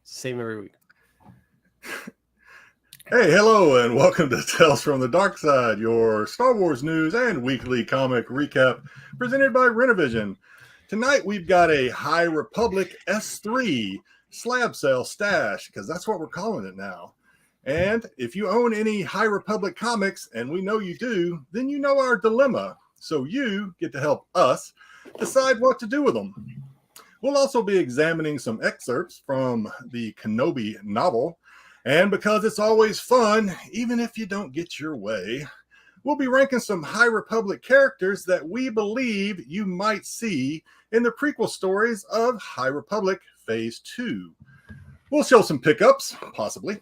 Same every week. Hey, hello, and welcome to Tales from the Dark Side, your Star Wars news and weekly comic recap presented by Renovision. Tonight we've got a High Republic S3 slab sale stash, because that's what we're calling it now. And if you own any High Republic comics, and we know you do, then you know our dilemma. So you get to help us decide what to do with them. We'll also be examining some excerpts from the Kenobi novel. And because it's always fun, even if you don't get your way, we'll be ranking some High Republic characters that we believe you might see in the prequel stories of High Republic Phase 2. We'll show some pickups, possibly.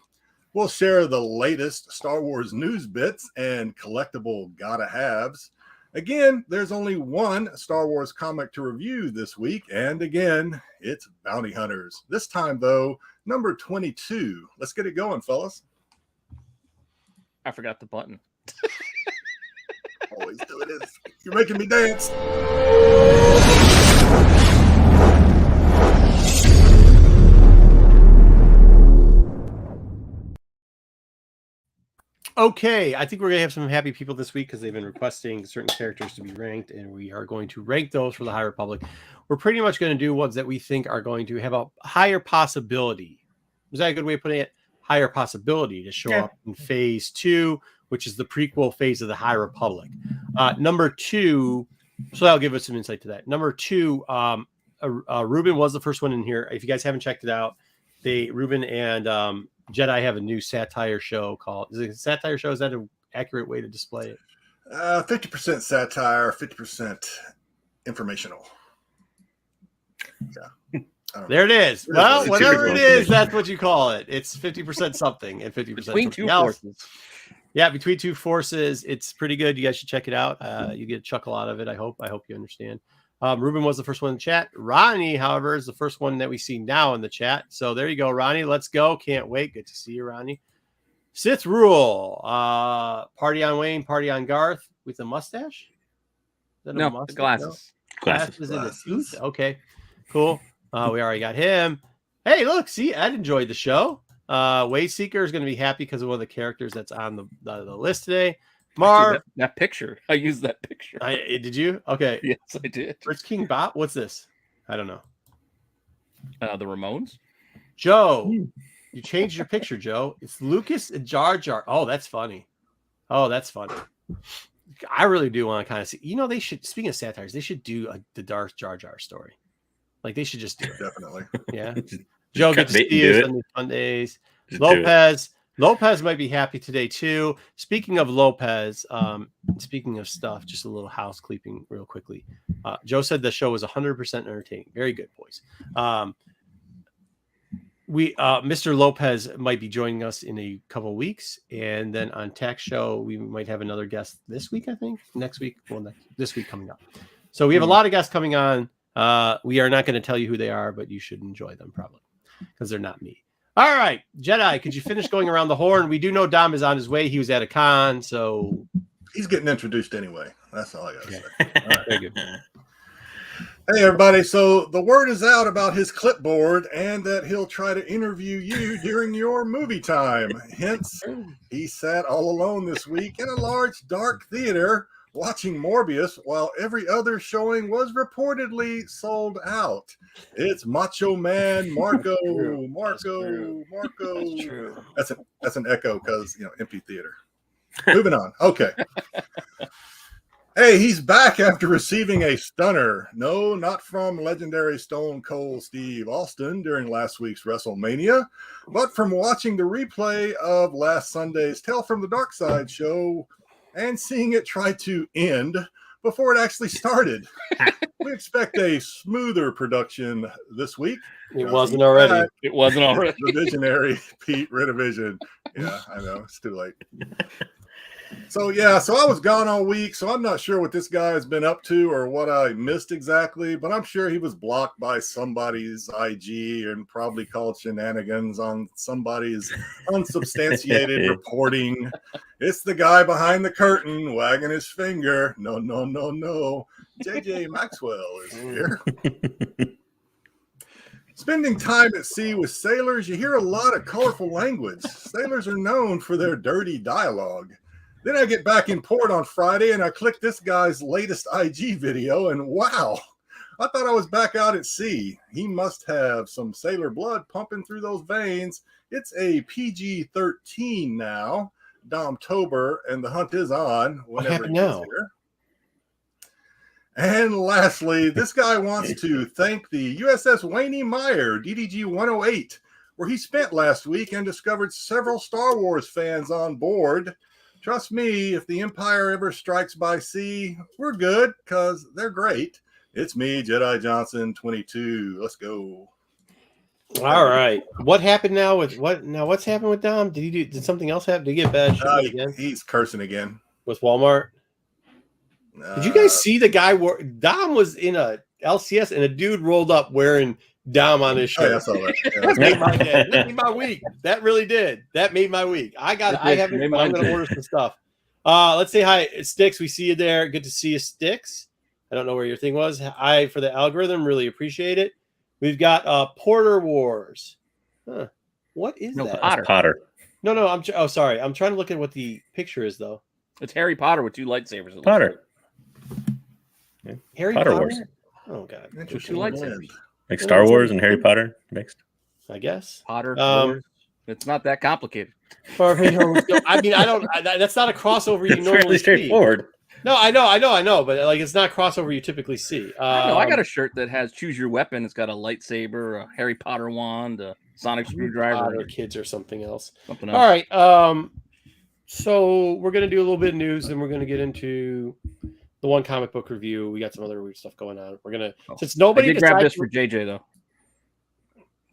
We'll share the latest Star Wars news bits and collectible gotta-haves. Again, there's only one Star Wars comic to review this week, and again, it's Bounty Hunters. This time, though, number 22. Let's get it going, fellas. I forgot the button. Always doing this. You're making me dance. Okay, I think we're going to have some happy people this week because they've been requesting certain characters to be ranked, and we are going to rank those for the High Republic. We're pretty much going to do ones that we think are going to have a higher possibility. Is that a good way of putting it? Higher possibility to show up in Phase 2, which is the prequel phase of the High Republic. Number 2, so that'll give us some insight to that. Number 2, Ruben was the first one in here. If you guys haven't checked it out, Ruben and Jedi have a new satire show called, is it a satire show? Is that an accurate way to display it? 50% satire, 50% informational. Yeah. There it is. Well, whatever it is, that's what you call it. It's 50% something and 50% Between two else. forces. Yeah, between two forces. It's pretty good. You guys should check it out. You get a chuckle out of it, I hope. I hope you understand. Ruben was the first one in the chat. Ronnie, however, is the first one that we see now in the chat. So there you go, Ronnie. Let's go. Can't wait. Good to see you, Ronnie. Sith Rule. Party on Wayne, party on Garth with a mustache? No, mustache? glasses. No? Glasses in his tooth. Okay, cool. We already got him. Hey, look, see, Ed enjoyed the show. Way Seeker is going to be happy because of one of the characters that's on the list today. Marv, that picture. I used that picture. Did you? Okay. Yes, I did. Where's King Bot? What's this? I don't know. The Ramones. Joe, you changed your picture, Joe. It's Lucas and Jar Jar. Oh, that's funny. Oh, that's funny. I really do want to kind of see. You know, they should. Speaking of satires, they should do the Darth Jar Jar story. Like they should just do it. Definitely. Yeah. Joe, good to see you on these fun days. Lopez might be happy today too. Speaking of Lopez, speaking of stuff, just a little housekeeping real quickly. Joe said the show was 100% entertaining. Very good, boys. Mr. Lopez might be joining us in a couple of weeks, and then on Tax Show we might have another guest this week. I think next week. Well, this week coming up. So we have a lot of guests coming on. We are not going to tell you who they are, but you should enjoy them probably because they're not me. All right, Jedi, could you finish going around the horn? We do know Dom is on his way. He was at a con, so he's getting introduced anyway. That's all I got to say. All right, very good. Hey, everybody. So the word is out about his clipboard and that he'll try to interview you during your movie time. Hence, he sat all alone this week in a large, dark theater watching Morbius while every other showing was reportedly sold out. It's Macho Man Marco. That's true. That's an echo because, empty theater. Moving on. Okay. Hey, he's back after receiving a stunner. No, not from legendary Stone Cold Steve Austin during last week's WrestleMania, but from watching the replay of last Sunday's Tale from the Dark Side show and seeing it try to end before it actually started. We expect a smoother production this week. It wasn't already. It wasn't already. The visionary Pete Renovision. Yeah, I know. It's too late. So I was gone all week, so I'm not sure what this guy has been up to or what I missed exactly, but I'm sure he was blocked by somebody's IG and probably called shenanigans on somebody's unsubstantiated reporting. It's the guy behind the curtain wagging his finger. No. JJ Maxwell is here. Spending time at sea with sailors, you hear a lot of colorful language. Sailors are known for their dirty dialogue. Then I get back in port on Friday and I click this guy's latest IG video, and wow, I thought I was back out at sea. He must have some sailor blood pumping through those veins. It's a PG-13 now, Domtober, and the hunt is on. What happened now? Here. And lastly, this guy wants to thank the USS Wayne Meyer, DDG 108, where he spent last week and discovered several Star Wars fans on board. Trust me, if the Empire ever strikes by sea, we're good because they're great. It's me, Jedi Johnson 22. Let's go. All right. What happened now with what? Now what's happened with Dom? Did something else happen? Did he get bad shit again? He's cursing again with Walmart. Did you guys see the guy? Dom was in a LCS and a dude rolled up wearing Dom on his shirt. I saw that. Yeah. That made my day. That made my week. That really did. That made my week. I'm going to order some stuff. Let's say hi, Sticks. We see you there. Good to see you, Sticks. I don't know where your thing was. Hi for the algorithm. Really appreciate it. We've got Porter Wars. Huh. What is that? Potter. No. I'm sorry. I'm trying to look at what the picture is though. It's Harry Potter with two lightsabers. Potter. Yeah. Harry Potter Potter? Wars. Oh god. With two lightsabers. Like Star Wars and Harry Potter mixed. I guess. Potter. Wars. It's not that complicated. I mean, I don't. That's not a crossover you It's normally fairly straightforward. see. No, I know, but like it's not crossover you typically see. I got a shirt that has choose your weapon. It's got a lightsaber, a Harry Potter wand, a sonic screwdriver, or kids or something else. Something else. All right. So we're gonna do a little bit of news, and we're gonna get into the one comic book review. We got some other weird stuff going on. We're gonna since nobody I did grab this for JJ though.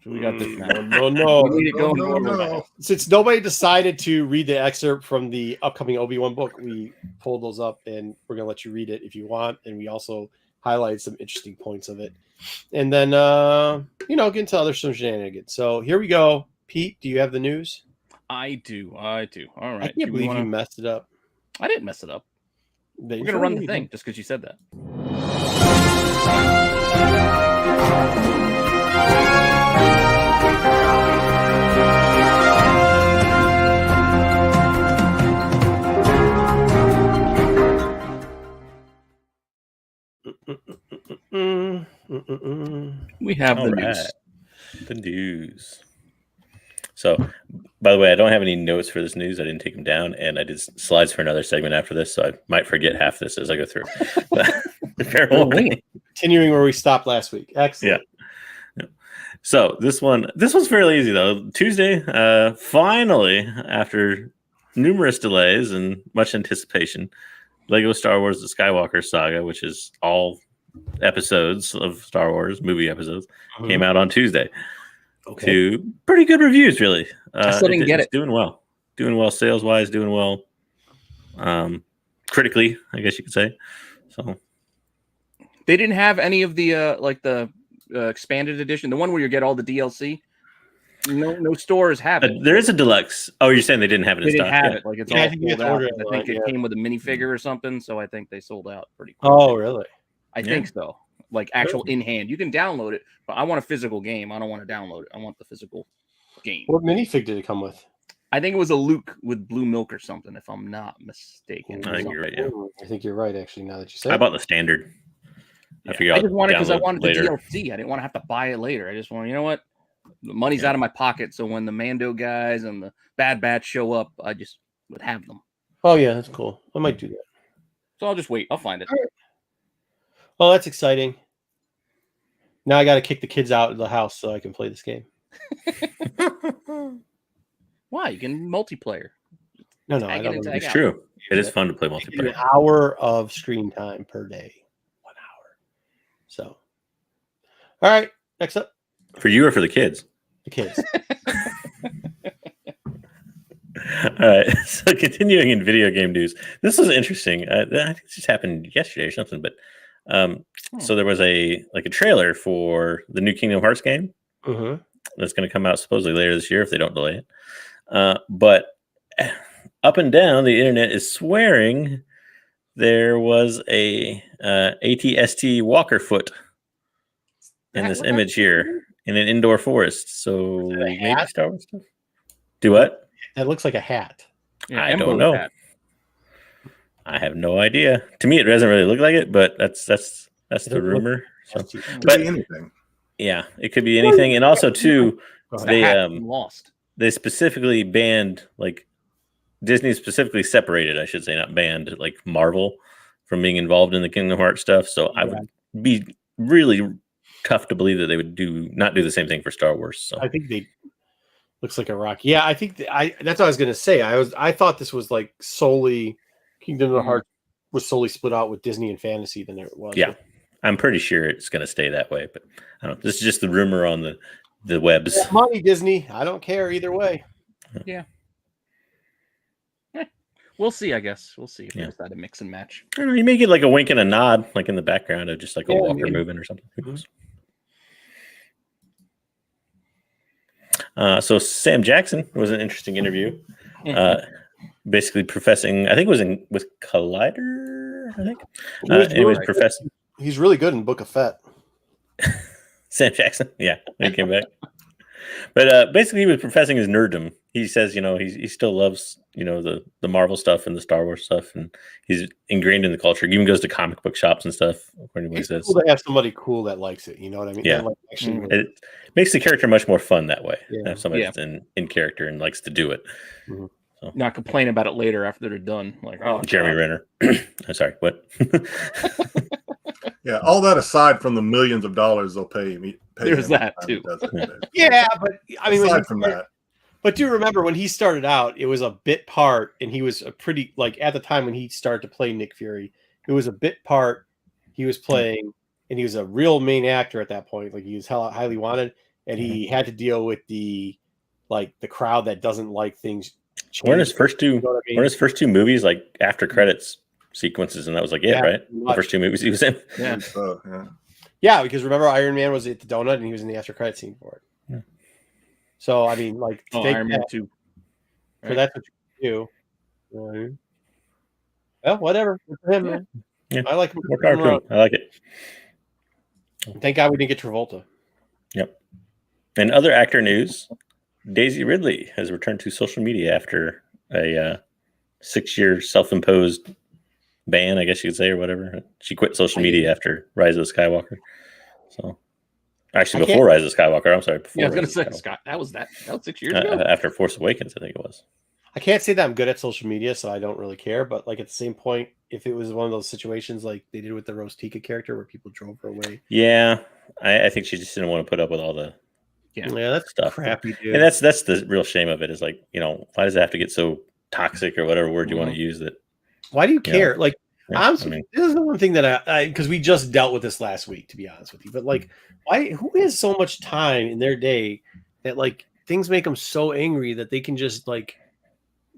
So we got this now. No. We need it going No. Since nobody decided to read the excerpt from the upcoming Obi-Wan book, we pulled those up and we're going to let you read it if you want. And we also highlighted some interesting points of it. And then, get into other some shenanigans. So here we go. Pete, do you have the news? I do. All right. I can't believe you messed it up. I didn't mess it up. We're going to run the thing just because you said that. We have the news. The news. So, by the way, I don't have any notes for this news. I didn't take them down, and I did slides for another segment after this, so I might forget half this as I go through. Fair warning. Continuing where we stopped last week. Excellent. Yeah. So this one's fairly easy though. Tuesday, finally, after numerous delays and much anticipation, Lego Star Wars: The Skywalker Saga, which is all episodes of Star Wars movie episodes, came out on Tuesday. Okay. To pretty good reviews, really. I still didn't get it. Doing well sales wise, doing well. Critically, I guess you could say. So they didn't have any of the expanded edition, the one where you get all the DLC. No stores have it. There is a deluxe. Oh, you're saying they didn't have it in stock? They didn't have it. Like it's all sold out. I think it came with a minifigure or something, so I think they sold out pretty quick. Oh, really? I think so. Like actual in hand. You can download it, but I want a physical game. I don't want to download it. I want the physical game. What minifig did it come with? I think it was a Luke with blue milk or something, if I'm not mistaken. I think you're right. Yeah. I think you're right, actually, now that you say I bought the standard. I just wanted because I wanted the DLC. I didn't want to have to buy it later. I just wanted, you know what? The money's out of my pocket, so when the Mando guys and the Bad Batch show up, I just would have them. Oh, yeah, that's cool. I might do that. So I'll just wait. I'll find it. Well, that's exciting. Now I got to kick the kids out of the house so I can play this game. Why? You can multiplayer. No, I don't. It's true. It is fun to play multiplayer. An hour of screen time per day. 1 hour. So, all right. Next up. For you or for the kids? The kids. All right. So continuing in video game news, this was interesting. I think it just happened yesterday or something. But so there was a trailer for the new Kingdom Hearts game that's going to come out supposedly later this year if they don't delay it. But up and down the internet is swearing there was a ATST walker foot in this image here in an indoor forest. So maybe hat? Star Wars stuff. Do what? That looks like a hat. Yeah, I don't know. Hat. I have no idea. To me, it doesn't really look like it, but that's the rumor. So, but anything. Yeah, it could be anything. And also, too, they specifically banned, like Disney specifically separated, I should say, not banned, like Marvel from being involved in the Kingdom Hearts stuff. So I would be really tough to believe that they would not do the same thing for Star Wars. So I think they looks like a rock. Yeah, I think that's what I was gonna say. I thought this was like solely Kingdom of Hearts was solely split out with Disney and Fantasy than it was. Yeah, I'm pretty sure it's gonna stay that way, but I don't know. This is just the rumor on the webs. Money, Disney. I don't care either way. Yeah. We'll see, I guess. We'll see if they decide to mix and match. I don't know, you may get like a wink and a nod, like in the background of just like a walker moving or something. Who knows? So Sam Jackson was an interesting interview. Basically professing, I think it was with Collider, I think. He was professing. He's really good in Book of Fett. Sam Jackson, yeah, he came back. But basically, he was professing his nerddom. He says, he still loves, the Marvel stuff and the Star Wars stuff, and he's ingrained in the culture. He even goes to comic book shops and stuff. According to what he says, cool to have somebody cool that likes it. You know what I mean? Yeah, it makes the character much more fun that way. Yeah. Have somebody that's in character and likes to do it. Mm-hmm. So. Not complain about it later after they're done. Like, oh, Jeremy Renner. I'm sorry, what? Yeah, all that aside from the millions of dollars they'll pay me. There's that too. Yeah, but I mean, aside from that. But do remember when he started out, it was a bit part, and he was a pretty at the time when he started to play Nick Fury, it was a bit part he was playing, and he was a real main actor at that point. Like he was highly wanted, and he had to deal with the crowd that doesn't like things. We're in his first two. We're in his first two movies, like after credits sequences, and that was like it, right? The first two movies he was in. Yeah. Yeah, because remember Iron Man was at the donut, and he was in the after credit scene for it. Yeah. So I mean, Iron Man 2. Right? So that's what you do. Well, whatever. Good for him, man. Yeah. I like him. I like it. Thank God we didn't get Travolta. Yep. And other actor news: Daisy Ridley has returned to social media after a 6-year self-imposed ban, I guess you could say, or whatever. She quit social media after Rise of the Skywalker. So, actually, before Rise of the Skywalker. I'm sorry. Before I was going to say, Scott, that was 6 years ago. After Force Awakens, I think it was. I can't say that I'm good at social media, so I don't really care. But at the same point, if it was one of those situations like they did with the Rostika character where people drove her away. Yeah, I think she just didn't want to put up with all the that's stuff. Crappy, dude. And that's the real shame of it is why does it have to get so toxic or whatever word you want to use that? Why do you care? Honestly, this is the one thing that because we just dealt with this last week, to be honest with you. But why? Who has so much time in their day that things make them so angry that they can just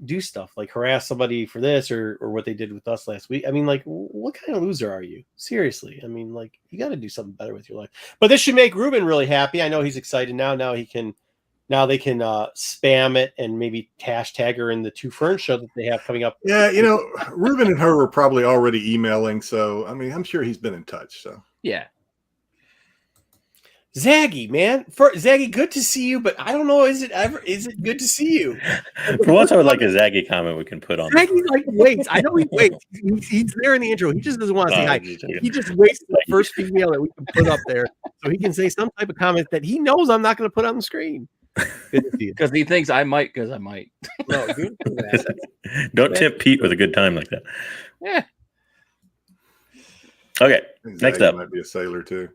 do stuff like harass somebody for this or what they did with us last week? I mean, what kind of loser are you? Seriously, I mean, you got to do something better with your life. But this should make Ruben really happy. I know he's excited now. Now they can spam it and maybe hashtag her in the 2 Fern show that they have coming up. Yeah, Ruben and her were probably already emailing, so I mean, I'm sure he's been in touch. So yeah. Zaggy, man. Zaggy, good to see you, but I don't know, is it good to see you? For once I would like a Zaggy comment we can put on. Zaggy waits. I know he waits. He's there in the intro. He just doesn't want to say hi. He just waits the first female that we can put up there so he can say some type of comment that he knows I'm not going to put on the screen. Because he thinks I might, because I might. No, good for that. Don't tempt Pete with a good time like that. Yeah. Okay, next up. Might be a sailor too.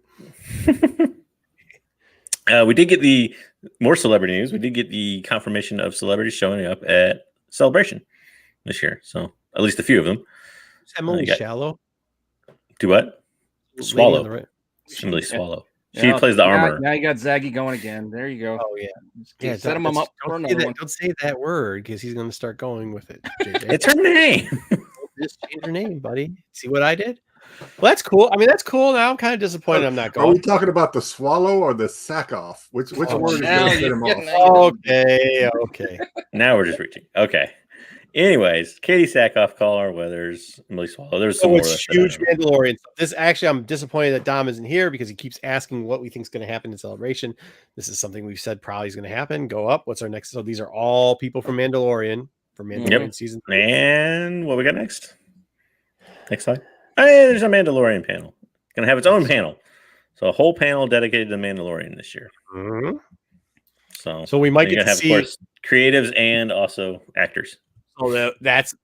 We did get the more celebrity news. We did get the confirmation of celebrities showing up at Celebration this year. So at least a few of them. Is Emily Shallow? Do what? Swallow. Emily Swallow. She plays the armor. Now you got Zaggy going again. There you go. Oh yeah. Set him up for another one. Don't say that word because he's going to start going with it. JJ. It's her name. Just change her name, buddy. See what I did? Well, that's cool. I mean, that's cool. Now I'm kind of disappointed I'm not going. Are we talking about the swallow or the sack off? Which word is going to set him off? Okay. Now we're just reaching. Okay. Anyways, Katie Sackhoff, Call Our Weathers, Emily Swallow. There's some more. It's huge Mandalorian stuff. This actually, I'm disappointed that Dom isn't here because he keeps asking what we think is going to happen in Celebration. This is something we've said probably is going to happen. Go up. What's our next? So these are all people from Mandalorian for Mandalorian season 3. And what we got next? Next slide. Hey, there's a Mandalorian panel. It's going to have its own panel. So a whole panel dedicated to Mandalorian this year. Mm-hmm. So we might get to have, see, of course, creatives and also actors. So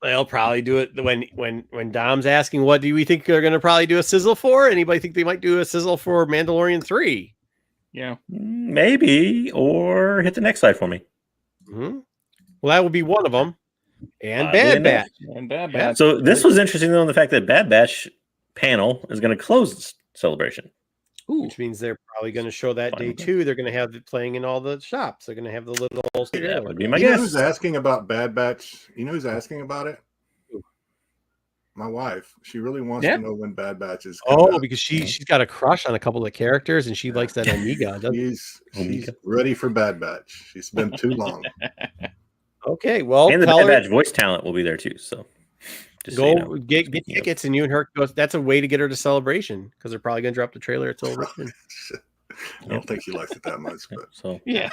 they'll probably do it when Dom's asking what do we think they're going to probably do a sizzle for? Anybody think they might do a sizzle for Mandalorian 3? Yeah, maybe, or hit the next slide for me. Mm-hmm. Well, that would be one of them. And Bad Batch. And Bad Batch. So this was interesting though, in the fact that Bad Batch panel is going to close Celebration. Ooh. Which means they're probably going to show that day too. They're going to have it playing in all the shops. They're going to have the little. That would be my guess. guess. Who's asking about Bad Batch? You know who's asking about it? My wife. She really wants to know when Bad Batch is. Oh, because she's got a crush on a couple of characters, and she likes that Omega. She's ready for Bad Batch. She's been too long. Okay, well, and the Bad Batch voice talent will be there too. So. Just go so get tickets, and you and her go. That's a way to get her to Celebration because they're probably going to drop the trailer at Celebration. I don't think she likes it that much, but so yeah.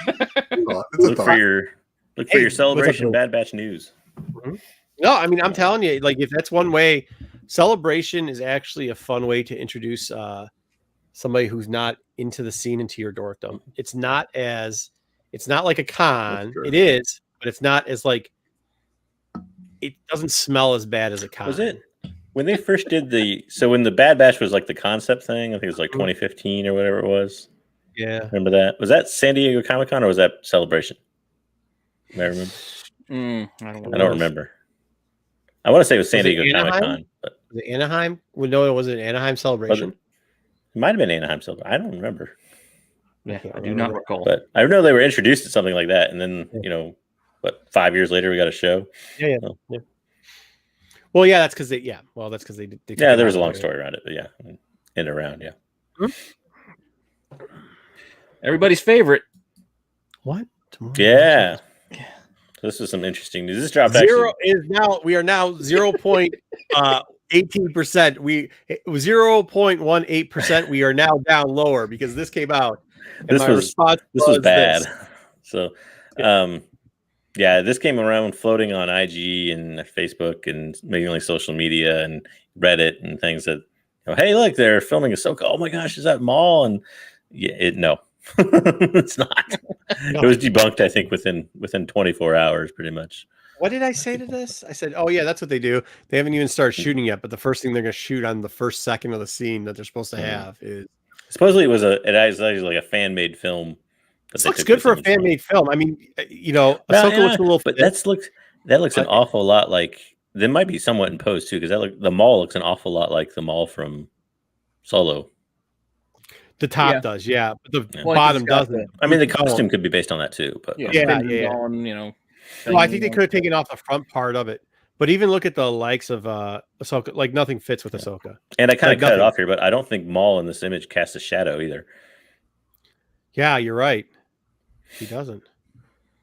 Look for your Celebration Bad Batch news. Mm-hmm. No, I mean I'm telling you, like if that's one way, Celebration is actually a fun way to introduce somebody who's not into the scene into your dorkdom. It's not like a con. It is, but it's not as like. It doesn't smell as bad as a con. Was it when they first did when the Bad Batch was like the concept thing? I think it was like 2015 or whatever it was. Yeah. Remember that? Was that San Diego Comic-Con or was that Celebration? I remember. I don't remember. I want to say it was San Diego Comic-Con. But was it Anaheim? Well, no, it was an Anaheim Celebration. It might have been Anaheim Celebration. I don't remember. Yeah, I do not recall. But I know they were introduced to something like that, and then 5 years later we got a show. Yeah. Well, yeah, that's because they. Yeah, well, that's because they there was a long story around it, but in and around, yeah. Mm-hmm. Everybody's favorite. What? Yeah. So this is some interesting news. This dropped. We are now 0.18%. We 0.18%. We are now down lower because this came out. This was bad. So. This came around floating on IG and Facebook and mainly social media and Reddit and things that, hey, look, they're filming Ahsoka. Oh my gosh, is that Maul? And no, it's not. No. It was debunked, I think, within 24 hours, pretty much. What did I say to this? I said, oh yeah, that's what they do. They haven't even started shooting yet, but the first thing they're going to shoot on the first second of the scene that they're supposed to have is. Supposedly it was actually like a fan-made film. This looks good for a fan-made film. I mean, Ahsoka looks a little. But that looks an awful lot like. There might be somewhat in pose too, because the Maul looks an awful lot like the Maul from Solo. The top does, yeah, but the bottom doesn't. I mean, the costume could be based on that too, but yeah. Well, I think they could have taken off the front part of it. But even look at the likes of Ahsoka. Like nothing fits with Ahsoka. And I kind of cut it off here, but I don't think Maul in this image casts a shadow either. Yeah, you're right. He doesn't.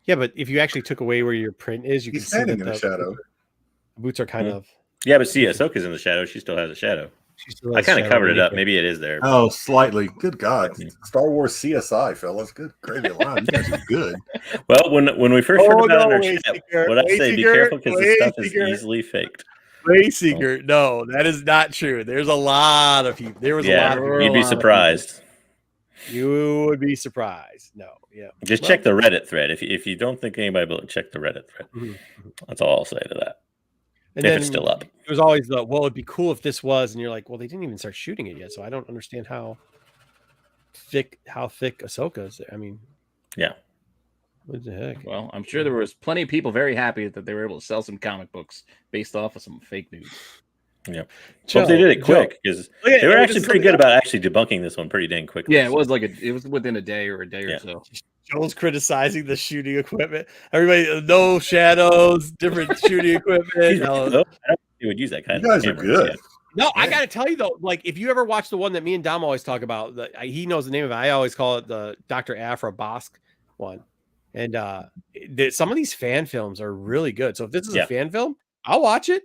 Yeah, but if you actually took away where your print is, you can see that in the shadow. Boots are kind of. Yeah, but see, Ahsoka's in the shadow. She still has a shadow. I kind of covered it up. Maybe it is there. Oh, slightly. Good God. Star Wars CSI, fellas. Good gravy alive. You guys are good. Well, when we first heard about it in our chat, what I say, be careful because this stuff is easily faked. Way Seeker. No, that is not true. There's a lot of people. There was a lot of people. You'd be surprised. You would be surprised. No, yeah. Just check the Reddit thread. If you don't think anybody will, check the Reddit thread. Mm-hmm. That's all I'll say to that. And if it's still up. It was always it'd be cool if this was, and you're like, well, they didn't even start shooting it yet, so I don't understand how thick Ahsoka is. I mean, yeah. What the heck? Well, I'm sure there was plenty of people very happy that they were able to sell some comic books based off of some fake news. Yeah, well, they did it quick because they were actually pretty good about actually debunking this one pretty dang quickly. Yeah, it was within a day or so. Joel's criticizing the shooting equipment. Everybody, no shadows, different shooting equipment. I don't think you would use that kind of. You guys are good. No, I got to tell you though, like if you ever watch the one that me and Dom always talk about, he knows the name of it. I always call it the Dr. Afra Bosk one. And some of these fan films are really good. So if this is a fan film, I'll watch it.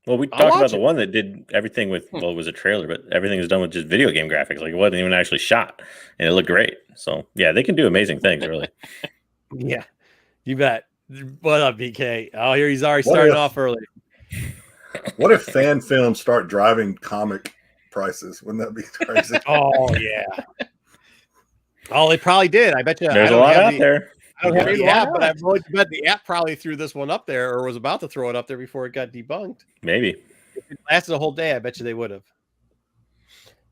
Well, we talked about the one that did everything with, well, it was a trailer, but everything was done with just video game graphics. Like, it wasn't even actually shot, and it looked great. So, yeah, they can do amazing things, really. Yeah, you bet. What up, BK? Oh, here he's already starting off early. What if fan films start driving comic prices? Wouldn't that be crazy? Oh, yeah. Oh, they probably did. I bet you. There's a lot out there. I don't have the app, but I've always bet the app probably threw this one up there, or was about to throw it up there before it got debunked. Maybe. If it lasted a whole day, I bet you they would have.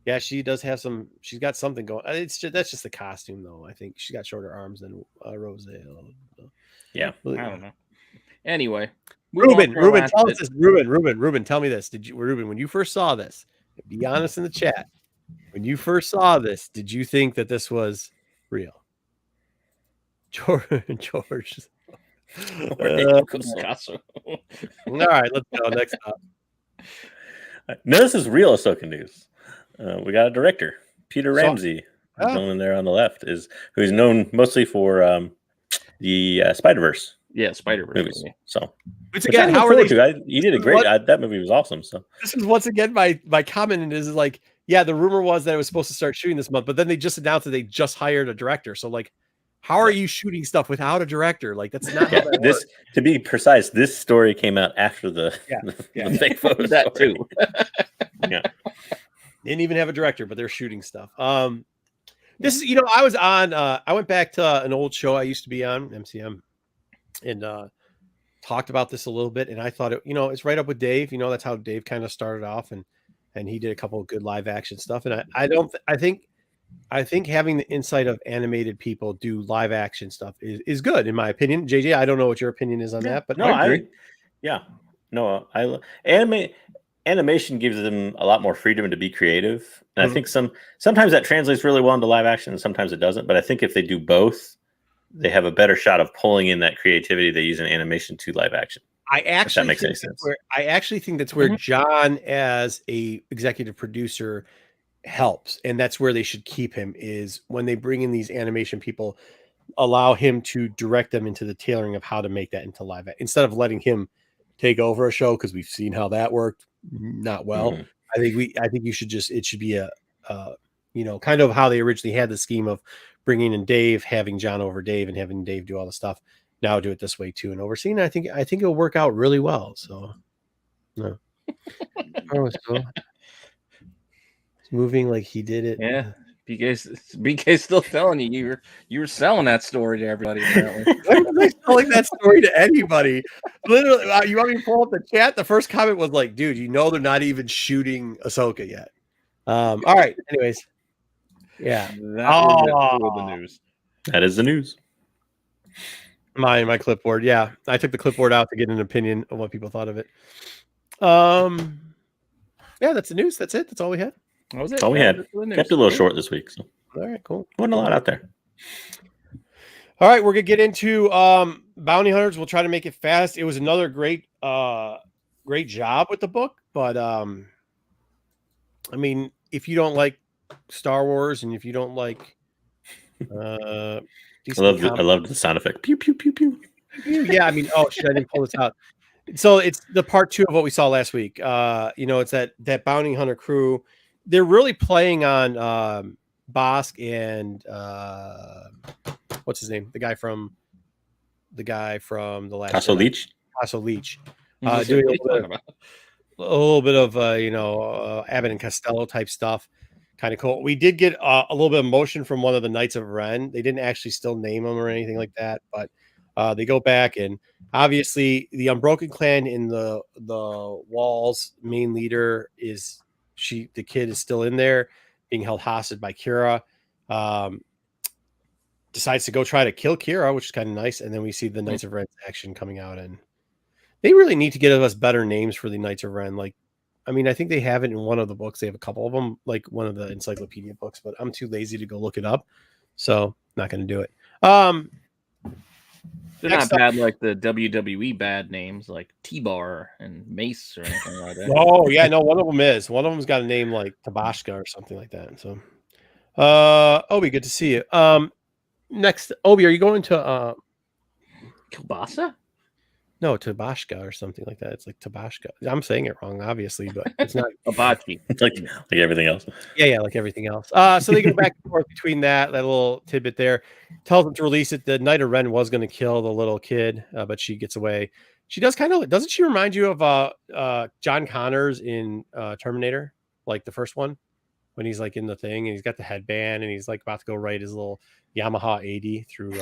Yeah, she does have some. She's got something going. That's just the costume, though. I think she's got shorter arms than Rose. Yeah, I don't know. Anyway, Ruben, tell us this. Ruben, tell me this. Ruben, when you first saw this, be honest in the chat. When you first saw this, did you think that this was real? George. All right, let's go. Next up. No, this is real Ahsoka news. We got a director, Peter Ramsey, the gentleman there on the left, who's known mostly for the Spider-Verse. Yeah, Spider-Verse movies. So, once again, how are they? He did a great. That movie was awesome. So this is once again my comment is like, yeah, the rumor was that it was supposed to start shooting this month, but then they just announced that they just hired a director. So like, how are you shooting stuff without a director? Like, that's not how that works. To be precise, this story came out after the fake photos. That too. Yeah. Didn't even have a director, but they're shooting stuff. This is, I was on, I went back to an old show I used to be on, MCM, and talked about this a little bit. And I thought it's right up with Dave. That's how Dave kind of started off, and he did a couple of good live action stuff. And I think having the insight of animated people do live action stuff is good, in my opinion. JJ, I don't know what your opinion is on that, but no, I agree. Animation gives them a lot more freedom to be creative. And I think sometimes that translates really well into live action and sometimes it doesn't. But I think if they do both, they have a better shot of pulling in that creativity they use in animation to live action. I actually if that makes any sense. I actually think that's where John, as a executive producer, helps, and that's where they should keep him, is when they bring in these animation people, allow him to direct them into the tailoring of how to make that into live instead of letting him take over a show, because we've seen how that worked not well. I think you should it should be a kind of how they originally had the scheme of bringing in Dave, having John over Dave, and having Dave do all the stuff. Now do it this way too, and overseeing. I think it'll work out really well. So no. Moving like he did it. Yeah, BK's still telling you were selling that story to everybody. Apparently, why was I selling that story to anybody? Literally, you want me to pull up the chat? The first comment was like, "Dude, they're not even shooting Ahsoka yet." All right. Anyways, yeah. The news. That is the news. My clipboard. Yeah, I took the clipboard out to get an opinion of what people thought of it. Yeah, that's the news. That's it. That's all we had. That was it. That's all we had. Kept it a little short this week. So. All right, cool. Wasn't a lot out there. All right, we're gonna get into Bounty Hunters. We'll try to make it fast. It was another great job with the book, but I mean, if you don't like Star Wars and if you don't like, I love the sound effect. Pew pew pew pew. Yeah, I mean, oh shit, I didn't pull this out. So it's the part 2 of what we saw last week. It's that Bounty Hunter crew. They're really playing on Bosk and what's his name? The guy from the last Tasso Leach. Doing a little bit of Abbott and Costello type stuff. Kind of cool. We did get a little bit of motion from one of the Knights of Ren. They didn't actually still name them or anything like that, but they go back, and obviously the Unbroken Clan in the Walls main leader is the kid is still in there being held hostage by Kira. Decides to go try to kill Kira, which is kind of nice. And then we see the Knights of Ren action coming out, and they really need to give us better names for the Knights of Ren. Like, I mean, I think they have it in one of the books. They have a couple of them, like one of the encyclopedia books, but I'm too lazy to go look it up. So not going to do it. They're not bad like the WWE bad names like T-Bar and Mace or anything like that. Oh, yeah, no, one of them is. One of them's got a name like Tabashka or something like that. So, Obi, good to see you. next, Obi, are you going to Kielbasa? No, Tabashka or something like that. It's like Tabashka. I'm saying it wrong, obviously, but it's not Hibachi. like everything else. Yeah, like everything else. So they go back and forth between that little tidbit there. Tells them to release it. The Knight of Ren was going to kill the little kid, but she gets away. She does doesn't she remind you of John Connors in Terminator, like the first one, when he's like in the thing and he's got the headband and he's like about to go ride his little Yamaha 80 through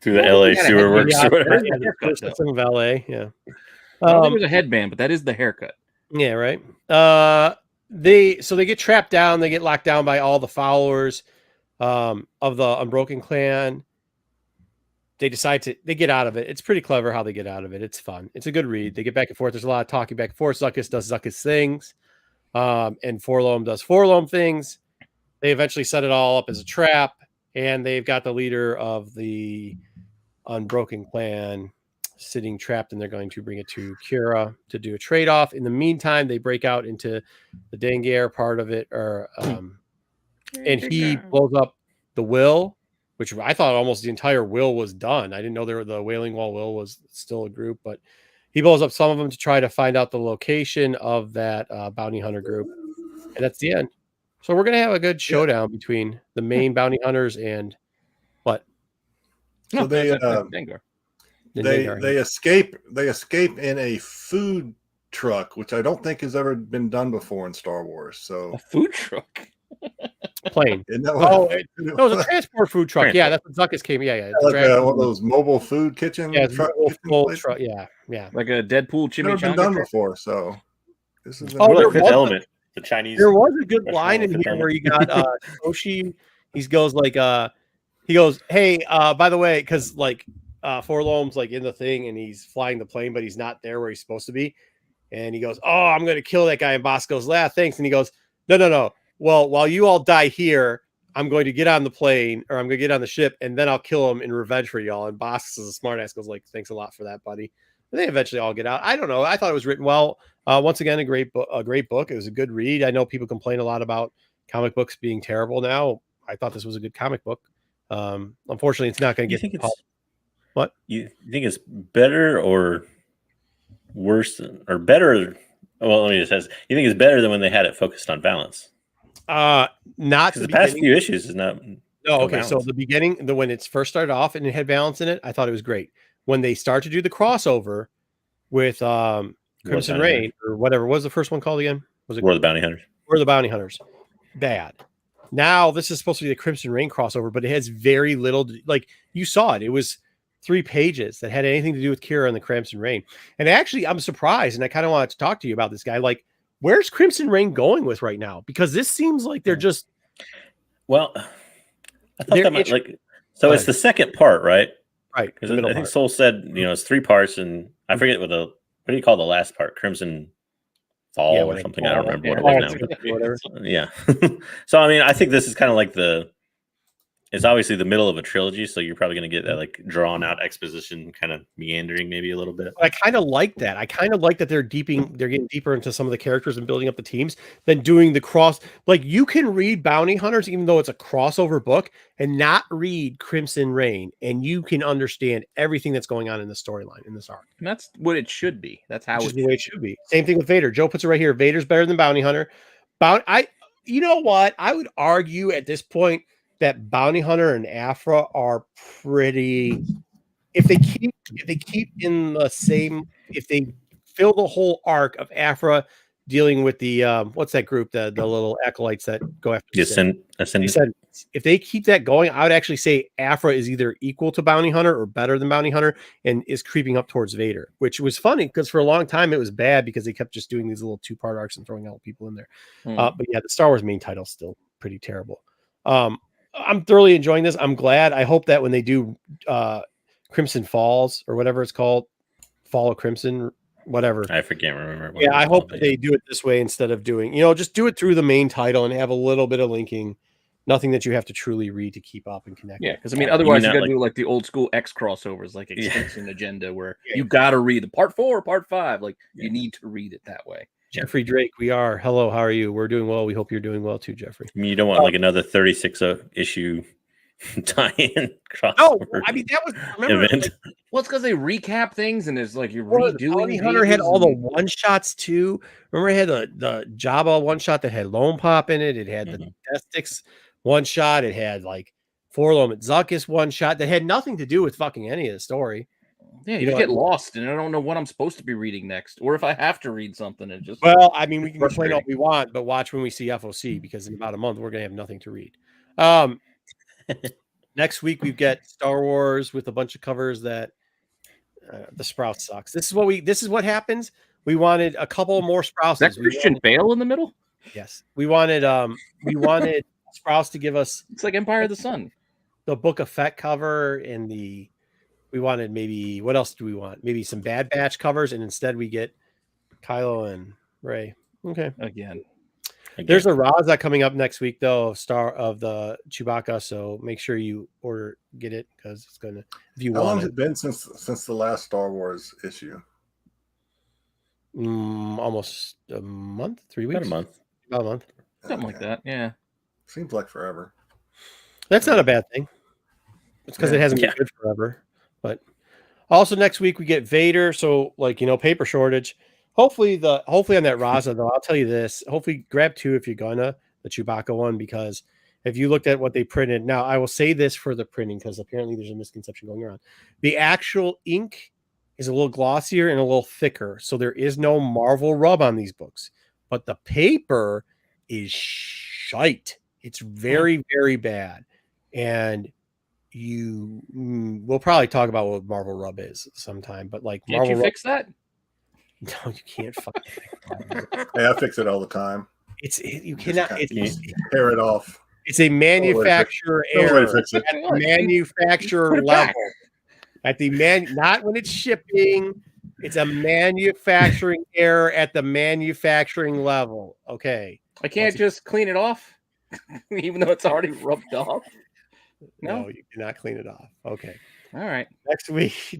through the LA sewer works or whatever. System of LA, yeah. I don't think it was a headband, but that is the haircut. Yeah, right. They get trapped down. They get locked down by all the followers of the Unbroken Clan. They get out of it. It's pretty clever how they get out of it. It's fun. It's a good read. They get back and forth. There's a lot of talking back and forth. Zuckuss does Zuckuss things, and Forlom does Forlom things. They eventually set it all up as a trap, and they've got the leader of the Unbroken Clan sitting trapped, and they're going to bring it to Kira to do a trade-off. In the meantime, they break out into the Dengar part of it, and he blows up the Will, which I thought almost the entire Will was done. I didn't know the Wailing Wall Will was still a group, but he blows up some of them to try to find out the location of that bounty hunter group, and that's the end. So we're gonna have a good showdown between the main bounty hunters and what? So they escape in a food truck, which I don't think has ever been done before in Star Wars. So a food truck. Plane. It was a transport food truck. Yeah, that's what Zuckuss came. Yeah. Like one of those mobile food kitchen. Yeah, truck. Yeah. Like a Deadpool chimichanga. Never been done before, so this is. Like Fifth Element, the Chinese. There was a good line in here where you got Toshi. He goes like, hey, by the way, because like Forlom's like in the thing and he's flying the plane, but he's not there where he's supposed to be, and he goes, "Oh, I'm gonna kill that guy." And Boss goes, thanks," and he goes, "No. Well, while you all die here, I'm going to get on the plane, or I'm going to get on the ship, and then I'll kill him in revenge for y'all." And Boss is a smartass, goes like, "Thanks a lot for that, buddy." And they eventually all get out. I don't know. I thought it was written well. Once again, a great book. It was a good read. I know people complain a lot about comic books being terrible now. I thought this was a good comic book. Unfortunately, it's not going to get. What you think is better or worse or better? Well, let me just ask. You think it's better than when they had it focused on balance? Not the past few issues is not. No, okay. So the beginning, when it first started off and it had balance in it, I thought it was great. When they start to do the crossover with Crimson Reign or whatever, what was the first one called again? Was it War of the Bounty Hunters? War of the Bounty Hunters. Bad. Now this is supposed to be the Crimson Reign crossover, but it has very little. Like you saw it, it was 3 pages that had anything to do with Kira and the Crimson Reign. And actually, I'm surprised, and I kind of wanted to talk to you about this guy. Like, where's Crimson Reign going with right now? Because this seems like they're just. Well, I thought that might like. So it's the second part, right? Right. Because I think Soul said, it's 3 parts, and I forget what do you call the last part? Crimson Fall or something. I don't remember what it was now. Yeah. So I mean, I think this is kind of like it's obviously the middle of a trilogy, so you're probably going to get that like drawn out exposition, kind of meandering maybe a little bit. I kind of like that. I kind of like that they're getting deeper into some of the characters and building up the teams than doing the cross. Like you can read Bounty Hunters, even though it's a crossover book, and not read Crimson Reign, and you can understand everything that's going on in the storyline in this arc. And that's what it should be. That's how the way it should be. Same thing with Vader. Joe puts it right here. Vader's better than Bounty Hunter. You know what? I would argue at this point that Bounty Hunter and Aphra are pretty. If they keep in the same, if they fill the whole arc of Aphra dealing with the what's that group, the little acolytes that go after the Ascendant. If they keep that going, I would actually say Aphra is either equal to Bounty Hunter or better than Bounty Hunter, and is creeping up towards Vader, which was funny because for a long time it was bad because they kept just doing these little 2-part arcs and throwing out people in there. But yeah, the Star Wars main title is still pretty terrible. I'm thoroughly enjoying this. I'm glad. I hope that when they do Crimson Falls or whatever it's called, Fall of Crimson, whatever. I can't remember. Yeah, I hope that they do it this way instead of doing, just do it through the main title and have a little bit of linking. Nothing that you have to truly read to keep up and connect. Yeah, because I mean, otherwise you got to do like the old school X crossovers, like Extinction Agenda, where you got to read the part 4, part 5. Like you need to read it that way. Jeffrey Drake, we are. Hello, how are you? We're doing well. We hope you're doing well too, Jeffrey. I mean, you don't want like another 36 issue tie-in crossover. No, I mean that was event. like, well, it's because they recap things and it's like you're well, redoing. Bounty Hunter had all the one shots too. Remember, it had the Jabba one shot that had Lone Pop in it. It had the Destix one shot. It had like Forlom and Zuckus one shot that had nothing to do with fucking any of the story. Yeah, you get lost and I don't know what I'm supposed to be reading next, or if I have to read something. It just I mean, we can complain all we want, but watch when we see FOC because in about a month we're gonna have nothing to read. Next week we've got Star Wars with a bunch of covers that the Sprout sucks. This is what happens. We wanted a couple more Sprouts. That Christian Bale in the middle. Yes, we wanted Sprouts to give us. It's like Empire of the Sun, the Book of Fett cover, and we wanted maybe what else do we want? Maybe some Bad Batch covers, and instead we get Kylo and Rey. Okay, again. There's a Raza coming up next week, though, Star of the Chewbacca. So make sure you get it because it's gonna. If you How want long has it been since the last Star Wars issue? Almost a month, 3 weeks, About a month, something like that. Yeah, seems like forever. That's not a bad thing. It's because it hasn't been good forever. But also next week we get Vader. So paper shortage. Hopefully on that Raza, though, I'll tell you this. Hopefully grab 2 if you're gonna, the Chewbacca one, because if you looked at what they printed, now I will say this for the printing because apparently there's a misconception going around. The actual ink is a little glossier and a little thicker, so there is no Marvel rub on these books. But the paper is shite. It's very, very bad. And we'll probably talk about what Marvel rub is sometime, but can't Marvel you fix that? No, you can't fucking fix it. Hey, I fix it all the time. You cannot tear it off. It's a manufacturer error at the manufacturer level. Not when it's shipping. It's a manufacturing error at the manufacturing level. Okay. I can't just clean it off, even though it's already rubbed off. No, you cannot clean it off. Okay. All right. Next week you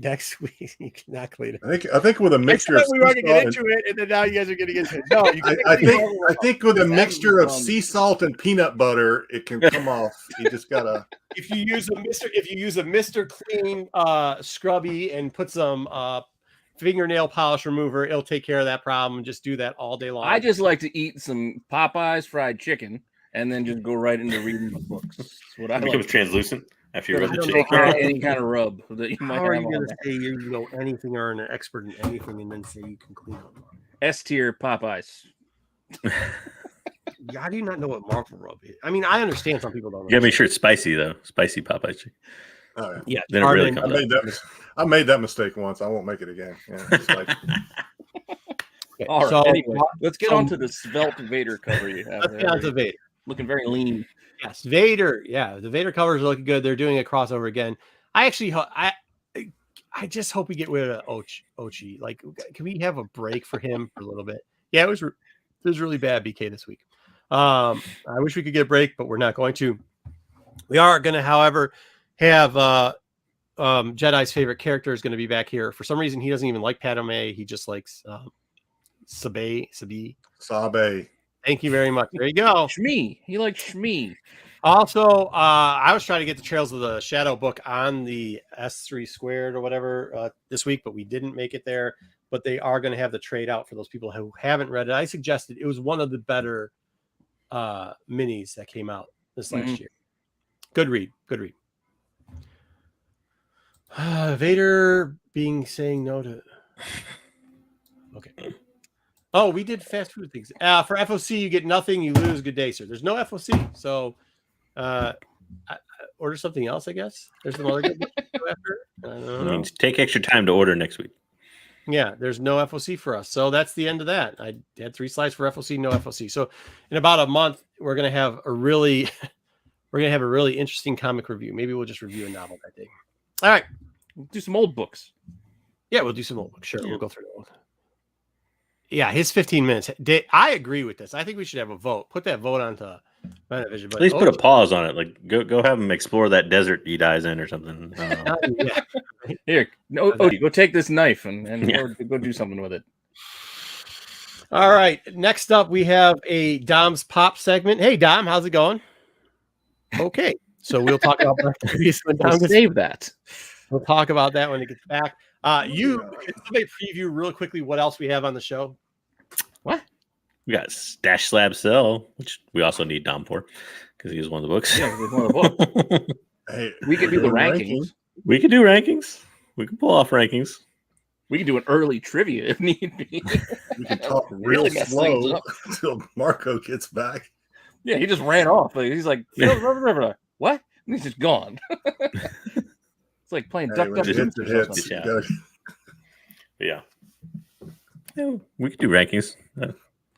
cannot clean it. I think with a mixture of we were going to get into it, and then now you guys are getting into it. No, I think with a mixture of sea salt and peanut butter, it can come off. You just gotta. If you use a Mr. Clean scrubby and put some fingernail polish remover, it'll take care of that problem. Just do that all day long. I just like to eat some Popeyes fried chicken and then just go right into reading the books. That's what I like. It becomes translucent. After you rub the chicken, any kind of rub that you might have. How are you going to say you know anything or an expert in anything, and then say you can clean up? S tier Popeyes. How do you not know what Marvel rub is? I mean, I understand some people don't. You got to make sure it's spicy though. Spicy Popeyes chicken. Oh, yeah. Then it really comes I made that mistake once. I won't make it again. Yeah, all right. So, anyway, let's get on to the svelte Vader cover you have. Let's get on to Vader. Looking very lean. Yes, Vader. Yeah, the Vader covers are looking good. They're doing a crossover again. I just hope we get rid of Ochi. Like, can we have a break for him for a little bit? Yeah, it was really bad BK this week. I wish we could get a break, but we're not going to. We are going to, however, have Jedi's favorite character is going to be back here. For some reason, he doesn't even like Padme. He just likes Sabe. Thank you very much. There you go. Shmi. He likes Shmi. Also, I was trying to get the Trails of the Shadow book on the S3 squared or whatever this week, but we didn't make it there. But they are going to have the trade out for those people who haven't read it. I suggested it was one of the better minis that came out this last year. Good read. Vader saying no to. Okay. Oh, we did fast food things. For FOC, you get nothing, you lose. Good day, sir. There's no FOC, so order something else, I guess. There's some other good after. I don't know. Take extra time to order next week. Yeah, there's no FOC for us, so that's the end of that. I had 3 slides for FOC, no FOC. So in about a month, we're gonna have a really interesting comic review. Maybe we'll just review a novel that day. All right, we'll do some old books. Yeah, we'll do some old books. Sure, we'll go through the old. Yeah, his 15 minutes. I agree with this. I think we should have a vote. Put that vote onto Vision. At least put a pause on it. Like go have him explore that desert he dies in or something. Yeah. Here, Odie, go take this knife and go do something with it. All right. Next up, we have a Dom's Pop segment. Hey, Dom, how's it going? Okay. So we'll talk about Black Series when Dom gets save that. We'll talk about that when it gets back. Can somebody preview real quickly what else we have on the show? What? We got Stash Slab Cell, which we also need Dom for because he was one of the books. Yeah, he's one of the books. Hey, we could do the rankings. We could do rankings. We can pull off rankings. We can do an early trivia if need be. We can talk real slow until Marco gets back. Yeah, he just ran off. He's like, what? And he's just gone. It's like playing duck, duck, Yeah. We could do rankings.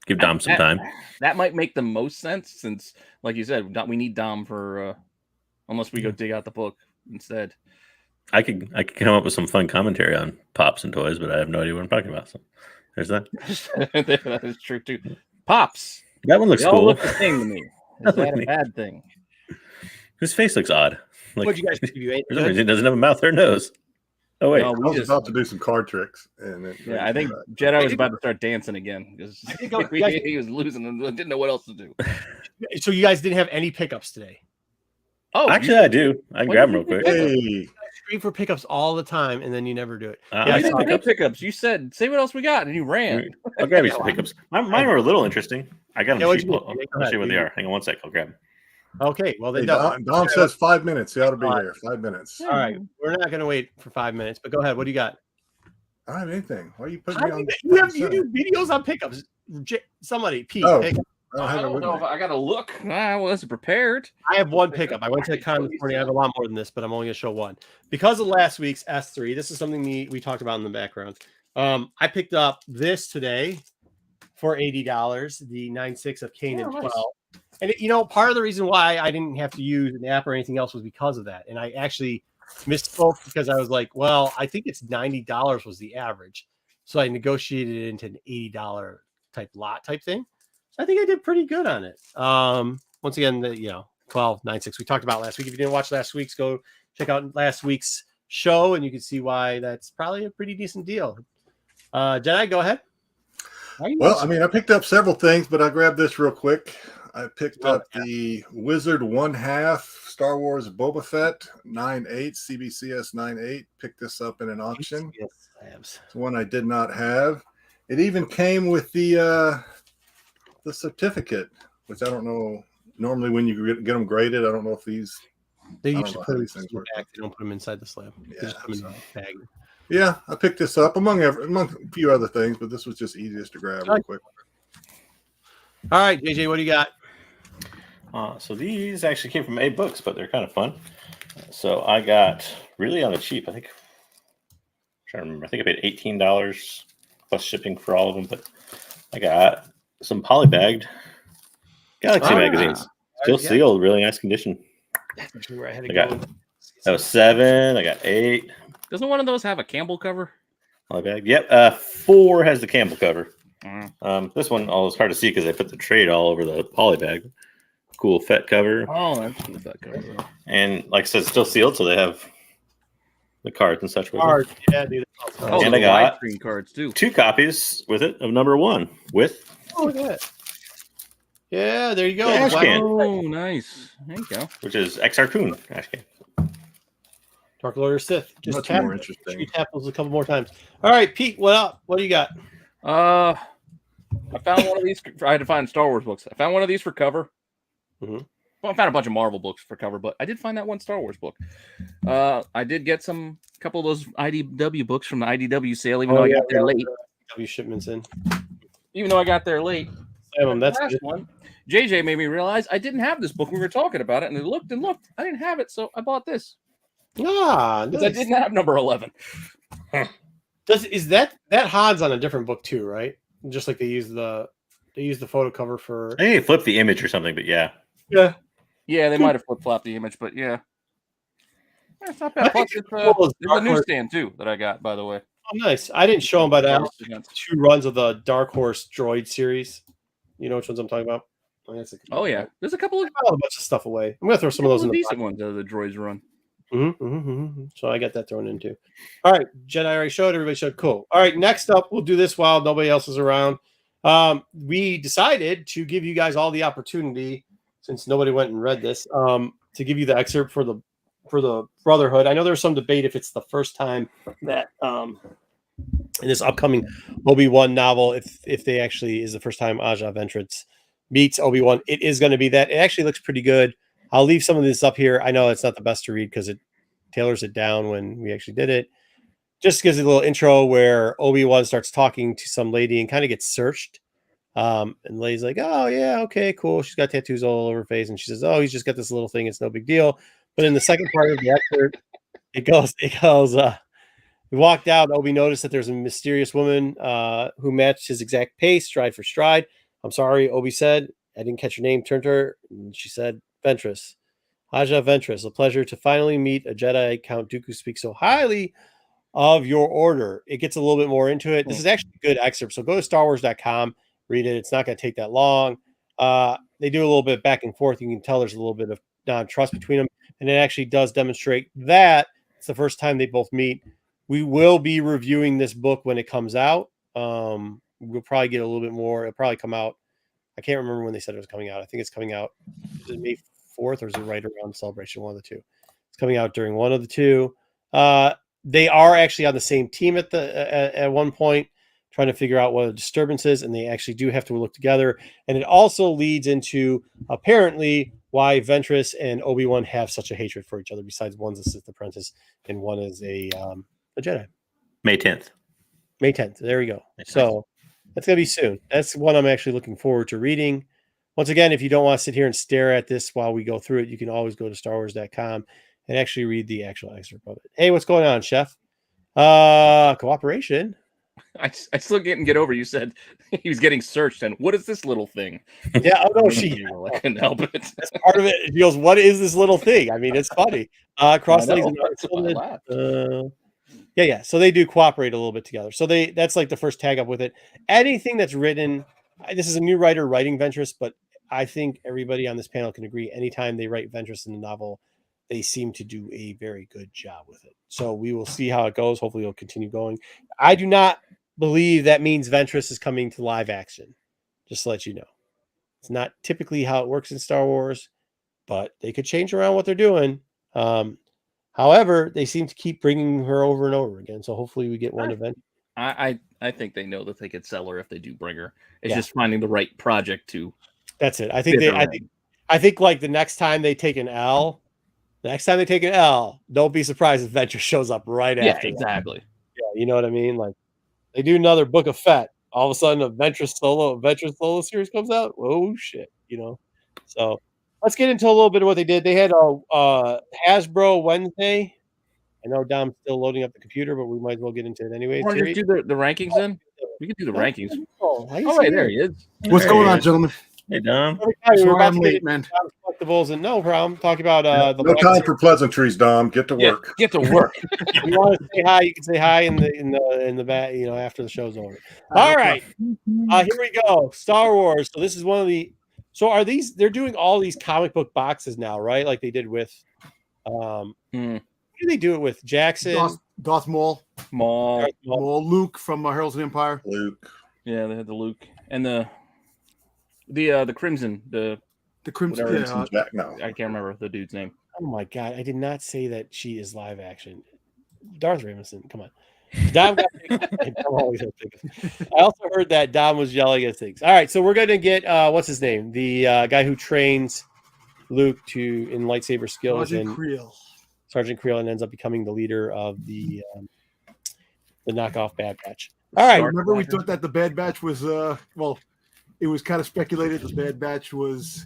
Give Dom some time. That might make the most sense since, like you said, we need Dom for unless we go dig out the book instead. I could come up with some fun commentary on Pops and toys, but I have no idea what I'm talking about. So there's that. That is true too. Pops. That one looks cool. Look the same to me. Is that a bad thing? His face looks odd. Like, what'd you guys do? He doesn't have a mouth or nose. Oh wait, I was about to do some card tricks, and I think Jedi was about to start dancing again because he was losing and didn't know what else to do. So you guys didn't have any pickups today? Oh, actually, I do. I can grab them real quick. Hey. Scream for pickups all the time, and then you never do it. I didn't pick pickups. You said, "Say what else we got," and you ran. I'll grab you some pickups. Mine were a little interesting. I got them. I'll show you what they are. Hang on one sec. I'll grab them. Okay, well then Dom says 5 minutes. He ought to be here. 5 minutes. All right, we're not going to wait for 5 minutes, but go ahead. What do you got? I don't have anything. Why are you putting me on? You do videos on pickups. Somebody, Pete. Oh, I don't know if I got to look. I wasn't prepared. I have one pickup. I went to the con this morning. I have a lot more than this, but I'm only going to show one because of last week's S3. This is something we talked about in the background. I picked up this today for $80. The 9.6 of Kanan 12. And part of the reason why I didn't have to use an app or anything else was because of that. And I actually misspoke because I was like, well, I think it's $90 was the average. So I negotiated it into an $80 type lot type thing. So I think I did pretty good on it. Once again, 12.96 we talked about last week. If you didn't watch last week's, go check out last week's show and you can see why that's probably a pretty decent deal. Jedi, go ahead. Well, I picked up several things, but I grabbed this real quick. I picked up the Wizard 1/2 Star Wars Boba Fett 9.8 CBCS 9.8. Picked this up in an auction. It's one I did not have. It even came with the certificate, which I don't know. Normally, when you get them graded, I don't know if these. They usually put them in the bag. They don't put them inside the slab. Yeah, I picked this up among a few other things, but this was just easiest to grab real quick. All right, JJ, what do you got? So these actually came from A Books, but they're kind of fun. So I got really on the cheap. I'm trying to remember. I think I paid $18 plus shipping for all of them, but I got some polybagged Galaxy magazines, still sealed, really nice condition. That's actually where I had to go. That was 7. I got 8. Doesn't one of those have a Campbell cover? Polybag. Yep. 4 has the Campbell cover. This one, it's hard to see because I put the trade all over the polybag. Cool Fett cover. Oh, that's cool Fett cover. And like I said, it's still sealed, so they have the cards and such with it. Yeah, dude. And I got green cards too. 2 copies with it of number 1 with. Oh, look at that. Yeah, there you go. Ash can. Oh, nice. There you go. Which is X-Arcoon Ash can. Dark Lord Sith. Just tap more interesting. Tap those a couple more times. All right, Pete, what up? What do you got? I found one of these. I had to find Star Wars books. I found one of these for cover. Mm-hmm. Well, I found a bunch of Marvel books for cover, but I did find that one Star Wars book. I did get a couple of those IDW books from the IDW sale, even though I got there late. IDW shipments in. Even though I got there late. That's the last one. JJ made me realize I didn't have this book. We were talking about it, and I looked and looked. I didn't have it, so I bought this. Nice. I didn't have number 11. Is that Han's on a different book too, right? Just like they use the photo cover for. I think they flipped the image or something, but yeah. Yeah. Yeah, they might have flip-flopped the image, but yeah. It's not bad. Plus, it's a newsstand too that I got, by the way. Oh, nice. I didn't show them, but I have 2 runs of the Dark Horse Droid series. You know which ones I'm talking about? Oh yeah, there's a couple of a bunch of stuff away. I'm gonna throw some of those in the decent ones the droids run. So I got that thrown in too. All right, Jedi already showed. Everybody showed. Cool. All right, next up, we'll do this while nobody else is around. We decided to give you guys all the opportunity, since nobody went and read this, to to give you the excerpt for the Brotherhood. I know there's some debate if it's the first time that in this upcoming Obi-Wan novel, if they actually is the first time Aja Ventress meets Obi-Wan. It is going to be that. It actually looks pretty good. I'll leave some of this up here. I know it's not the best to read because it tailors it down when we actually did it. Just gives a little intro where Obi-Wan starts talking to some lady and kind of gets searched. And the lady's like, oh, yeah, okay, cool. She's got tattoos all over her face. And she says, oh, he's just got this little thing. It's no big deal. But in the second part of the excerpt, it goes, we walked out. Obi noticed that there's a mysterious woman who matched his exact pace, stride for stride. I'm sorry, Obi said. I didn't catch her name. Turned to her, and she said, Ventress. Aja Ventress, a pleasure to finally meet a Jedi. Count Dooku speaks so highly of your order. It gets a little bit more into it. This is actually a good excerpt. So go to StarWars.com, read it. It's not going to take that long. They do a little bit back and forth. You can tell there's a little bit of non-trust between them. And it actually does demonstrate that it's the first time they both meet. We will be reviewing this book when it comes out. We'll probably get a little bit more. It'll probably come out. I can't remember when they said it was coming out. I think it's coming out. Is it May 4th or is it right around Celebration? One of the two. It's coming out during one of the two. They are actually on the same team at one point, trying to figure out what the disturbance is, and they actually do have to look together. And it also leads into apparently why Ventress and Obi-Wan have such a hatred for each other. Besides, one's a Sith apprentice and one is a Jedi. May 10th. May 10th. There we go. So that's gonna be soon. That's one I'm actually looking forward to reading. Once again, if you don't want to sit here and stare at this while we go through it, you can always go to StarWars.com and actually read the actual excerpt of it. Hey, what's going on, Chef? Cooperation. I still can't get over. You said he was getting searched, and what is this little thing? Yeah, oh no, I couldn't help it. That's part of it. He goes, "What is this little thing?" I mean, it's funny. Cross legs and yeah. So they do cooperate a little bit together. So that's like the first tag up with it. Anything that's written, this is a new writer writing Ventress, but I think everybody on this panel can agree. Anytime they write Ventress in the novel, they seem to do a very good job with it. So we will see how it goes. Hopefully it'll continue going. I do not believe that means Ventress is coming to live action. Just to let you know. It's not typically how it works in Star Wars, but they could change around what they're doing. However, they seem to keep bringing her over and over again. So hopefully we get one event. I think they know that they could sell her if they do bring her. It's just finding the right project to. That's it. I think like the next time they take an L, don't be surprised if Ventress shows up right after. Yeah, exactly. Yeah, you know what I mean? Like they do another Book of Fett. All of a sudden a Ventress solo series comes out. Oh shit, you know. So let's get into a little bit of what they did. They had a Hasbro Wednesday. I know Dom's still loading up the computer, but we might as well get into it anyway. Want to do the rankings then? We can do the rankings. Oh, right, there he is. What's going on, gentlemen? Hey, Dom. Sorry I'm late, man. Collectibles and no problem. Talking about no time for pleasantries, Dom. Get to work. Get to work. If you want to say hi, you can say hi in the back, after the show's over. All right. Here we go. Star Wars. So this is one of the they're doing all these comic book boxes now, right? Like they did with who do they do it with? Jackson, Darth Maul, Luke from Heralds of the Empire. Luke. Yeah, they had the Luke and the Crimson, the Crimson. Jack. No, I can't remember the dude's name. Oh my god, I did not say that she is live action. Darth Ramison, come on. Dom I also heard that Dom was yelling at things. All right, so we're gonna get what's his name? The guy who trains Luke in lightsaber skills, Sergeant Creel, and ends up becoming the leader of the knockoff Bad Batch. All right. Remember we thought that the Bad Batch was it was kind of speculated the Bad Batch was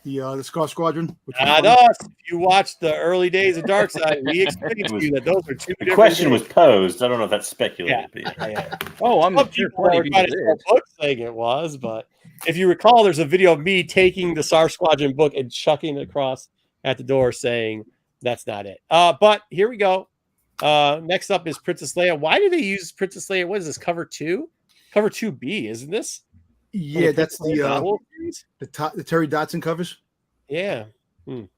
the Scar Squadron. Not us. If you watched the early days of Darkseid, we explained to you that those are two different. The question was posed. I don't know if that's speculated. Yeah. Oh, I'm some people are trying to book saying it was, but if you recall, there's a video of me taking the Star Squadron book and chucking it across at the door, saying that's not it. But here we go. Next up is Princess Leia. Why do they use Princess Leia? What is this? Cover 2? Cover 2B, isn't this? Yeah, that's the Terry Dodson covers. Yeah. I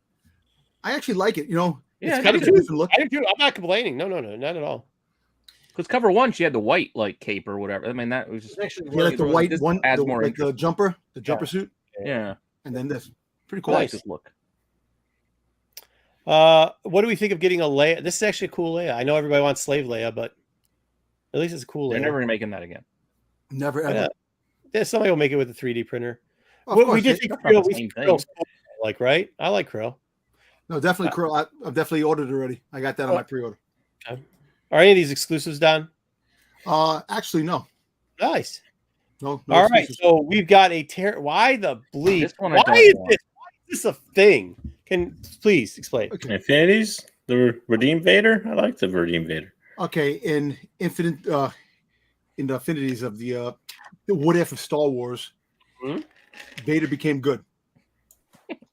actually like it. Yeah, it's kind of a different look. I do. I'm not complaining. No, not at all. Because cover 1, she had the white cape or whatever. I mean, that was just actually like the white one, the jumper suit. Yeah, and then this pretty cool. I like this look. What do we think of getting a Leia? This is actually a cool Leia. I know everybody wants Slave Leia, but at least it's a cool They're Leia. never making that again. Never ever. Yeah, somebody will make it with a 3D printer. We did think Krill, like, right? I like Krill. No, definitely Krill. I've definitely ordered already. I got that on my pre-order. Okay. Are any of these exclusives done? Actually, no. Nice. No All right, exclusives. so we've got a Why the bleep? This one Why is this a thing? Can please explain? Okay. Infinities, the Redeem Vader. I like the Redeem Vader. Okay, in the affinities of the what if of Star Wars, Vader became good,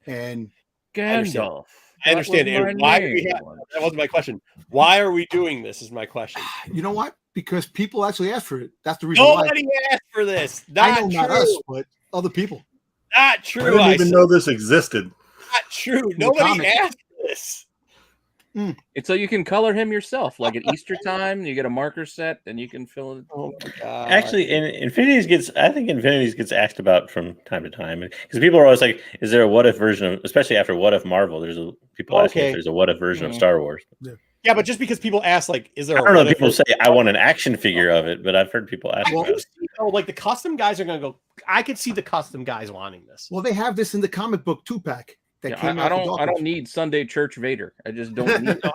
and Gandalf. I understand. And why do we have, that wasn't my question. Why are we doing this? Is my question. You know what? Because people actually asked for it. That's the reason. Nobody asked for this. Not us, but other people. Not true. I didn't even know this existed. Not true. Nobody asked for this. It's so you can color him yourself. Like at Easter time, you get a marker set and you can fill it. Oh my god! Actually, Infinities gets asked about from time to time because people are always like, "Is there a what if version of?" Especially after What If Marvel, people asking if there's a what if version of Star Wars. Yeah, but just because people ask, like, is there? I don't know. People say I want an action figure of it, but I've heard people ask. Like the custom guys are going to go. I could see the custom guys wanting this. Well, they have this in the comic book 2-pack. I don't need Sunday Church Vader. I just don't need. I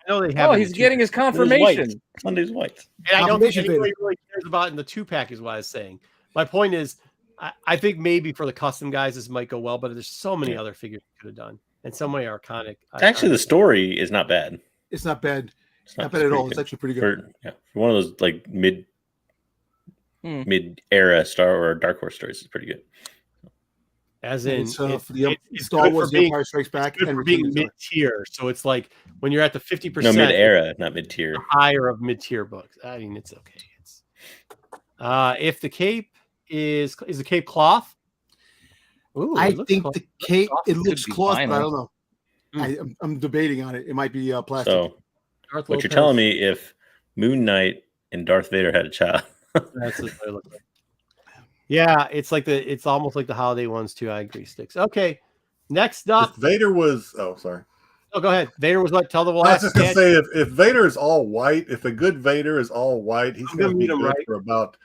know they have. Oh, he's getting his confirmation. Sunday's white. And I don't think anybody really cares about in the 2-pack is what I was saying. My point is, I think maybe for the custom guys this might go well, but there's so many other figures you could have done, and so many are iconic. Actually, the story is not bad. It's not bad. It's not bad at all. It's actually pretty good. For one of those like mid-era Star or Dark Horse stories, is pretty good. As in, for the Star Wars The Empire Strikes Back, and for being mid-tier. So it's like when you're at the 50%. No, mid-era, not mid-tier. Higher of mid-tier books. I mean, it's okay. It's if the cape is the cape cloth. Ooh, I think the cape looks cloth, but I don't know. I'm debating on it. It might be plastic. So, what you're telling me, if Moon Knight and Darth Vader had a child, that's what they look like. Yeah, it's almost like the holiday ones too. I agree, Sticks. Okay, next up, if Vader was. Oh, sorry. Oh, go ahead. Vader was what? Tell the I was just gonna say if Vader is all white, if a good Vader is all white, he's going to be good for about.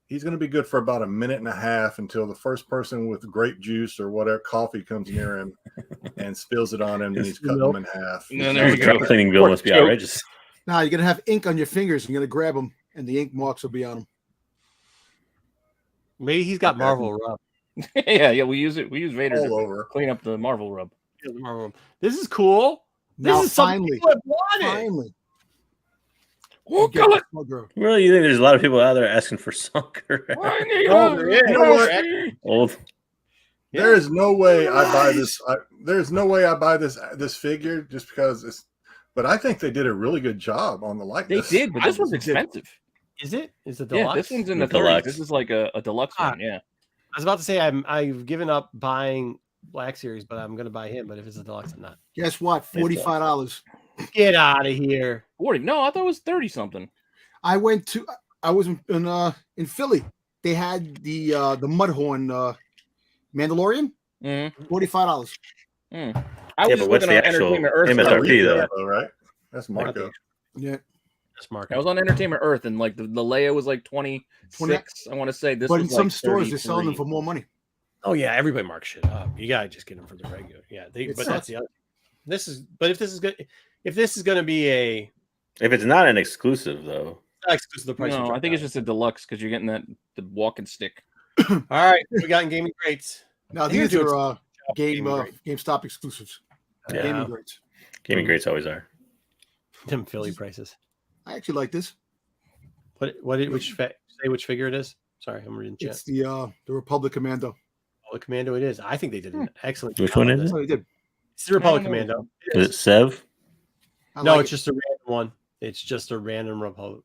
He's going to be good for about a minute and a half until the first person with grape juice or whatever coffee comes near him and spills it on him, and he's cutting him in half. No, there you go. Cleaning bill must be outrageous. Now you're going to have ink on your fingers. You're going to grab them, and the ink marks will be on them. Maybe he's got Marvel rub. yeah, we use it. We use Vader all to over. Clean up the Marvel rub. This is cool. Now, this is finally, finally. Really, you think there's a lot of people out there asking for Sunker? Old. There is no way I buy this. There's no way I buy this figure just because it's. But I think they did a really good job on the likeness. They did, but this one's expensive. Is it? Is it deluxe? Yeah, this one's in the 30s. This is like a deluxe one. Yeah. I was about to say I've given up buying Black Series, but I'm going to buy him. But if it's a deluxe, I'm not. Guess what? $45. Get out of here. 40? No, I thought it was 30 something. I was in Philly. They had the Mudhorn Mandalorian. $45. I was what's the actual MSRP though? Right? That's Marco. Yeah. That's Marco. I was on Entertainment Earth, and like the Leia was like 26. I want to say this. But was in some like stores, they're selling them for more money. Oh yeah, everybody marks shit up. You gotta just get them for the regular. Yeah, but that's the other. If this is going to be if it's not an exclusive though, not exclusive, the price. No, I think it's just a deluxe because you're getting the walking stick. All right, we got in gaming greats. Now these are GameStop exclusives. Yeah. Gaming greats. Gaming greats always are. Them Philly prices. I actually like this. Which figure it is? Sorry, I'm reading chat. It's the Republic Commando. Republic Commando it is. I think they did an excellent Which one is it? They did. It's the Republic Commando. Is it Sev? No, it's just a random one. It's just a random Republic.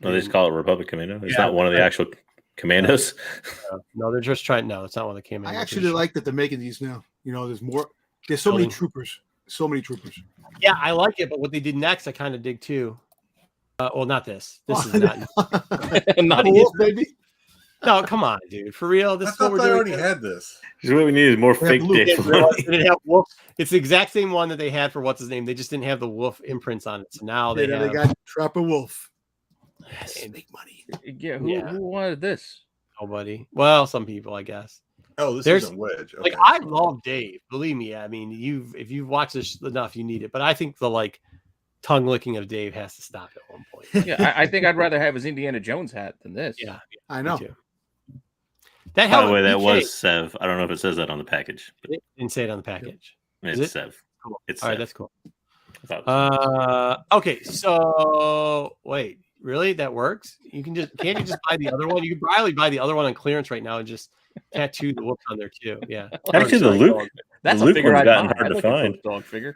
No, they just call it Republic Commando. It's not one of the actual commandos. No, they're just trying. No, it's not one of the commandos. I actually like that they're making these now. You know, there's more. There's so many troopers. So many troopers. Yeah, I like it, but what they did next, I kind of dig too. Well, not this. This is not. Not Wolf, baby. No, come on, dude. For real, this I is what thought we're they doing. already had this. What we need is more fake Dave Filoni. They didn't have wolf. It's the exact same one that they had for what's his name. They just didn't have the wolf imprints on it. So now they got Trapper Wolf. Yes. They make money. Yeah, who wanted this? Nobody. Well, some people, I guess. Oh, this isn't Wedge. Okay. Like I love Dave. Believe me. I mean, if you've watched this enough, you need it. But I think the tongue licking of Dave has to stop at one point. Yeah, I think I'd rather have his Indiana Jones hat than this. Yeah, I know. That By the way, that was Sev. I don't know if it says that on the package. It didn't say it on the package. It's Sev. Cool. It's all right. Sev. That's cool. Okay, so wait, really? That works? Can't you just buy the other one? You could probably buy the other one on clearance right now and just tattoo the whoops on there too. Yeah. Actually, the Luke. That's the a Luke figure one's I'd gotten buy. hard to find. Dog figure.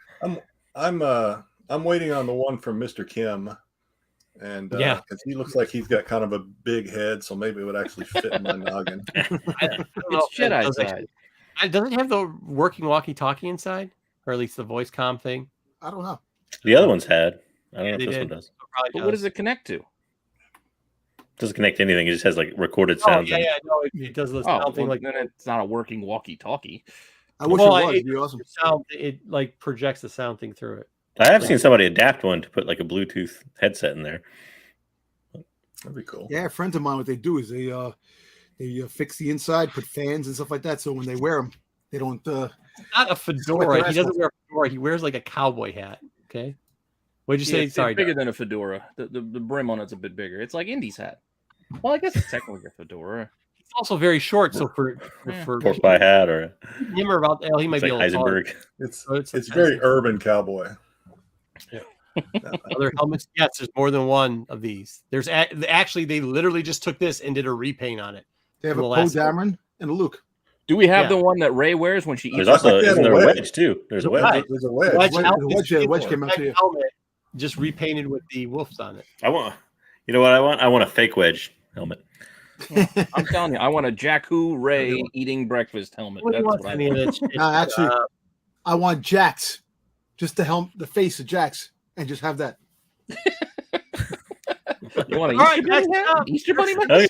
I'm waiting on the one from Mr. Kim, and because he looks like he's got kind of a big head, so maybe it would actually fit in my noggin. It's Jedi side. Does it have the working walkie-talkie inside, or at least the voice comm thing? I don't know. The other one's had. I don't know if this one does. But what does it connect to? It doesn't connect to anything. It just has recorded sounds. No, it does the sound thing. Then it's not a working walkie-talkie. I wish it was. It'd be awesome. It projects the sound thing through it. I have seen somebody adapt one to put a Bluetooth headset in there. That'd be cool. Yeah, friends of mine, what they do is they fix the inside, put fans and stuff like that, so when they wear them, they don't. Not a fedora. He doesn't wear a fedora. He wears a cowboy hat. Okay. What'd you say? Sorry, it's bigger than a fedora. The brim on it's a bit bigger. It's like Indy's hat. Well, I guess it's technically a fedora. It's also very short, so for pork pie hat or him or about he might be a little Heisenberg. It's very urban cowboy. Yeah. Other helmets, yes, there's more than one of these. There's actually they literally just took this and did a repaint on it. They have a Poe Dameron and a Luke. Do we have the one that Ray wears when she eats? There's also isn't there a wedge too? There's a wedge. There's a wedge. Wedge came out to you. Helmet just repainted with the wolves on it. You know what I want? I want a fake wedge helmet. I'm telling you, I want a Jakku Ray eating breakfast helmet. That's what I want. Actually, I want Jax. Just the face of Jax, and just have that. You want an Easter Bunny? Okay.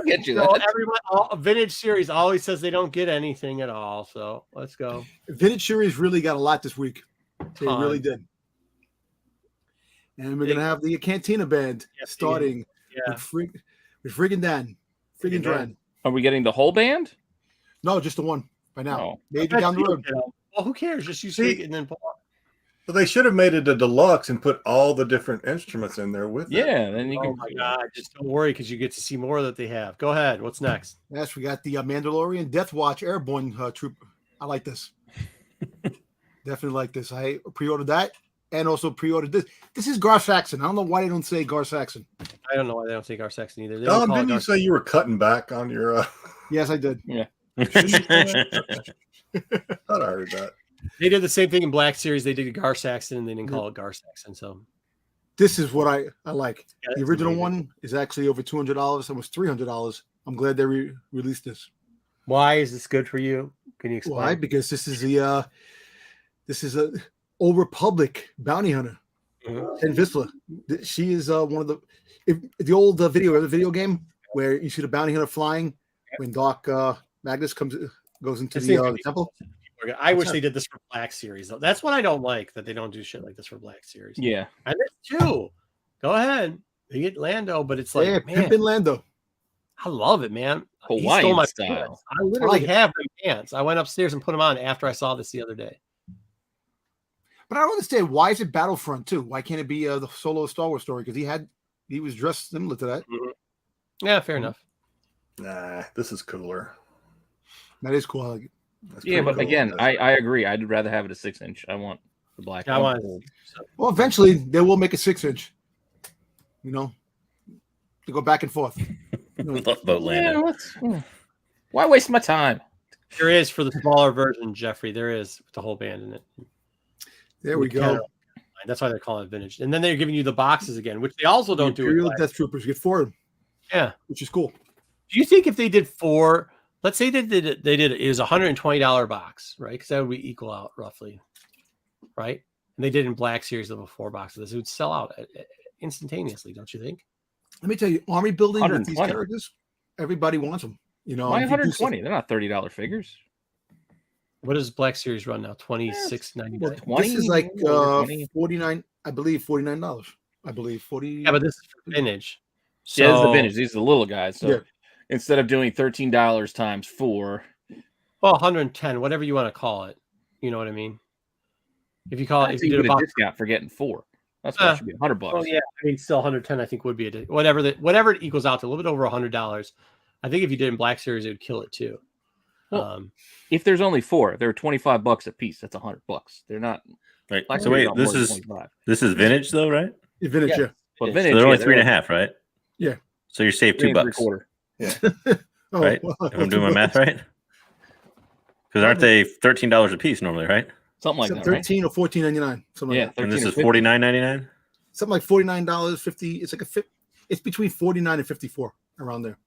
Get you that. Everyone, Vintage Series always says they don't get anything at all. So let's go. Vintage Series really got a lot this week. They really did. And we're gonna have the Cantina band starting with friggin' Dan, friggin' Dren. Are we getting the whole band? No, just the one by now. Oh. Maybe down the road. Well, who cares? Just use it and then pull up. But they should have made it a deluxe and put all the different instruments in there with it. Yeah, then you can. Oh my God! Just don't worry because you get to see more that they have. Go ahead. What's next? Yes, we got the Mandalorian Death Watch Airborne troop. I like this. Definitely like this. I pre-ordered that and also pre-ordered this. This is Gar Saxon. I don't know why they don't say Gar Saxon. I don't know why they don't say Gar Saxon either. Didn't you say you were cutting back on your? Yes, I did. Yeah. I thought I heard that. They did the same thing in Black Series. They did Gar Saxon and they didn't call it Gar Saxon. So this is what I like. Yeah, the original one is actually over $200, almost $300. I'm glad they released this. Why is this good for you? Can you explain? Why? Because this is a Old Republic bounty hunter, and Visla. She is one of the old video game where you see the bounty hunter flying when Doc Magnus goes into the temple. I wish they did this for Black Series though. That's what I don't like, that they don't do shit like this for Black Series. Yeah, and this too. Go ahead, they get Lando, but it's like, man, pimpin' Lando. I love it, man. Hawaiian he stole my style. Pants. I literally have them pants. I went upstairs and put them on after I saw this the other day. But I don't understand, why is it Battlefront too? Why can't it be the solo Star Wars story? Because he was dressed similar to that. Mm-hmm. Yeah, fair enough. Nah, this is cooler. That is cool. I like it. Yeah, but cool. Again, I agree. I'd rather have it a 6-inch. I want the black. I want. Well, eventually they will make a 6-inch. You know, to go back and forth. Boat landing. Yeah, why waste my time? There is for the smaller version, Jeffrey. There is with the whole band in it. There we go. That's why they're calling it vintage. And then they're giving you the boxes again, which they also don't do. Imperial Death Troopers get 4. Yeah, which is cool. Do you think if they did 4? Let's say they did it was $120 box, right? Because that would be equal out roughly, right? And they did in Black Series of a 4 box of this, it would sell out instantaneously, don't you think? Let me tell you, army building with these characters, everybody wants them. You know, why 120? They're not $30 figures. What does Black Series run now? $26.99. Well, 20, this is like 49. I believe $49. I believe 40. Yeah, but this is for vintage. So, yeah, this is the vintage. These are the little guys. So instead of doing $13 times 4, well, 110, whatever you want to call it. You know what I mean? If you call it, if you did a discount for getting 4, that's what it should be $100. Oh yeah, I mean, still 110. I think would be whatever it equals out to, a little bit over $100. I think if you did in Black Series, it would kill it too. Well, if there's only 4, they're $25 a piece. That's $100. They're not. Right. So wait, this is vintage though, right? Vintage, yeah. But vintage, so they're only 3.5, right? Yeah. So you're saved $2. Yeah. Right. If I'm doing my math right. Because aren't they $13 a piece normally, right? Something like that. 13 or $14.99. Something like that. And this is $49.99. Something like $49.50. It's like it's between $49 and $54 around there.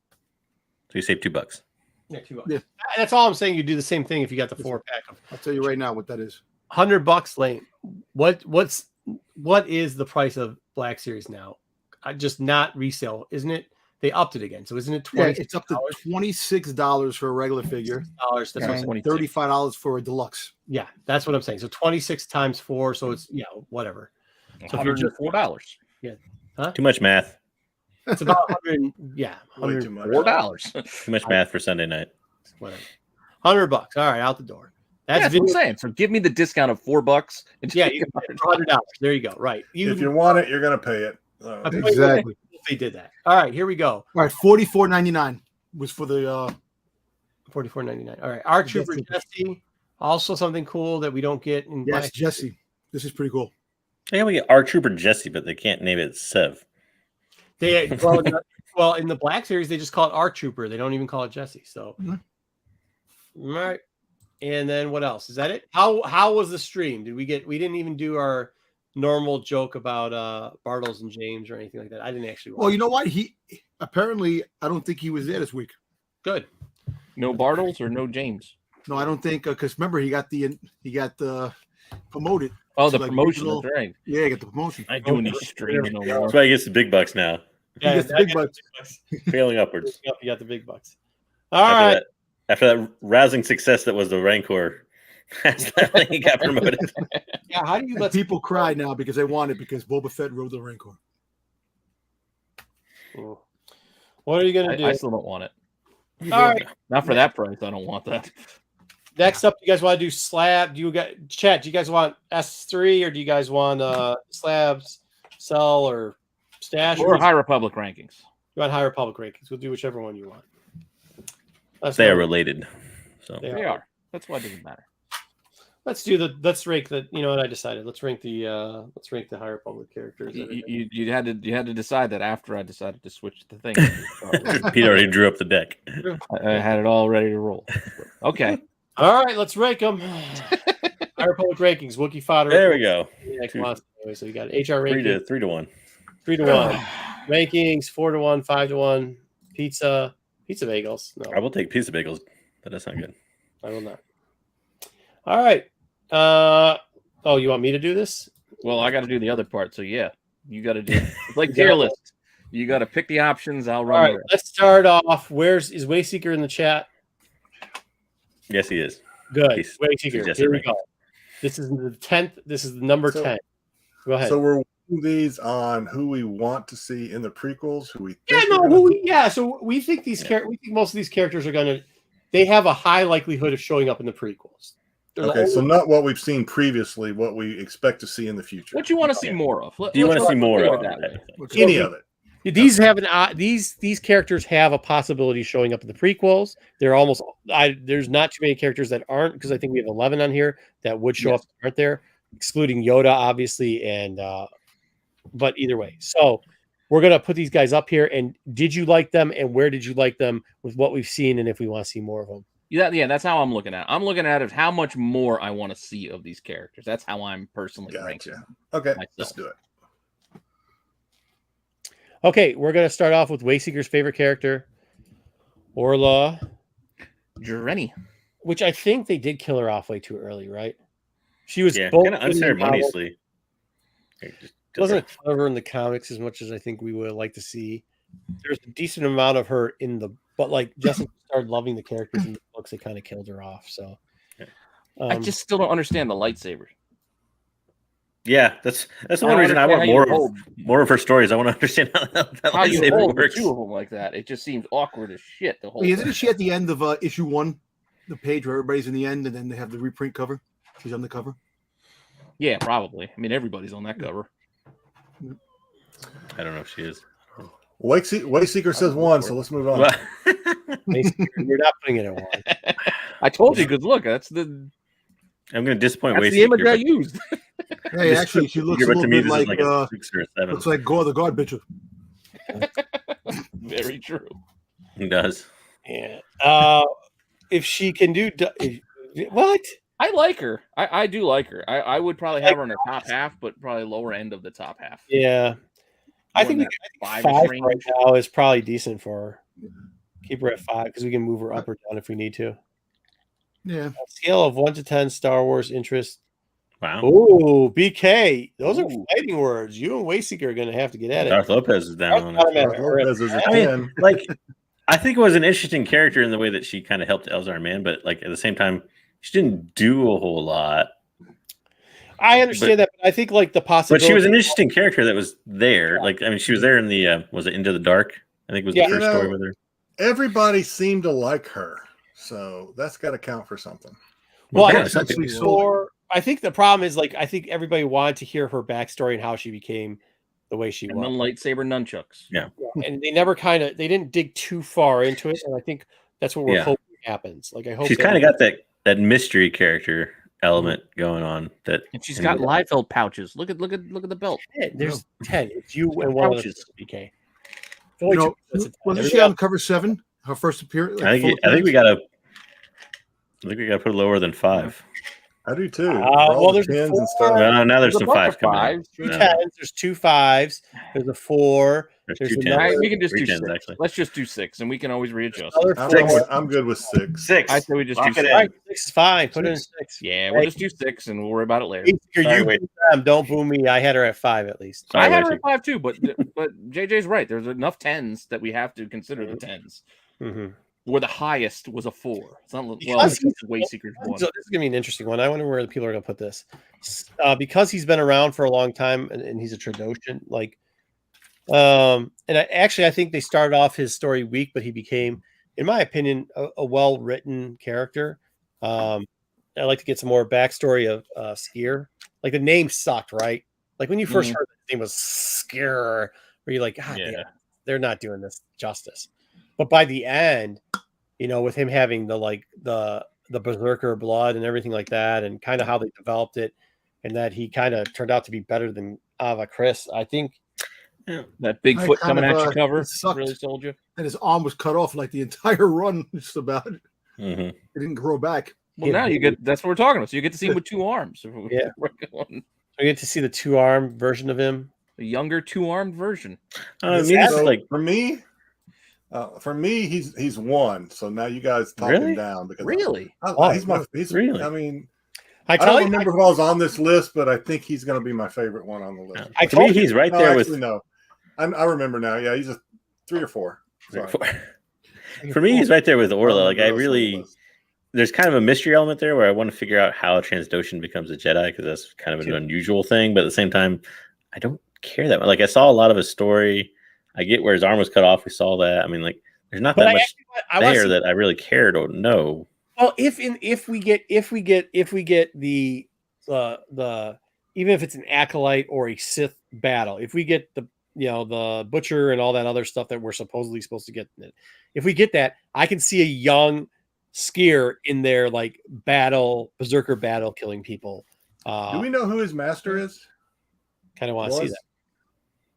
So you save $2. Yeah, $2. Yeah. That's all I'm saying. You do the same thing if you got the 4-pack. I'll tell you right now what that is. $100 Lane. What is the price of Black Series now? Just not resale, isn't it? They upped it again, so isn't it $20? Yeah, it's up to $26 for a regular figure. That's $35 for a deluxe. Yeah, that's what I'm saying. So 26 times 4, so it's whatever. So if you're just $4. Yeah, Too much math. It's about 100. Yeah, $4. Too much math for Sunday night. Whatever. $100. All right, out the door. That's what I'm saying. So give me the discount of $4. Yeah, $100. There you go. Right. If you want it, you're gonna pay it. Exactly. They did that. All right, here we go. All right, $44.99 was for the $44.99. All right, our Trooper Jesse. Also something cool that we don't get in. Yes, Jesse. This is pretty cool. Yeah, we get our Trooper Jesse, but they can't name it Sev. Well, in the Black Series, they just call it our Trooper. They don't even call it Jesse. So, all right. And then what else? Is that it? How was the stream? We didn't even do our normal joke about Bartles and James or anything like that. I didn't actually watch. Well, you know what? He apparently, I don't think he was there this week. Good. No Bartles or no James? No, I don't think, because remember he got the promoted. Oh, the promotion, that's right. Yeah, get the promotion. I do any streaming no more. That's why he gets the big bucks now. Yeah, he gets the big bucks. Failing upwards. You got the big bucks. All right. After that rousing success that was the Rancor, he got promoted. Yeah, how do you let people cry now because they want it because Boba Fett rode the Rancor? What are you gonna do? I still don't want it. All right. Not for that price. I don't want that. Next up, you guys want to do Slab? Do you guys want S3 or do you guys want Slabs, Cell, or Stash? Or High Republic rankings? You want High Republic rankings? We'll do whichever one you want. They are related. So they are. That's why it doesn't matter. Let's rank the. You know what I decided? Let's rank the High Republic characters. You had to decide that after I decided to switch the thing. Pete already drew up the deck. I had it all ready to roll. Okay. All right, let's rank them. High Republic rankings. Wookiee fodder. There we go. So you got HR rankings. 3 to 1. 3 to 1. Rankings 4 to 1, 5 to 1. Pizza bagels. No, I will take pizza bagels, but that's not good. I will not. All right. You want me to do this? Well, I got to do the other part. So yeah, you got to do. It's like tier list. You got to pick the options. I'll run. All right. Let's start off. Is Wayseeker in the chat? Yes, he is. Good. Wayseeker. Here we go. This is the 10th. This is the number 10. Go ahead. So we're weighing these on who we want to see in the prequels. Who we think So we think we think most of these characters are gonna. They have a high likelihood of showing up in the prequels. Okay, so not what we've seen previously, what we expect to see in the future. What you want to see more of? Do you want to see more of that? Any of it? These have these characters have a possibility of showing up in the prequels. They're almost there's not too many characters that aren't, because I think we have 11 on here that would show up that aren't there, excluding Yoda, obviously, and but either way. So we're gonna put these guys up here. And did you like them? And where did you like them with what we've seen? And if we want to see more of them? Yeah, that's how I'm looking at it. I'm looking at it how much more I want to see of these characters. That's how I'm personally ranking them. Okay, myself. let's do it. Okay, we're going to start off with Wayseeker's favorite character, Orla Jareni, which I think they did kill her off way too early, right? She was kind of unceremoniously. Wasn't clever in the comics as much as I think we would like to see. there's a decent amount of her in the, but like Justin started loving the characters in the books, they kind of killed her off. So I just still don't understand the lightsaber. Yeah, that's the one reason I want more of her stories. I want to understand how that lightsaber works. Two of them like that. It just seems awkward as shit. The whole. Isn't she at the end of issue 1, the page where everybody's in the end, and then they have the reprint cover? She's on the cover. Yeah, probably. I mean, everybody's on that cover. I don't know if she is. Wayseeker says 1, so let's move on. You're not putting it at 1. I told you. Because look, that's the. I'm going to disappoint That's Wayseeker. the image I used. Hey, actually, she looks a little bit like looks like Gore the God Bitcher. Very true. He does. Yeah. If she can do what? I like her. I do like her. I would probably have her in the top half, but probably lower end of the top half. Yeah. I think 5 right now is probably decent for her. Keep her at 5 because we can move her up or down if we need to. Yeah. On a scale of 1 to 10, Star Wars interest. Wow. Oh, BK. Those are fighting words. You and Wayseeker are going to have to get at it. Darth Lopez is down. Lopez is a 10. I think it was an interesting character in the way that she kind of helped Elzar Mann, but like at the same time, she didn't do a whole lot. I understand that, but I think like the possibility. But she was an interesting character that was there. Like, I mean, she was there in the was it Into the Dark? I think it was the first story with her. Everybody seemed to like her, so that's got to count for something. Well, I think the problem is like I think everybody wanted to hear her backstory and how she became the way she was. The lightsaber nunchucks. Yeah. And they never they didn't dig too far into it, and I think that's what we're hoping happens. Like I hope she's kind of got that mystery character element going on. And she's got Liefeld pouches. Look at the belt. There's 10. It's you and one pouches. BK. Wasn't she on cover 7? Her first appearance. I think we gotta put it lower than 5. I do too. Well, there's 10s and stuff. No, now there's some 5s coming. 3 10s. There's 2 5s. There's a 4. There's 2 10s. Right, we can just do 10s, 6. actually. Let's just do 6, and we can always readjust. I'm good with 6. 6. I say we just do 6. Right, 6 is fine. Put it in 6. Yeah, we'll just do 6, and we'll worry about it later. Don't boo me. I had her at 5 at least. I had her at 5 too, but JJ's right. There's enough 10s that we have to consider the 10s. Mm-hmm. Where the highest was a 4. It's not Wayseeker's 1. So this is gonna be an interesting one. I wonder where the people are gonna put this. Because he's been around for a long time and he's a Trandoshan, like and I think they started off his story weak, but he became, in my opinion, a well-written character. I'd like to get some more backstory of Skier. Like the name sucked, right? Like when you first heard the name was Skier, where you're like, God damn, they're not doing this justice. But by the end, with him having the berserker blood and everything like that, and kind of how they developed it, and that he kind of turned out to be better than Ava Chris, I think. That Bigfoot coming at you cover really sold you. And his arm was cut off like the entire run, just about. Mm-hmm. It didn't grow back. Well, now you get that's what we're talking about. So you get to see him with 2 arms. Yeah, we get to see the 2-arm version of him, a younger 2-armed version. For me, he's 1. So now you guys talk him down because he's really. I mean, I don't remember if I was on this list, but I think he's going to be my favorite one on the list. To me, he's right there with. No, I remember now. Yeah, he's a 3 or 4. For me, he's right there with Orla. Like there's kind of a mystery element there where I want to figure out how a Trandoshan becomes a Jedi, because that's kind of an unusual thing. But at the same time, I don't care that much. Like I saw a lot of his story. I get where his arm was cut off. We saw that. I mean, like, there's not that much there that I really cared or know. Well, if we get the even if it's an acolyte or a Sith battle, if we get the butcher and all that other stuff that we're supposedly supposed to get, if we get that, I can see a young Skier in there, like berserker battle, killing people. Do we know who his master is? Kind of want to see that.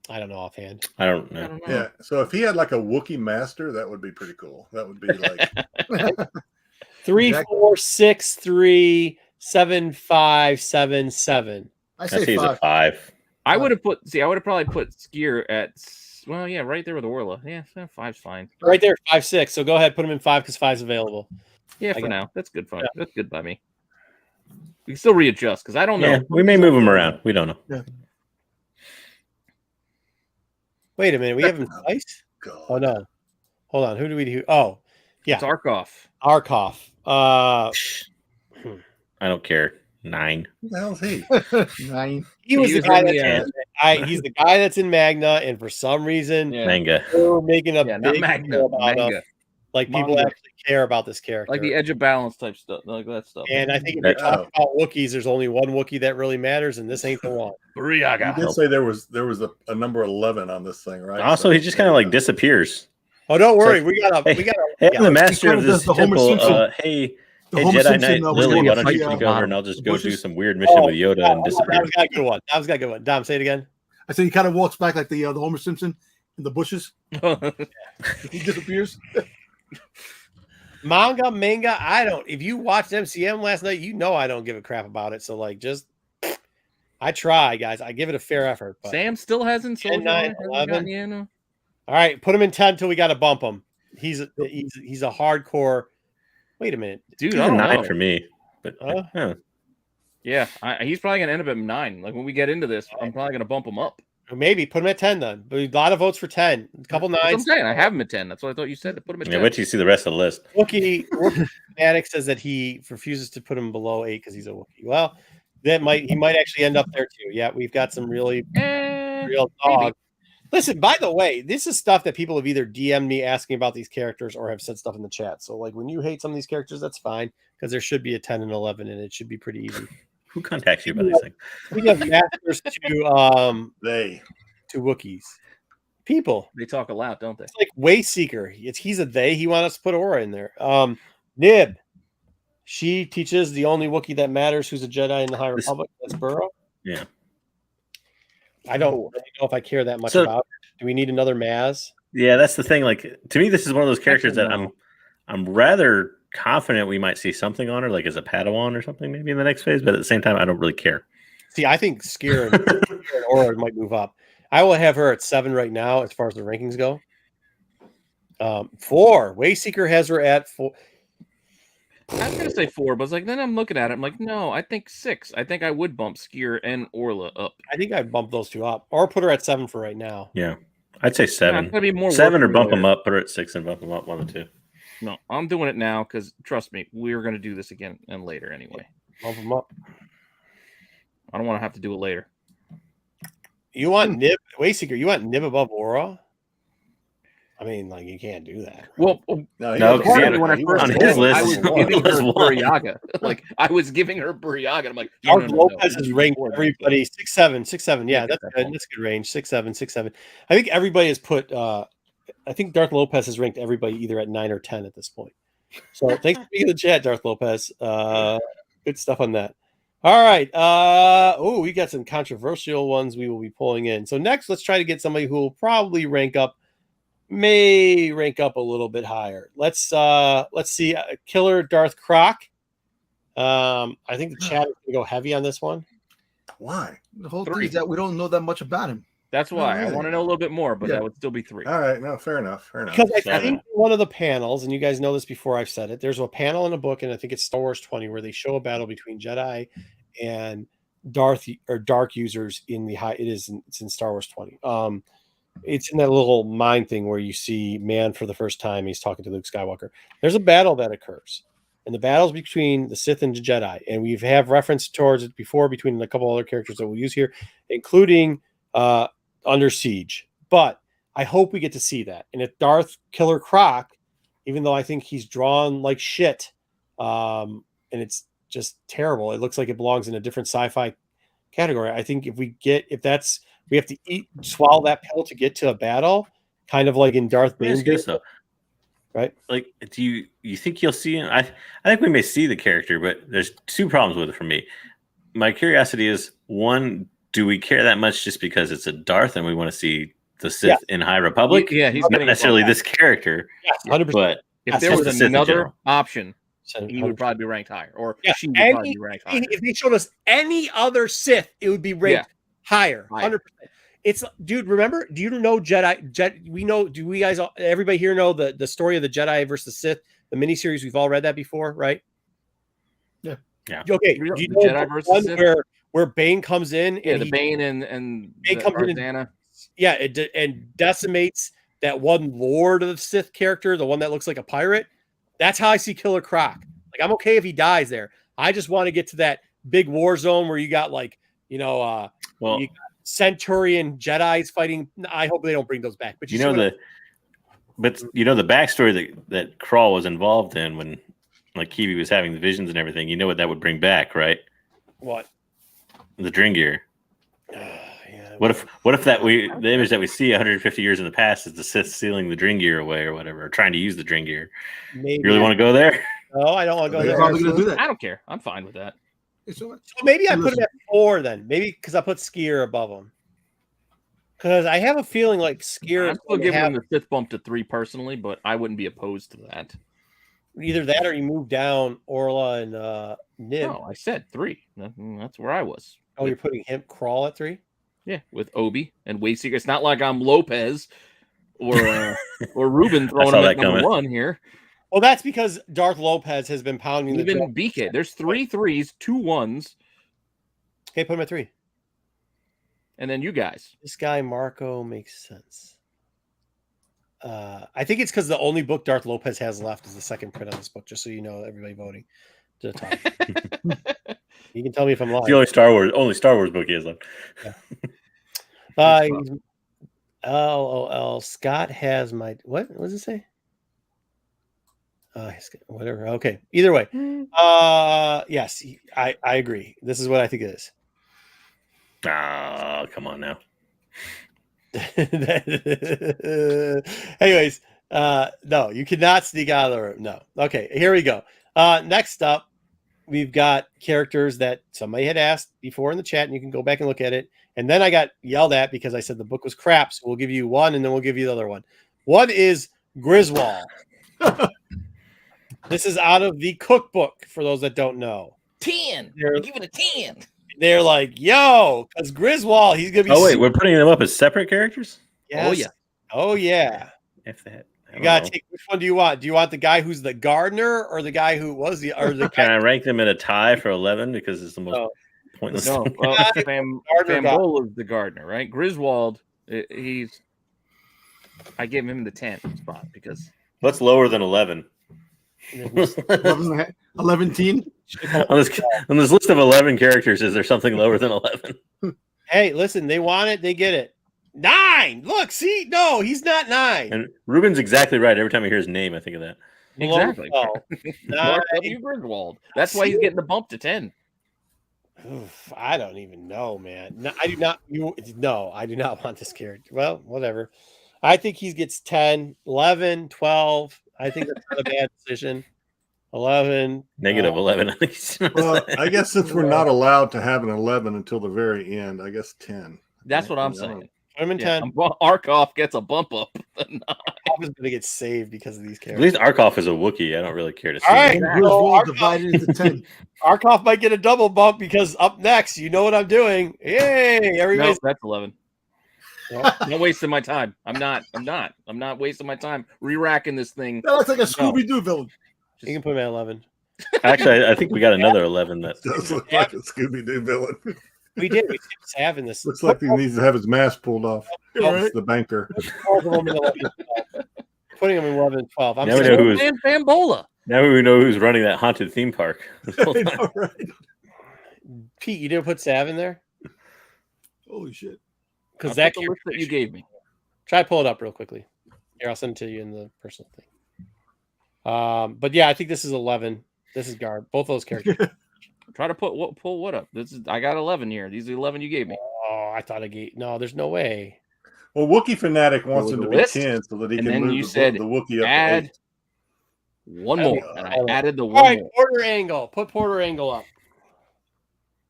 I don't know offhand. I don't know. Yeah. So if he had like a Wookiee master, that would be pretty cool. That would be like 3, 4, 6, 3, 7, 5, 7, 7. I say he's 5. a 5. I would have probably put Skier at right there with Orla. Yeah, 5's fine. Right there, 5, 6. So go ahead, put him in 5 because 5's available. Yeah, for now. That's good fun. Yeah. That's good by me. We can still readjust because I don't know. Yeah, we may move him around. We don't know. Yeah. Wait a minute, we have him twice? God. Oh no. Hold on. Who do we do? Oh, yeah. It's Arkoff. I don't care. 9. Who the hell is he? 9. He was the guy he's the guy that's in Magna, and for some reason, Manga. We're making a big Magna, deal about manga. Like people Manga. actually care about this character, like the Edge of Balance type stuff, like that stuff. And I think if you're talking about Wookiees, there's only one Wookiee that really matters, and this ain't the one. You did say there was a number 11 on this thing, right? Also, he just kind of like disappears. Oh, don't worry, like, we got Hey, I'm the master of this temple. Hey, Jedi Knight Lily, why don't you take over and I'll just go do some weird mission with Yoda and disappear. That was a good one. That was a good one. Dom, say it again. I said he kind of walks back like the Homer Simpson in the bushes. He disappears. Manga, if you watched MCM last night, you know I don't give a crap about it. So like, just I try, guys. I give it a fair effort. But Sam still hasn't sold 9, 11. All right, put him in 10 until we got to bump him. He's a hardcore. Wait a minute, dude. He's a 9 for me, but yeah, he's probably gonna end up at 9. Like when we get into this, I'm probably gonna bump him up. Or maybe put him at 10 then. But a lot of votes for 10. A couple 9s. That's what I'm saying. I have him at 10. That's what I thought you said to put him at 10. Wait till you see the rest of the list. Wookiee Fanatic says that he refuses to put him below 8 because he's a Wookiee. Well, he might actually end up there too. Yeah, we've got some really real dog. Maybe. Listen, by the way, this is stuff that people have either DM'd me asking about these characters or have said stuff in the chat. So like when you hate some of these characters, that's fine because there should be a 10 and 11 and it should be pretty easy. Who contacts you about these things? We have masters to Wookiees. People. They talk a lot, don't they? It's like Wayseeker. He's a they. He wants us to put Aura in there. Nib. She teaches the only Wookiee that matters who's a Jedi in the High Republic. That's Burrow. Yeah. I don't really know if I care that much about it. Do we need another Maz? Yeah, that's the thing. Like to me, this is one of those characters that I'm rather confident we might see something on her, like as a Padawan or something, maybe in the next phase. But at the same time, I don't really care. See, I think Skier and Aura might move up. I will have her at 7 right now as far as the rankings go. 4. Wayseeker has her at 4. I was gonna say 4, but like then I'm looking at it. I'm like, no, I think 6. I think I would bump Skier and Orla up. I think I'd bump those two up, or put her at 7 for right now. Yeah, I'd say 7. Yeah, be more 7 or bump them up. Put her at 6 and bump them up 1 or 2. No, I'm doing it now because trust me, we're gonna do this again and later anyway. Bump them up. I don't want to have to do it later. You want Nib Wayseeker? You want Nib above Aura? I mean, like you can't do that. Right? Well, no, because when I first on his list, I was giving her Buryaga. Like I was giving her Buryaga. I'm like, Dark Lopez has ranked everybody 6'7", 6'7". Yeah, that's good. That's good range. 6'7", 6'7". I think everybody has put. I think Dark Lopez has ranked everybody either at 9 or 10 at this point. So thanks for being in the chat, Darth Lopez. Good stuff on that. All right. We got some controversial ones we will be pulling in. So next, let's try to get somebody who will probably may rank up a little bit higher. Let's see. Killer Darth Croc. I think the chat is going to go heavy on this one. Why? The whole thing is that we don't know that much about him. That's why I want to know a little bit more, but that would still be 3. All right, no, fair enough. Because I think one of the panels, and you guys know this before I've said it, there's a panel in a book, and I think it's Star Wars 20, where they show a battle between Jedi and Dark users in the high. It's in Star Wars 20. It's in that little mind thing where you see Man for the first time. He's talking to Luke Skywalker. There's a battle that occurs, and the battle's between the Sith and the Jedi, and we have reference towards it before between a couple other characters that we'll use here, including Under Siege. But I hope we get to see that. And if Darth Killer Croc, even though I think he's drawn like shit, and it's just terrible, it looks like it belongs in a different sci-fi category. I think we have to swallow that pill to get to a battle, kind of like in Darth Vader. Right? Like, do you think you'll see him? I think we may see the character, but there's 2 problems with it for me. My curiosity is, one, do we care that much just because it's a Darth and we want to see the Sith in High Republic? He's not necessarily this character. Yeah, 100%. But if there was another option, he would probably be ranked higher, or she would probably be ranked higher. If they showed us any other Sith, it would be ranked higher. 100%. It's, dude, remember, do you know everybody here know the story of the Jedi versus Sith, the miniseries? We've all read that before, right? Yeah. Okay. Do you know Jedi versus Sith? Where Bane comes in? Yeah, the Bane and Bane comes in. Yeah, and decimates that one Lord of the Sith character, the one that looks like a pirate. That's how I see Killer Croc. Like, I'm okay if he dies there. I just want to get to that big war zone where you got like, you got Centurion Jedis fighting. I hope they don't bring those back. But the backstory that Krull was involved in when like Kiwi was having the visions and everything. You know what that would bring back, right? What? The Dringir. What if the image that we see 150 years in the past is the Sith stealing the Dringir away or whatever, or trying to use the Dringir? Maybe. You really want to go there? No, I don't want to go there. Do that. I don't care. I'm fine with that. So maybe I put him at 4 then. Maybe because I put Skier above him. Because I have a feeling like Skier. I'm still giving him the Sith bump to 3 personally, but I wouldn't be opposed to that. Either that or you move down Orla and Nib. No, I said 3. That's where I was. Oh, you're putting him Krull at 3? Yeah, with Obi and Wayseeker. It's not like I'm Lopez or Ruben throwing him at number 1 here. Well, that's because Darth Lopez has been pounding even BK. There's 3 3s, 2 1s. Okay, put him at 3. And then you guys. This guy Marco makes sense. I think it's because the only book Darth Lopez has left is the second print on this book. Just so you know, everybody voting to the top. You can tell me if I'm lying. The only Star Wars book he has left. Yeah. LOL. Scott has my what? What does it say? Whatever. Okay. Either way. Yes, I agree. This is what I think it is. Oh, come on now. Anyways, no, you cannot sneak out of the room. No. Okay, here we go. Next up, we've got characters that somebody had asked before in the chat, and you can go back and look at it. And then I got yelled at because I said the book was crap, so we'll give you one, and then we'll give you the other one. One is Griswold. This is out of the cookbook, for those that don't know. 10. Give it a 10. They're like, yo, because Griswold, he's going to be... Oh, wait, we're putting them up as separate characters? Yes. Oh, yeah. Oh, yeah. If that... You got to take... Which one do you want? Do you want the guy who's the gardener or the guy who was the... Or the Can I rank them in a tie for 11 because it's the most pointless? No, Fambola is the gardener, right? Griswold, he's... I gave him the 10 spot because... What's lower than 11? 11 teen? On this list of 11 characters, is there something lower than 11? Hey, listen, they want it, they get it. 9! Look, see? No, he's not 9. And Ruben's exactly right. Every time I hear his name, I think of that. Exactly. Mark W. Griswold. That's why he's getting the bump to 10. Oof, I don't even know, man. No, I do not. I do not want this character. Well, whatever. I think he gets 10, 11, 12. I think that's not a bad decision. 11. Negative 11. Well, I guess since we're not allowed to have an 11 until the very end, I guess 10. That's what I'm saying. Put him in 10. Arkoff gets a bump up. Arkoff is going to get saved because of these characters. At least Arkoff is a Wookiee. I don't really care to see. All right, Griswold divided into 10. Arkoff might get a double bump because up next, you know what I'm doing. Yay! Everybody's that's 11. I'm not wasting my time. I'm not wasting my time re-racking this thing. That looks like a Scooby-Doo villain. You can put him at 11. Actually, I think we got another 11. That does look like a Scooby-Doo villain. We did. We skipped Sav in this. Looks like he needs to have his mask pulled off. It's the banker. Putting him in 11 and 12. Now we know who's Fambola. Now we know who's running that haunted theme park. Right. Pete, you didn't put Sav in there? Holy shit. Because that the list that you gave me. Try to pull it up real quickly. Here, I'll send it to you in the personal thing. But yeah, I think this is 11. This is Garb. Both those characters. Try to pull what up? I got 11 here. These are 11 you gave me. Oh, I thought I gave. No, there's no way. Well, Wookiee Fanatic wants him to be list? 10 so that he And can then move you the said Wookiee up add to 8. one more. And I added the All one right, more. Porter Angle. Put Porter Angle up.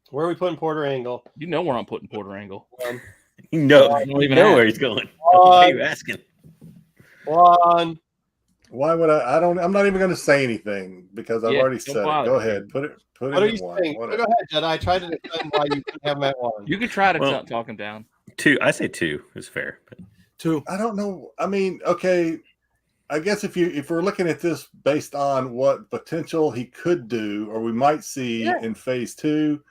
Where are we putting Porter Angle? You know where I'm putting Porter Angle. You know where he's going. Why are you asking? One. Why would I? I'm not even going to say anything because I've already said it. bother. Go ahead. Put it What are in you one. saying? Go ahead, Jedi. Try to defend why you couldn't have him at 1. You could try to talk him down. 2. I say 2 is fair. But 2. I don't know. I mean, okay. I guess if we're looking at this based on what potential he could do or we might see in phase 2,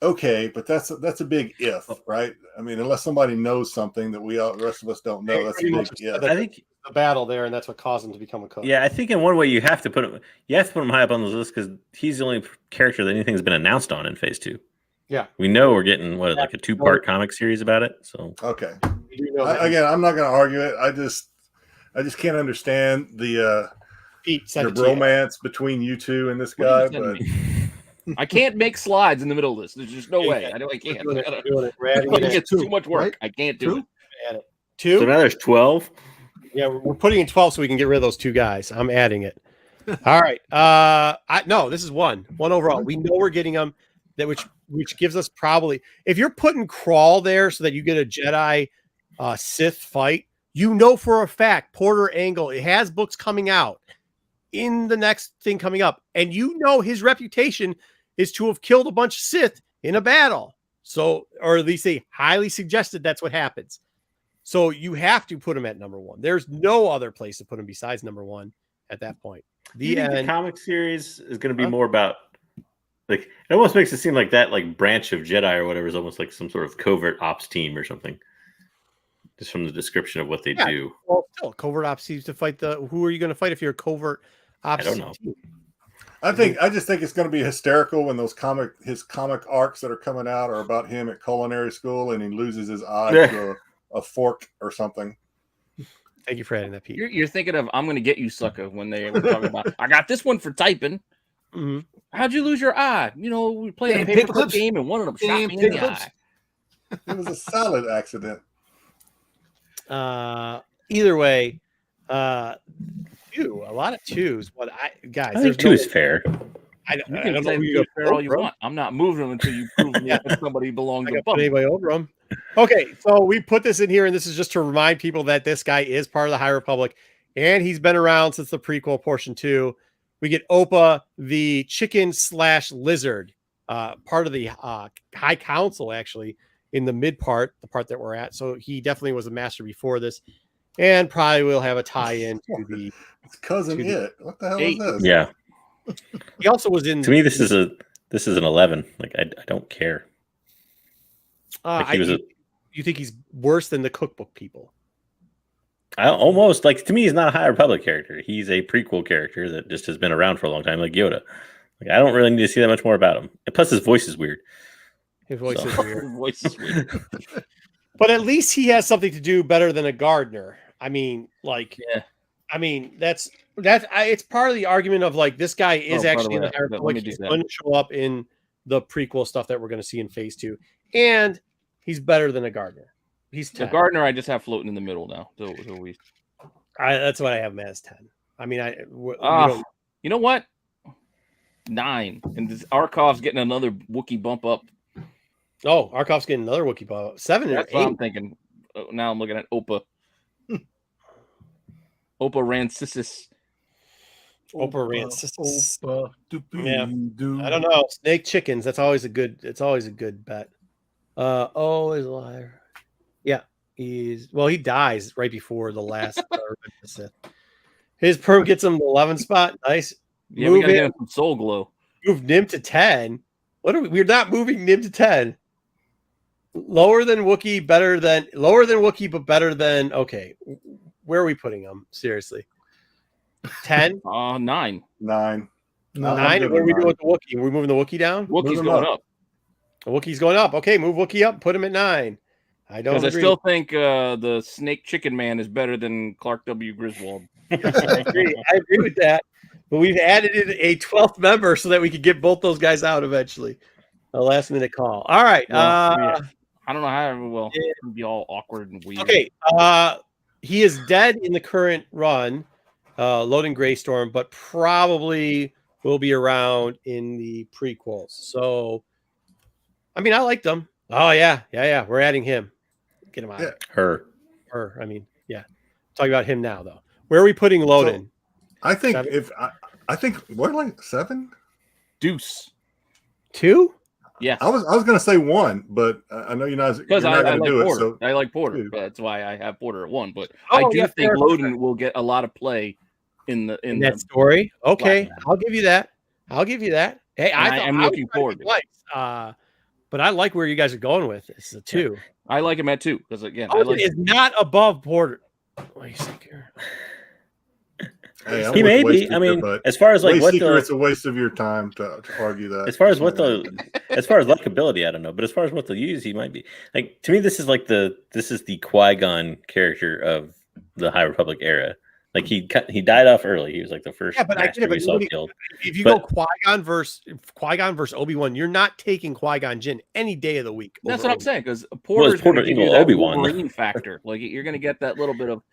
Okay, but that's a big if, right? I mean, unless somebody knows something that the rest of us don't know, that's a big if. I think the battle there, and that's what caused him to become a cook. Yeah, I think in one way you have to put him high up on the list because he's the only character that anything's been announced on in Phase 2. Yeah, we know we're getting like a 2-part comic series about it. So okay, again, I'm not going to argue it. I just can't understand the romance betwing you two and this guy, but. I can't make slides in the middle of this. There's just no way. I can't. It's too much work. Right? I can't do it. 2. So now there's 12. Yeah, we're putting in 12 so we can get rid of those 2 guys. I'm adding it. All right. No, this is 1 overall. We know we're getting them. That which gives us probably, if you're putting Crawl there so that you get a Jedi Sith fight, you know for a fact Porter Engle, it has books coming out in the next thing coming up, and you know his reputation is to have killed a bunch of Sith in a battle. So, or at least they highly suggested that's what happens. So you have to put him at number 1. There's no other place to put him besides number 1 at that point. The comic series is going to be more about, like, it almost makes it seem like that, like, branch of Jedi or whatever is almost like some sort of covert ops team or something. Just from the description of what they do. Well, still, covert ops teams to fight who are you going to fight if you're a covert ops? I don't know. Team? I just think it's going to be hysterical when his comic arcs that are coming out are about him at culinary school and he loses his eye to a fork or something. Thank you for adding that, Pete. You're thinking of "I'm going to get you, sucker" when they were talking about. I got this one for typing. Mm-hmm. How'd you lose your eye? You know, we played a paperclip game and one of them shot me in the eye. It was a solid accident. Either way, 2, a lot of 2s. But guys, I think 2 is fair. I don't know. You fair all you want. I'm not moving them until you prove that somebody belongs to put anybody over them. Okay, so we put this in here, and this is just to remind people that this guy is part of the High Republic, and he's been around since the prequel portion 2. We get Opa, the chicken/lizard, part of the High Council, actually, in the mid part, the part that we're at. So he definitely was a master before this, and probably will have a tie-in to the cousin. What the hell is this? Yeah. He also was in. To me, this is an 11. Like I don't care. You think he's worse than the cookbook people? I almost, like, to me, he's not a High Republic character. He's a prequel character that just has been around for a long time, like Yoda. Like, I don't really need to see that much more about him. And plus, his voice is weird. His voice is weird. But at least he has something to do better than a gardener. I mean, that's it's part of the argument of, like, this guy is actually in the High Republic. He's going to show up in the prequel stuff that we're going to see in Phase 2, and he's better than a gardener. He's 10. The gardener I just have floating in the middle now. That's what I have him as 10. I mean, you know what? 9, and this Arkov's getting another Wookiee bump up. Oh, Arkov's getting another Wookiee bump up. 7 That's or 8. what I'm thinking. Now I'm looking at Opa. Opa Rancisis. Yeah. I don't know. Snake chickens. That's always a good. It's always a good bet. He's alive. Yeah, he dies right before the last. His perm gets him the 11 spot. Nice. Yeah, we gotta get him some Soul Glow. Move Nim to 10. What are we? We're not moving Nim to 10. Lower than Wookiee, but better than. Okay, where are we putting him? Seriously, 10. 9. 9. 9. What are we doing with the Wookiee? Are we moving the Wookiee down? Wookiee's going up. Wookiee's going up. Okay, move Wookiee up. Put him at 9. I don't. Because I still think the Snake Chicken Man is better than Clark W. Griswold. I agree with that. But we've added in a 12th member so that we could get both those guys out eventually. A last minute call. All right. I don't know how. It'll be all awkward and weird. Okay. He is dead in the current run, Loading Greystorm, but probably will be around in the prequels. So, I mean, I liked them. Oh yeah. We're adding him. Get him out. Yeah. Her. I mean, yeah. Talking about him now, though. Where are we putting Loden? So, I think 7? I think what, like 7? Deuce. 2? Yeah. I was going to say 1, but I know you're not going to do Porter. it. So I like Porter. That's why I have Porter at 1. But I do think Loden will get a lot of play in that story. Okay, I'll give you that. Hey, I'm looking forward. But I like where you guys are going with this. It's a 2. Yeah. I like him at 2 because again, it's not above Porter. Hey, he may be. I mean, as far as like what it's a waste of your time to argue that. As far as as far as likability, I don't know. But as far as what they'll use, he might be. Like to me, this is the Qui-Gon character of the High Republic era. Like he died off early. He was like the first master we saw killed. If you go Qui-Gon versus Obi-Wan, you're not taking Qui-Gon Jinn any day of the week. That's what I'm saying, because Porter's going to give you that Wolverine factor. Like you're going to get that little bit of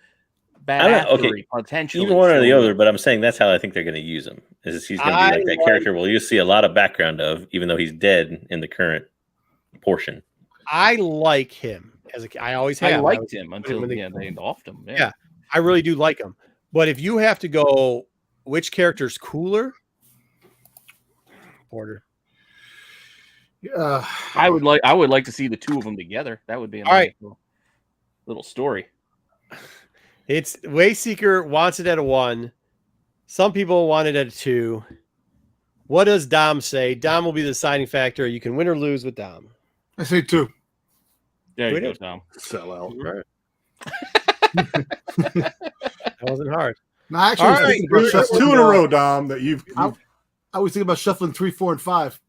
badassery potential. Even one or the other, but I'm saying that's how I think they're going to use him. Is he's going to be like that character you'll see a lot of background of, even though he's dead in the current portion. I like him I always have. I liked him until they offed him. Yeah, I really do like him. But if you have to go, which character's cooler? Porter. I would like to see the 2 of them together. That would be a nice little story. It's Wayseeker wants it at a 1. Some people want it at a 2. What does Dom say? Dom will be the deciding factor. You can win or lose with Dom. I say 2. There you go, Dom. Sell out. Right. That wasn't hard. No, actually, that's 2 in a row, Dom. That you've I was thinking about shuffling 3, 4, and 5.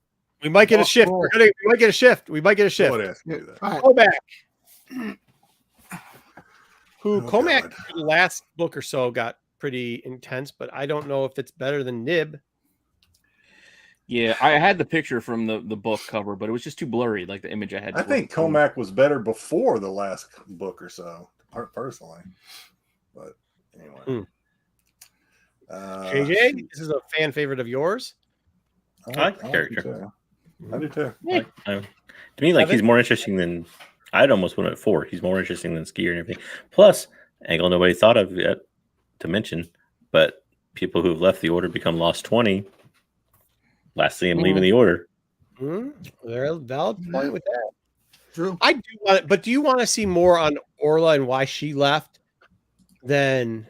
We might get a shift. We might get a shift. Right. Comac. Comac the last book or so got pretty intense, but I don't know if it's better than Nib. Yeah, I had the picture from the book cover, but it was just too blurry, like the image I had. I think Comac was better before the last book or so, personally. But anyway. JJ, this is a fan favorite of yours? I like the character. I do too. Yeah. To me, like he's more interesting than I'd almost went at 4. He's more interesting than Skier and everything. Plus, angle nobody thought of yet to mention, but people who've left the order become Lost 20. Last see him leaving the order. There's a valid point with that. True. I do want it, but do you want to see more on Orla and why she left? Then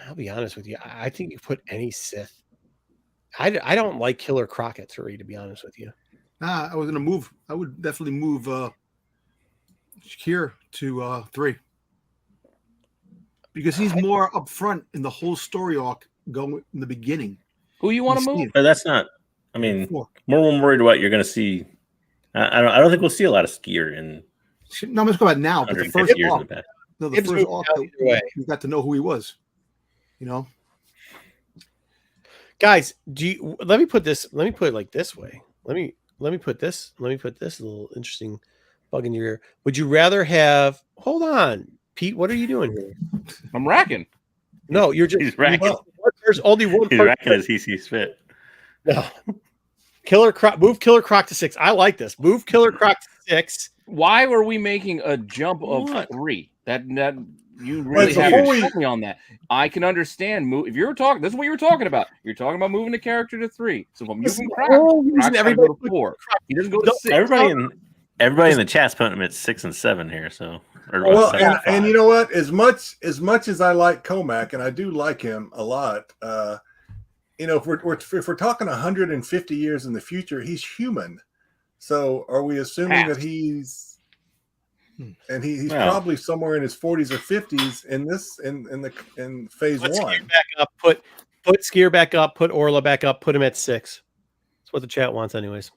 I'll be honest with you. I think you put any Sith. I don't like Killer Crockett 3, to be honest with you. I was gonna move. I would definitely move Shakir to 3 because he's more upfront in the whole story arc going in the beginning. Who you want to move? But that's not. I mean, more worried what you're going to see. I don't think we'll see a lot of Skier in. No, I'm just going about now. But the first years arc, in the past. no, the first arc, we got to know who he was. You know, guys, let me put it like this way. Let me put this little interesting bug in your ear. Would you rather have? Hold on, Pete. What are you doing here? I'm racking. No, you're just he's racking. There's only one. He's racking as he sees fit. No, Killer Croc. Move Killer Croc to 6. I like this. Move Killer Croc to 6. Why were we making a jump of 3? That you really have to me on that. I can understand. If you're talking, this is what you were talking about. You're talking about moving the character to 3. So if I'm moving Croc, everybody go to 4. He doesn't go to 6. Everybody in the chat's putting him at 6 and 7 here. So, and you know what? As much as I like Comac, and I do like him a lot, if we're talking 150 years in the future, he's human. So, are we assuming that he's probably somewhere in his 40s or 50s in phase 1? Back up, put Skier back up, put Orla back up, put him at 6. That's what the chat wants, anyways.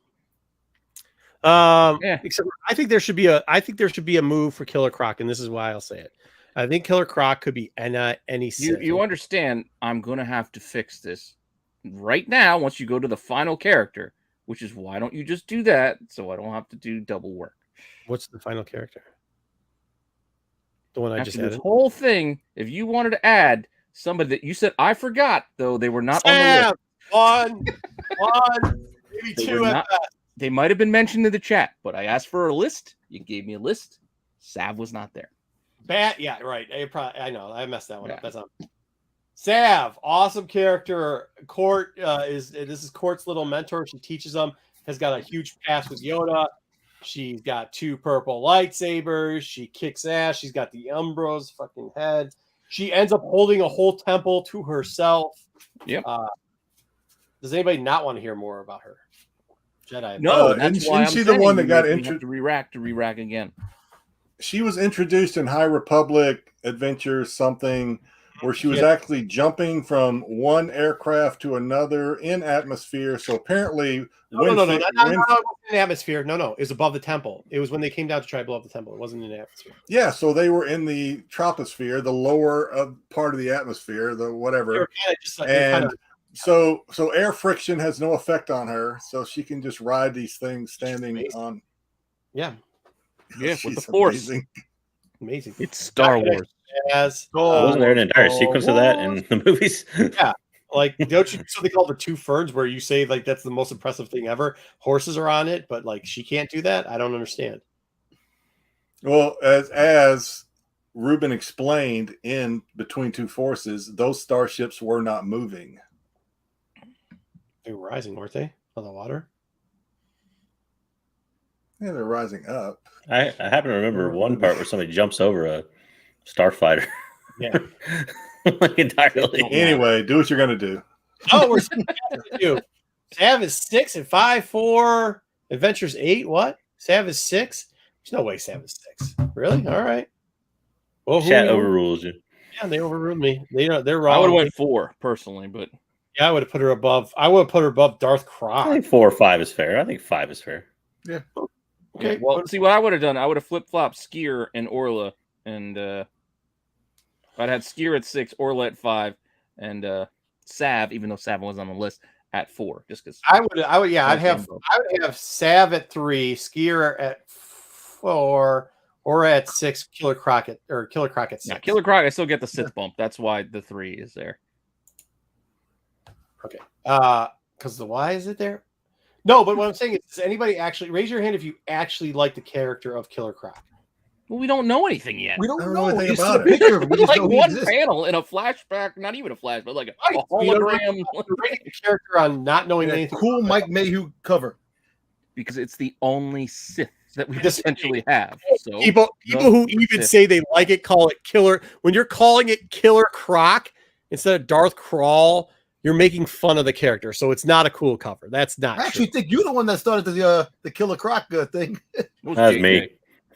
Except I think there should be a move for Killer Croc, and this is why I'll say it. I think Killer Croc could be any Sith. You understand? I'm gonna have to fix this right now. Once you go to the final character, which is why don't you just do that so I don't have to do double work? What's the final character? The one I just added. This whole thing. If you wanted to add somebody that you said I forgot, though they were not on the list. One, maybe 2 at best. They might have been mentioned in the chat, but I asked for a list. You gave me a list. Sav was not there. Yeah, right. I know. I messed that one up. That's not. Sav, awesome character. Court this is Court's little mentor. She teaches him. Has got a huge past with Yoda. She's got 2 purple lightsabers. She kicks ass. She's got the Umbro's fucking head. She ends up holding a whole temple to herself. Yep. Does anybody not want to hear more about her? Jedi. No, that's isn't why I'm she the saying one that got we have to re-rack again. She was introduced in High Republic Adventure something where she was Yeah. actually jumping from one aircraft to another in atmosphere. So apparently, No, it wasn't in the atmosphere. No, it was above the temple. It was when they came down to try to blow up the temple. It wasn't in the atmosphere. yeah, so they were in the troposphere, the lower part of the atmosphere, the They whatever. were kind of just like, And so air friction has no effect on her, so she can just ride these things standing on. yeah, with the Force. amazing. It's Star Wars. As Wasn't there an entire sequence of that in the movies? Yeah. Like, don't you? So they call it the two ferns, where you say like that's the most impressive thing ever. Horses are on it, but like she can't do that. I don't understand. Well, as Ruben explained in Between Two Forces, those starships were not moving. They were rising, weren't they, on the water? Yeah, they're rising up. I happen to remember one part where somebody jumps over a starfighter. Yeah. Like entirely. Anyway, do what you're gonna do. Oh, we're you. Sav is 6 and 5-4. Adventures 8. What? Sav is 6. There's no way Sav is 6. Really? All right. Well, Chat overrules you. Yeah, they overruled me. They're wrong. I would have went 4 personally, but yeah, I would have put her above. I would have put her above Darth Croc. I think 4 or 5 is fair. I think 5 is fair. Yeah. Okay. Yeah, well, see what I would have done. I would have flip flopped Skier and Orla, and I'd had Skier at 6, Orla at 5, and Sav, even though Sav wasn't on the list, at 4. Just because I would. Yeah, I would have Sav at 3, Skier at 4, or at 6, Killer Croc at 6. Yeah, Killer Croc, I still get the Sith bump. That's why the 3 is there. Okay. Because why is it there? No, but what I'm saying is, does anybody actually raise your hand if you actually like the character of Killer Croc? Well, we don't know anything yet. We don't I don't know know anything We just about see a it. picture of him. We just Like know he one exists. panel in a flashback, not even a flashback, but like a Right. You don't hologram. rate the character on not knowing Yeah, anything. cool Mike Mayhew cover. Because it's the only Sith that we This- essentially have. So People who even Sith. say they like it call it Killer. When you're calling it Killer Croc instead of Darth Crawl, you're making fun of the character. So it's not a cool cover. That's not I actually true. think you're the one that started the Killer Croc thing. it was That was JJ. me.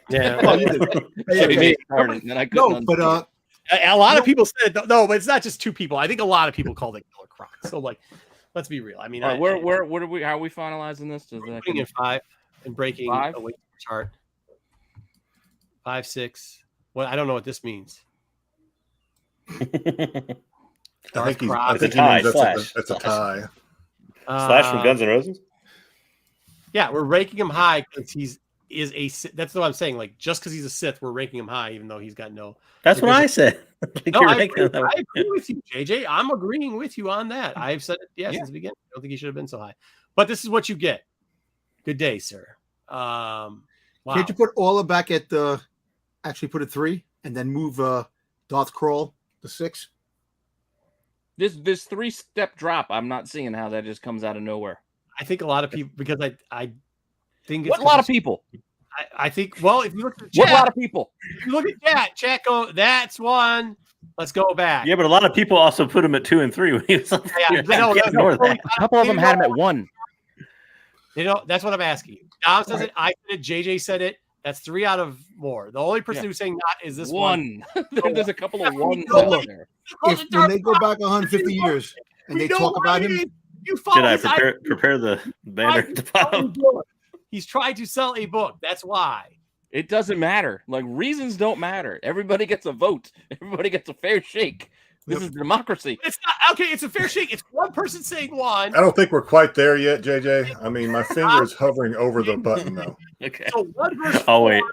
Yeah. Oh, you did. Hey, JJ okay. started, and then I couldn't No, but unsee it. A lot of people said it. No, but it's not just 2 people. I think a lot of people called it Killer Croc. So like, let's be real. I mean, All right, where do we? How are we finalizing this? Does that putting in 5 and breaking Five? a weight chart. 5, 6. Well, I don't know what this means. I think, Croc. I think It's a tie, he means slash. that's a tie. Slash from Guns N' Roses? Yeah, we're ranking him high because is a Sith. That's what I'm saying. Like, just because he's a Sith, we're ranking him high, even though he's got no. That's what I said. Like No, you're I ranking agree, them. I agree with you, JJ. I'm agreeing with you on that. I've said it, since the beginning. I don't think he should have been so high. But this is what you get. Good day, sir. Wow. Can't you put Orla back at actually put it 3 and then move Darth Crawl to 6? This 3-step drop, I'm not seeing how that just comes out of nowhere. I think a lot of people, because I think it's What a lot of people. I think, well, if you look at What a lot chat, of people. if you look at chat go, that's one. Let's go back. Yeah, but a lot of people also put him at 2 and 3 when he was like, Yeah, I know, can't ignore that. A couple of them had him at 1. That's what I'm asking you. Dom says it. I said it. JJ said it. That's 3 out of more. The only person who's saying not is this one. There's a couple of ones No, in there. When they go back 150 years and they talk about him, You follow Should I his prepare the banner at the bottom? He's trying to sell a book. That's why. It doesn't matter. Like, reasons don't matter. Everybody gets a vote. Everybody gets a fair shake. This is democracy. It's not okay. It's a fair shake. It's one person saying one. I don't think we're quite there yet, JJ. I mean, my finger is hovering over the button though. Okay. So 1 versus 4. I'll wait.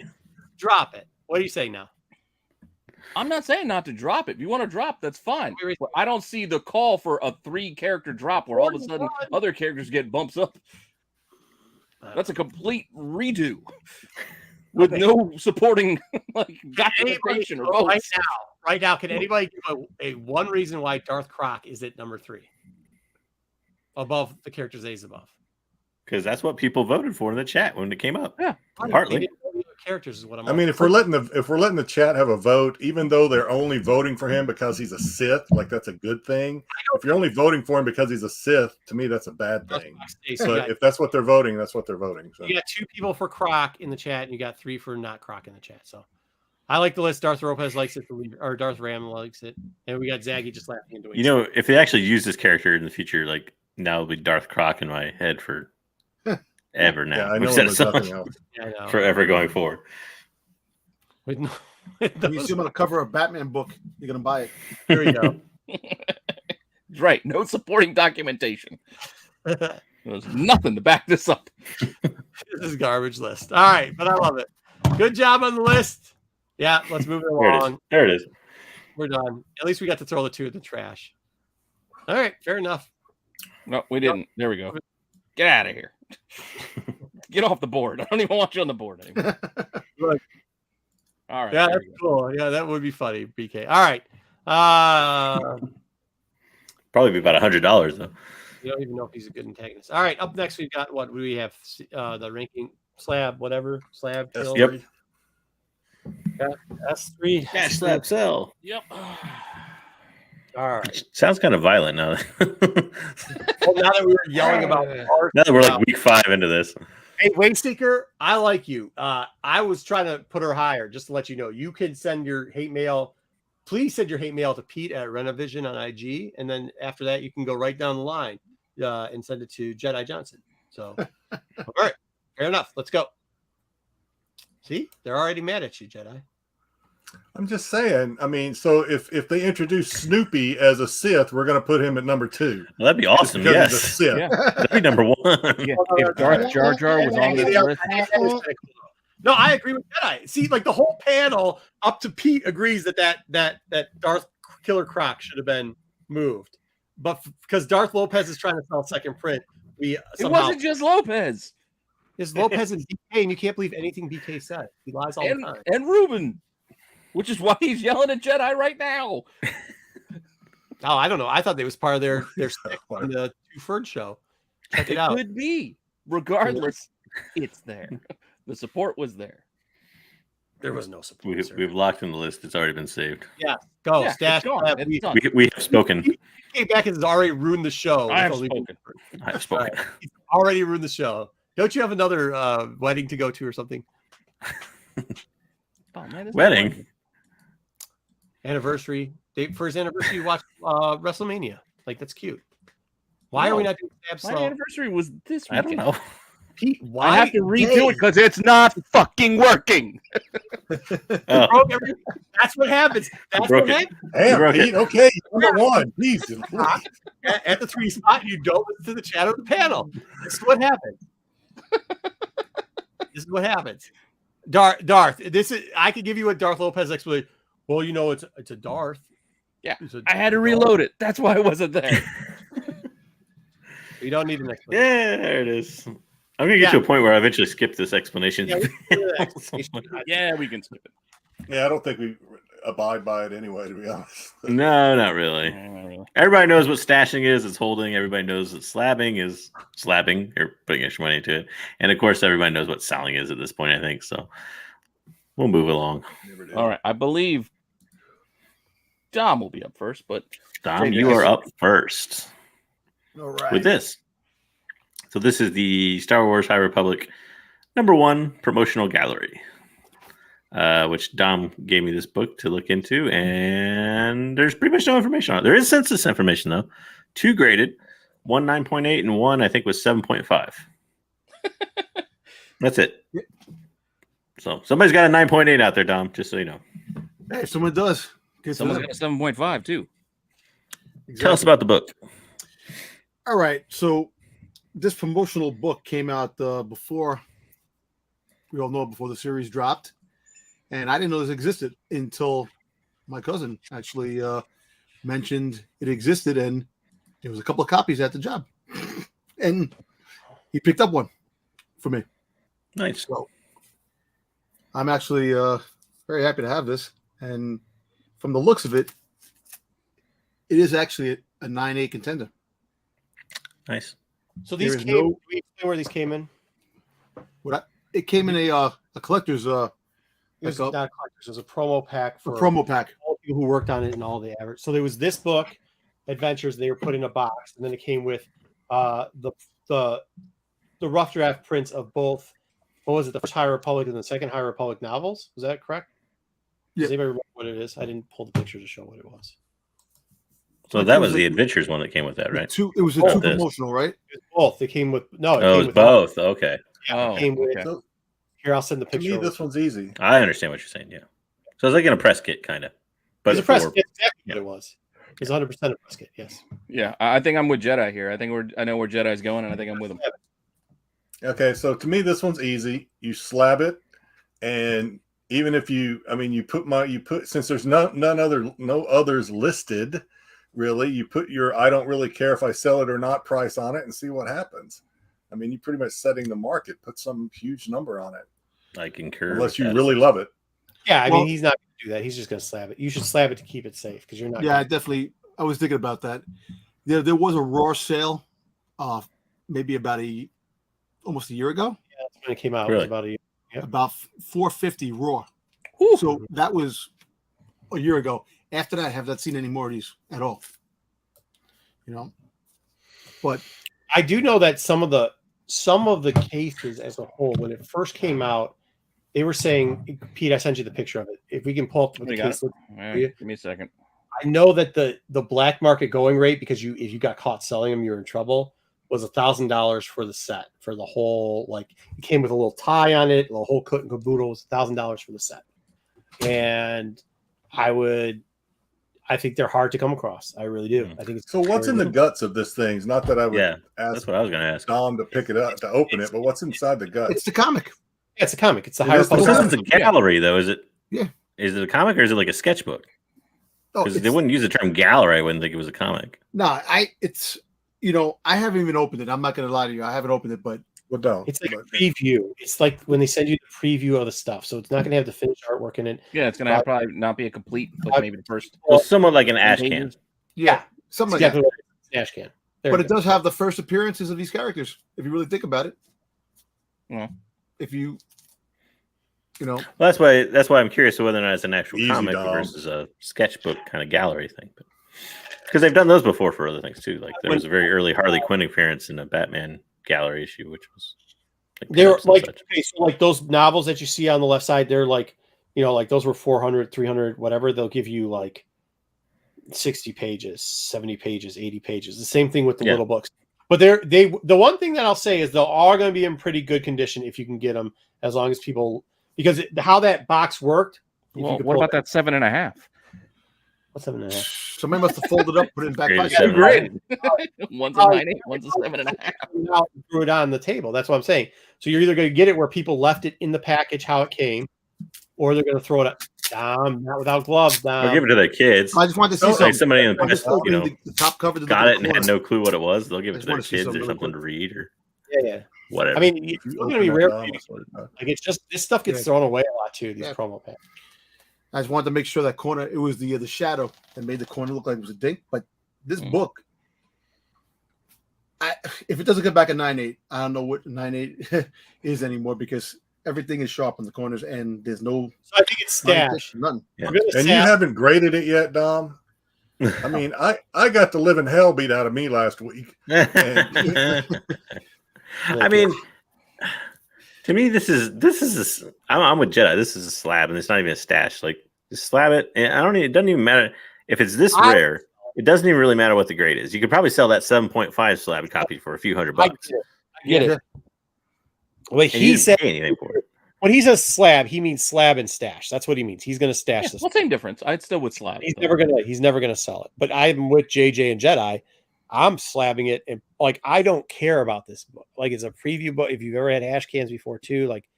Drop it. What are you saying now? I'm not saying not to drop it. If you want to drop, that's fine. Wait. But I don't see the call for a 3-character drop where all of a sudden other characters get bumps up. That's a complete redo with no supporting like documentation or votes. Right now, can anybody give a one reason why Darth Croc is at number 3 above the characters A's above? Because that's what people voted for in the chat when it came up. Yeah. Partly. They didn't know the other characters is what I'm. I mean, if we're letting the chat have a vote, even though they're only voting for him because he's a Sith, like that's a good thing. If you're only voting for him because he's a Sith, to me that's a bad thing. But if that's what they're voting, that's what they're voting. So. You got 2 people for Croc in the chat, and you got 3 for not Croc in the chat. So I like the list. Darth Lopez likes it, or Darth Ram likes it, and we got Zaggy just laughing and doing. You know, if they actually use this character in the future, like now it'll be Darth Croc in my head for ever now. Yeah, I know. Instead There's of nothing else. Yeah, I know. forever going forward. With no, You see him on the cover of a Batman book, you're gonna buy it. Here we go. Right. No supporting documentation. There's nothing to back this up. This is garbage list. All right, but I love it. Good job on the list. Yeah, let's move it along. There it is. We're done. At least we got to throw the 2 in the trash. All right, fair enough. No, we didn't. There we go. Get out of here. Get off the board. I don't even want you on the board anymore. Look. All right. Yeah, that's cool. Yeah, that would be funny, BK. All right. Probably be about $100 though. You don't even know if he's a good antagonist. All right, up next we've got what do we have? The ranking slab, whatever slab. Kill. Yep. S3. Yeah, Slab Cell. Yep. All right. Sounds kind of violent now. Well, now that we were yelling about Now that we're like week 5 into this. Hey, Wayseeker, I like you. I was trying to put her higher just to let you know. You can send your hate mail. Please send your hate mail to Pete at Renovision on IG. And then after that, you can go right down the line and send it to Jedi Johnson. So, all right. Fair enough. Let's go. See, they're already mad at you, Jedi. I'm just saying. I mean, so if they introduce Snoopy as a Sith, we're going to put him at number 2. Well, that'd be awesome. Because he's a Yes. Sith. Yeah. That'd be number 1. Yeah. If Darth Jar Jar was on this list, No, I agree with Jedi. See, like the whole panel up to Pete agrees that Darth Killer Croc should have been moved, but because Darth Lopez is trying to sell second print, we it somehow wasn't just Lopez is Lopez and BK, and you can't believe anything BK said. He lies all the time. and Ruben, which is why he's yelling at Jedi right now. Oh, I don't know. I thought they was part of their stick on the Two Ferd show. Check it out. Could be. Regardless, it's there. The support was there. There was no support. Sir. We've locked in the list. It's already been saved. Yeah, go Yeah, stash. it's gone. It's done. We have spoken. BK back has already ruined the show. I have It's only been- spoken. I have spoken. He's already ruined the show. Don't you have another wedding to go to or something? Oh, man, this Wedding? is Anniversary. For his anniversary, you watch WrestleMania. Like, that's cute. Why are we not doing Stab my Slow? anniversary was this I weekend. don't know. Pete, why? I have to redo it because it's not fucking working. Oh, Broke everything. That's what happens. That's broke what it. happens. Damn, broke it. Pete, okay, number 1. Jesus. At the 3 spot, you don't listen to the chat of the panel. This is what happens. This is what happens. Darth, this is. I could give you a Darth Lopez explanation. Well, you know, it's a Darth. Yeah, It's a I had to Darth. reload it. That's why it wasn't there. You don't need an explanation. yeah, there it is. I'm gonna get to a point where I eventually skip this explanation. Yeah, we can do an explanation. Yeah, we can skip it. Yeah, I don't think we abide by it anyway, to be honest. No, not really. Not really. Everybody knows what stashing is. It's holding. Everybody knows that slabbing is slabbing or putting extra money into it. And of course, everybody knows what selling is at this point, I think. So we'll move along. Never did. All right, I believe Dom will be up first, but Dom, you are up first All right. with this. So this is the Star Wars High Republic #1 promotional gallery, which Dom gave me this book to look into, and there's pretty much no information on it. There is census information, though. 2 graded, 1 9.8, and 1, I think, was 7.5. That's it. So somebody's got a 9.8 out there, Dom, just so you know. Hey, someone does. Good to someone's know. got a 7.5 too. Tell us about the book. All right. So this promotional book came out before, we all know, before the series dropped. And I didn't know this existed until my cousin actually mentioned it existed. And there was a couple of copies at the job. And he picked up one for me. Nice. So I'm actually very happy to have this. And from the looks of it, it is actually a 9A contender. Nice. So these There is came. no- Can we explain where these came in? It came in a a collector's It was Like not collectors. It was a promo pack a for promo pack. all the people who worked on it and all the average. So there was this book, Adventures. They were put in a box, and then it came with the rough draft prints of both. What was it? The first High Republic and the second High Republic novels. Was that correct? Yeah. Does anybody remember what it is? I didn't pull the picture to show what it was. So that was the Adventures one that came with that, right? It was a two promotional, right? It was both. They came with Oh, it was both. Okay, Yeah, it came with. So, Here, I'll send the to picture. me, this one's easy. I understand what you're saying. Yeah, so it's like in a press kit, kind of. But It's a press. for- It's exactly what it was. It was 100% a press kit. Yes. Yeah, I think I'm with Jedi here. I know where Jedi's going, and I think I'm with him. Okay, so to me, this one's easy. You slab it, and even if you put since there's no others listed, really, you put your I don't really care if I sell it or not price on it and see what happens. I mean, you're pretty much setting the market. Put some huge number on it, I concur. unless you really love it. Yeah, I Well- mean, he's not going to do that. He's just going to slab it. You should slab it to keep it safe because you're not. Yeah, I was thinking about that. There was a raw sale, maybe about almost a year ago, That's when it came out. Really? It was about a year. Yep. about $450 raw. So that was a year ago. After that, I have not seen any more of these at all. You know, but I do know that some of the cases as a whole, when it first came out, they were saying, Pete, I sent you the picture of it. If we can pull up the We got case, All right, give me a second. I know that the black market going rate, because if you got caught selling them, you're in trouble, was $1,000 for the set, for the whole, like, it came with a little tie on it, the whole kit and caboodle was $1,000 for the set. And I think they're hard to come across. I really do. I think it's So what's in the guts of this thing? It's not that I would Yeah, ask that's what I was going to ask. Dom to pick it up to open it, but what's inside the guts? it's the comic. Yeah, it's a comic. It's the It High is the This Republic. comic. isn't a gallery, though, is it? Yeah. Is it a comic or is it like a sketchbook? Oh, Because they wouldn't use the term gallery. I wouldn't think it was a comic. No, it's I haven't even opened it. I'm not going to lie to you. I haven't opened it, but Well, don't. It's like a But preview. It's like when they send you the preview of the stuff. So it's not going to have the finished artwork in it. Yeah, it's gonna probably not be a complete, like maybe the first. Well, somewhat like an ash can. pages. yeah, something Exactly like what it is. Dash can. that. There But you it go. does have the first appearances of these characters, if you really think about it. Yeah. If you Well, that's why I'm curious whether or not it's an actual Easy, comic Dom. versus a sketchbook kind of gallery thing. Because they've done those before for other things too. Like there was a very early Harley Quinn appearance in a Batman gallery issue, which was like They're pinups and like, such. okay, so like those novels that you see on the left side, they're like, like those were 400, 300, whatever. They'll give you like 60 pages, 70 pages, 80 pages. The same thing with the Yeah. little books. But the one thing that I'll say is they're all going to be in pretty good condition if you can get them, as long as people, because how that box worked. if you Well, could what pull about that 7.5? What's 7.5? somebody must have folded up, put it in back Greatest pocket. seven. Great. One's a 9.8, one's a 7.5. Out and threw it on the table. That's what I'm saying. So you're either going to get it where people left it in the package how it came, or they're going to throw it up. Not without gloves. Or give it to their kids. I just wanted to see Oh, something. Like somebody in I just the opened the top cover. To got look it at and the had corner. no clue what it was. They'll give I it just to their wanna see kids or something really something to read or Yeah. whatever. I mean, it's You going to be open rare. that For you Dom, to- so- Like it's just this stuff gets Yeah. thrown away a lot too. These Yeah. promo packs. I just wanted to make sure that corner, it was the shadow that made the corner look like it was a dink. But this book, if it doesn't come back a 9.8, I don't know what 9.8 is anymore, because everything is sharp on the corners and there's no So I think it's stash. nothing. Yeah. We're gonna And you stash- haven't graded it yet, Dom? I mean, I got the living hell beat out of me last week. I mean, to me, I'm with Jedi. This is a slab, and it's not even a stash. Like, just slab it. And it doesn't even matter if it's this rare. It doesn't even really matter what the grade is. You could probably sell that 7.5 slab copy for a few $100 I bucks. get it. Well, And you he didn't said pay anything for it. when he says slab, he means slab and stash. That's what he means. He's going to stash Yeah, this. well, same difference. I'd still with Slab. He's though. never gonna sell it. But I'm with JJ and Jedi. I'm slabbing it, and like I don't care about this book. Like it's a preview book. If you've ever had hash cans before too, like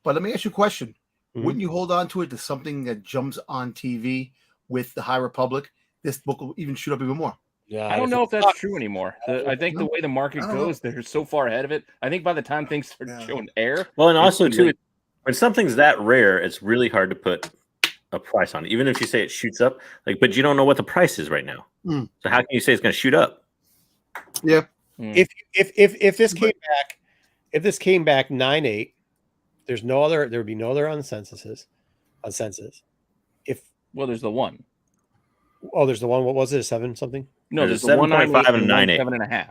But let me ask you a question. Mhm. Wouldn't you hold on to it to something that jumps on TV with the High Republic? This book will even shoot up even more. yeah, I don't know if that's true anymore. I think the No. way the market I don't know. goes, they're so far ahead of it. I think by the time things start Yeah. showing air, Well, and also, It's too, late. when something's that rare, it's really hard to put a price on it. Even if you say it shoots up, but you don't know what the price is right now. Mm. So how can you say it's going to shoot up? Yeah. if this came back, if this came back 9.8, There's no other. There would be no other on census. If Well, there's the one. there's the one. What was it? A 7 something? No, There's there's the 7.5 1.98 and a 9.8. 7.5.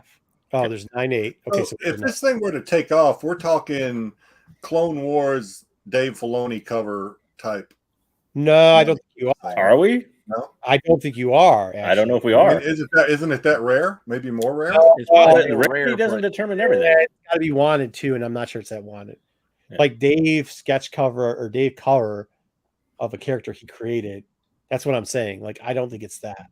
Oh, there's 9.8. Okay, so if this thing were to take off, we're talking Clone Wars Dave Filoni cover type. no, I don't think you are. Are we? No, I don't think you are. Actually. I don't know if we I are. mean, isn't it that rare? Maybe more rare. It's Well, probably The a rarity rare, doesn't but determine everything. It's got to be wanted too, and I'm not sure it's that wanted. Yeah. Like Dave sketch cover or Dave cover of a character he created. That's what I'm saying. Like I don't think it's that.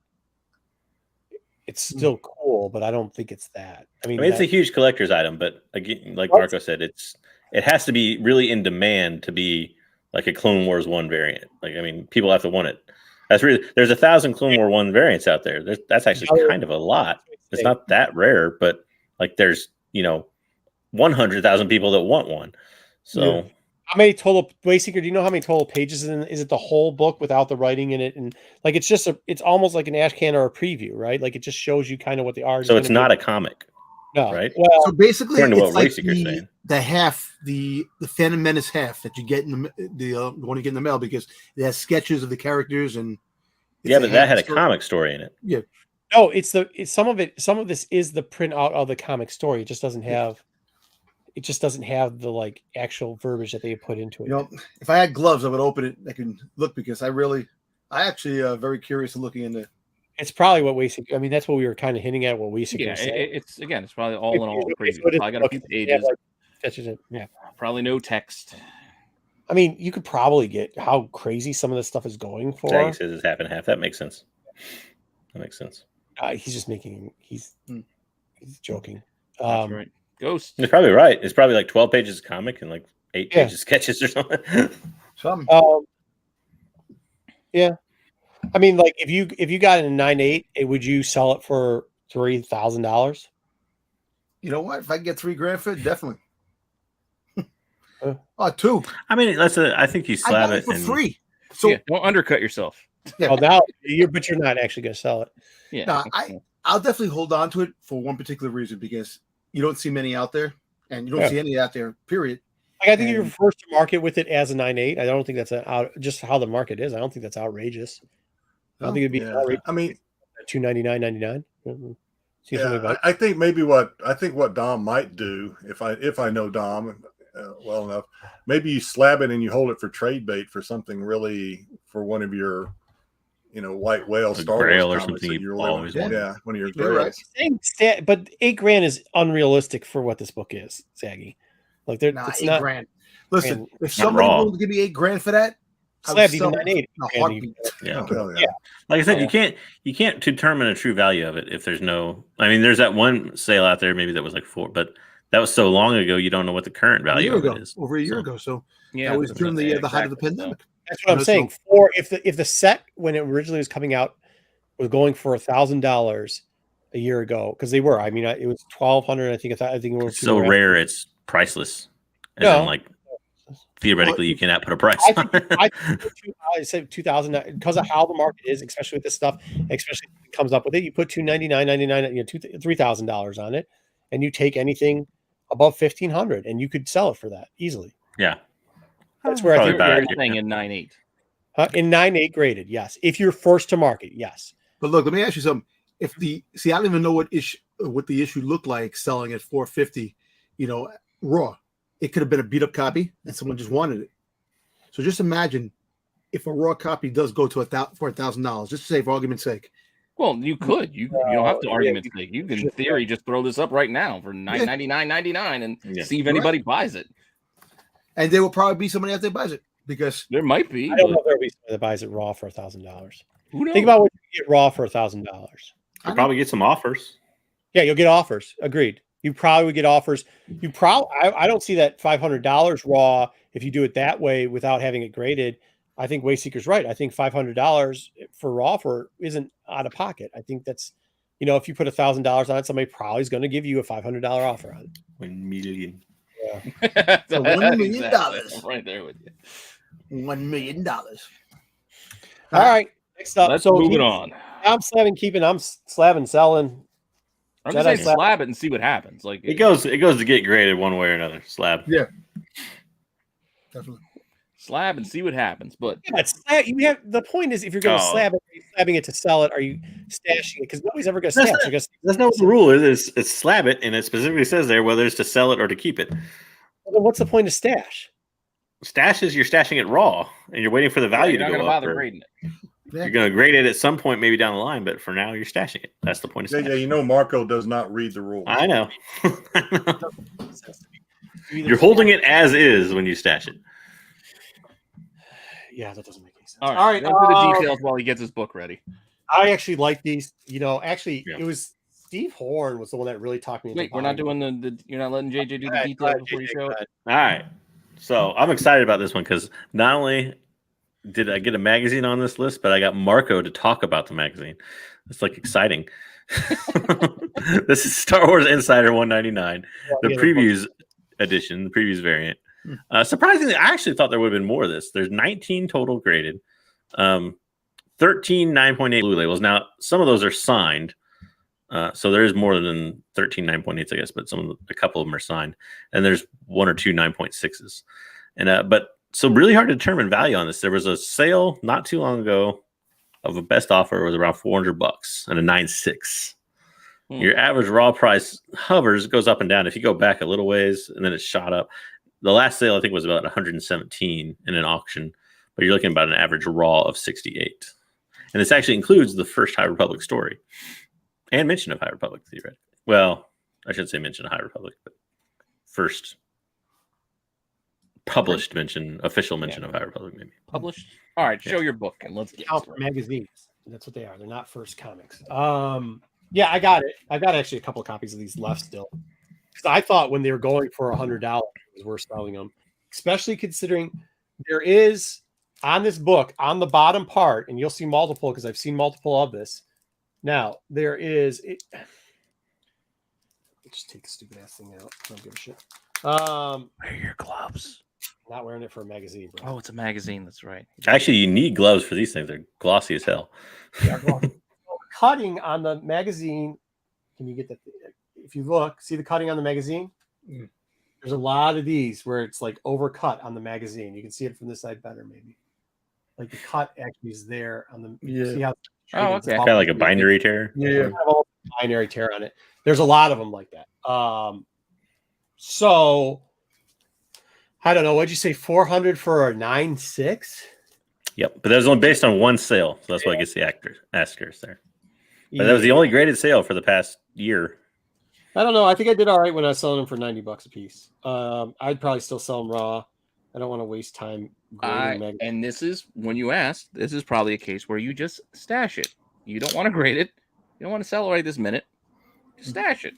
It's still cool, but I don't think it's that. I mean, it's a huge collector's item, but again, like Marco said, it has to be really in demand to be like a Clone Wars 1 variant. Like, I mean, people have to want it. There's 1,000 Clone War 1 variants out there. That's actually kind of a lot. It's not that rare, but like there's 100,000 people that want one. So how many total Wayseeker? Do you know how many total pages is it the whole book without the writing in it? And like it's just it's almost like an ashcan or a preview, right? Like it just shows you kind of what the art. So it's not a comic, no, right? Well, So basically, According to it's what like Wayseeker's saying. the half, the Phantom Menace half that you get in the one you get in the mail because it has sketches of the characters and Yeah, but that had a story. comic story in it. no, it's some of it. Some of this is the printout of the comic story. It just doesn't have. It just doesn't have the like actual verbiage that they put into it. You know, if I had gloves, I would open it. I can look because I actually very curious in looking into. It's probably what Wayseeker. I mean, that's what we were kind of hinting at. What Wayseeker yeah, said. it's probably all in all a preview. So it is I got a few yeah, pages. like, sketches in. Yeah. Probably no text. I mean, you could probably get how crazy some of this stuff is going for. Zach says it's half and half. That makes sense. That makes sense. He's just making. He's joking. That's right. Ghost. You're probably right. It's probably like 12 pages of comic and like 8 pages of sketches or something. Yeah. I mean, like if you got it in 9.8, would you sell it for $3,000? You know what? If I can get $3,000 for it, definitely. 2. I mean, I think you I slab got it it for and free. So don't undercut yourself. Oh, now but you're not actually going to sell it. Yeah. No, I'll definitely hold on to it for one particular reason because you don't see many out there, and you don't see any out there. Period. Like I think you're first to market with it as a 9.8. I don't think that's just how the market is. I don't think that's outrageous. I don't think it'd be outrageous. I mean, $299.99. yeah, I think maybe what Dom might do if I know Dom well enough, maybe you slab it and you hold it for trade bait for something really for one of your white whale Star Grail Wars or comics something that you you're always really, want. one of your You're grails. right. But $8,000 is unrealistic for what this book is, Saggy. Like it's not $8,000. Listen, if not somebody raw. wanted to give me $8,000 for that, I Slab would even sell it 9.8. in a heartbeat. Yeah. Oh, hell yeah. Like I said, you can't determine a true value of it if there's no. I mean, there's that one sale out there maybe that was like 4, but that was so long ago. You don't know what the current value of it is. Over a year ago. So Yeah, that was during the height of the pandemic. That's what I'm saying. If the set when it originally was coming out was going for $1,000 a year ago, because they were. I mean, it was $1,200. I think it was It's so rare, it's priceless. And No. then, like theoretically, you cannot put a price on it. I said 2,000 because of how the market is, especially with this stuff, especially if it comes up with it. You put $299.99, $3,000 on it, and you take anything above $1,500, and you could sell it for that easily. Yeah, That's where I think you're saying in 9.8. in 9.8 graded, yes. If you're first to market, yes. But look, let me ask you something. I don't even know what the issue looked like selling at $450, raw. It could have been a beat up copy and someone just wanted it. So just imagine if a raw copy does go to for $1,000, just to say for argument's sake. Well, you could. You don't have to argument sake. You can, in theory, just throw this up right now for $999.99 and see if anybody buys it. And there will probably be somebody out there buys it because there might be. I don't know if there'll be somebody that buys it raw for $1,000. Who knows? Think about what you get raw for $1,000. You'll probably get some offers. Yeah, you'll get offers. Agreed. You probably would get offers. I don't see that $500 raw if you do it that way without having it graded. I think Wayseeker's right. I think $500 for raw isn't out of pocket. I think that's, if you put $1,000 on it, somebody probably is going to give you a $500 offer on it. 1 million. Yeah. $1 million. I'm right there with you. $1 million. All right. Next up. Let's move it on. I'm slabbing selling. I'm just saying slab it and see what happens. Like it goes to get graded one way or another. Slab. Yeah. Definitely. Slab and see what happens. But Yeah, it's slab. You have the point is if you're going to Oh. slab it, are you slabbing it to sell it? Are you stashing it? Because nobody's ever going to That's stash. not- They're gonna That's not what the rule is. It's slab it, and it specifically says there whether it's to sell it or to keep it. Well, what's the point of stash? Stash is you're stashing it raw, and you're waiting for the value you're not to going go to up. bother or grading it. Yeah. You're going to grade it at some point, maybe down the line, but for now, you're stashing it. That's the point of Yeah, stash. yeah. You know, Marco does not read the rules. I know. Either You're holding it as is when you stash it. Yeah, that doesn't make any sense. All right. All right. Run through the details while he gets his book ready. I actually like these. You know, actually, Yeah. it was Steve Horn was the one that really talked me into Wait, we're not buying doing the. You're not letting JJ do Go the ahead, details go ahead, before you JJ, show go it. ahead. All right. So I'm excited about this one because not only did I get a magazine on this list, but I got Marco to talk about the magazine. It's like exciting. This is Star Wars Insider 199, the previews edition, the previews variant. Surprisingly, I actually thought there would have been more of this. There's 19 total graded, 13 9.8 blue labels. Now, some of those are signed. So there is more than 13 9.8s, I guess, but a couple of them are signed. And there's one or two 9.6s. And but so really hard to determine value on this. There was a sale not too long ago of a best offer. It was around $400 and a 9.6. Your average raw price hovers, goes up and down. If you go back a little ways and then it's shot up. The last sale I think was about 117 in an auction, but you're looking about an average raw of 68. And this actually includes the first High Republic story and mention of High Republic theoretically. Well, I shouldn't say mention of High Republic, but first published mention, official mention of High Republic, maybe. Published. All right, show your book and let's get Alpha magazines. That's what they are. They're not first comics. Yeah, I got it. I got actually a couple of copies of these left still. Because I thought when they were going for $100, it was worth selling them, especially considering there is on this book on the bottom part, and you'll see multiple because I've seen multiple of this. Now there is it. Just take the stupid ass thing out. I don't give a shit. Wear your gloves. Not wearing it for a magazine, bro. Oh, it's a magazine. That's right. Actually, you need gloves for these things. They're glossy as hell. Yeah, cutting on the magazine. Can you get that? If you look, see the cutting on the magazine? There's a lot of these where it's like overcut on the magazine. You can see it from this side better, maybe. Like the cut actually is there on the. Yeah. See how? Oh, okay. Kind of like a binary tear. Yeah. Binary tear on it. There's a lot of them like that. So I don't know. What'd you say? 400 for a 9.6? Yep, but that was only based on one sale, so that's why it gets the asterisk there. But that was the only graded sale for the past year. I don't know. I think I did all right when I was selling them for $90 a piece. I'd probably still sell them raw. I don't want to waste time. And this is when you asked. This is probably a case where you just stash it. You don't want to grade it. You don't want to sell it right this minute. Just stash it.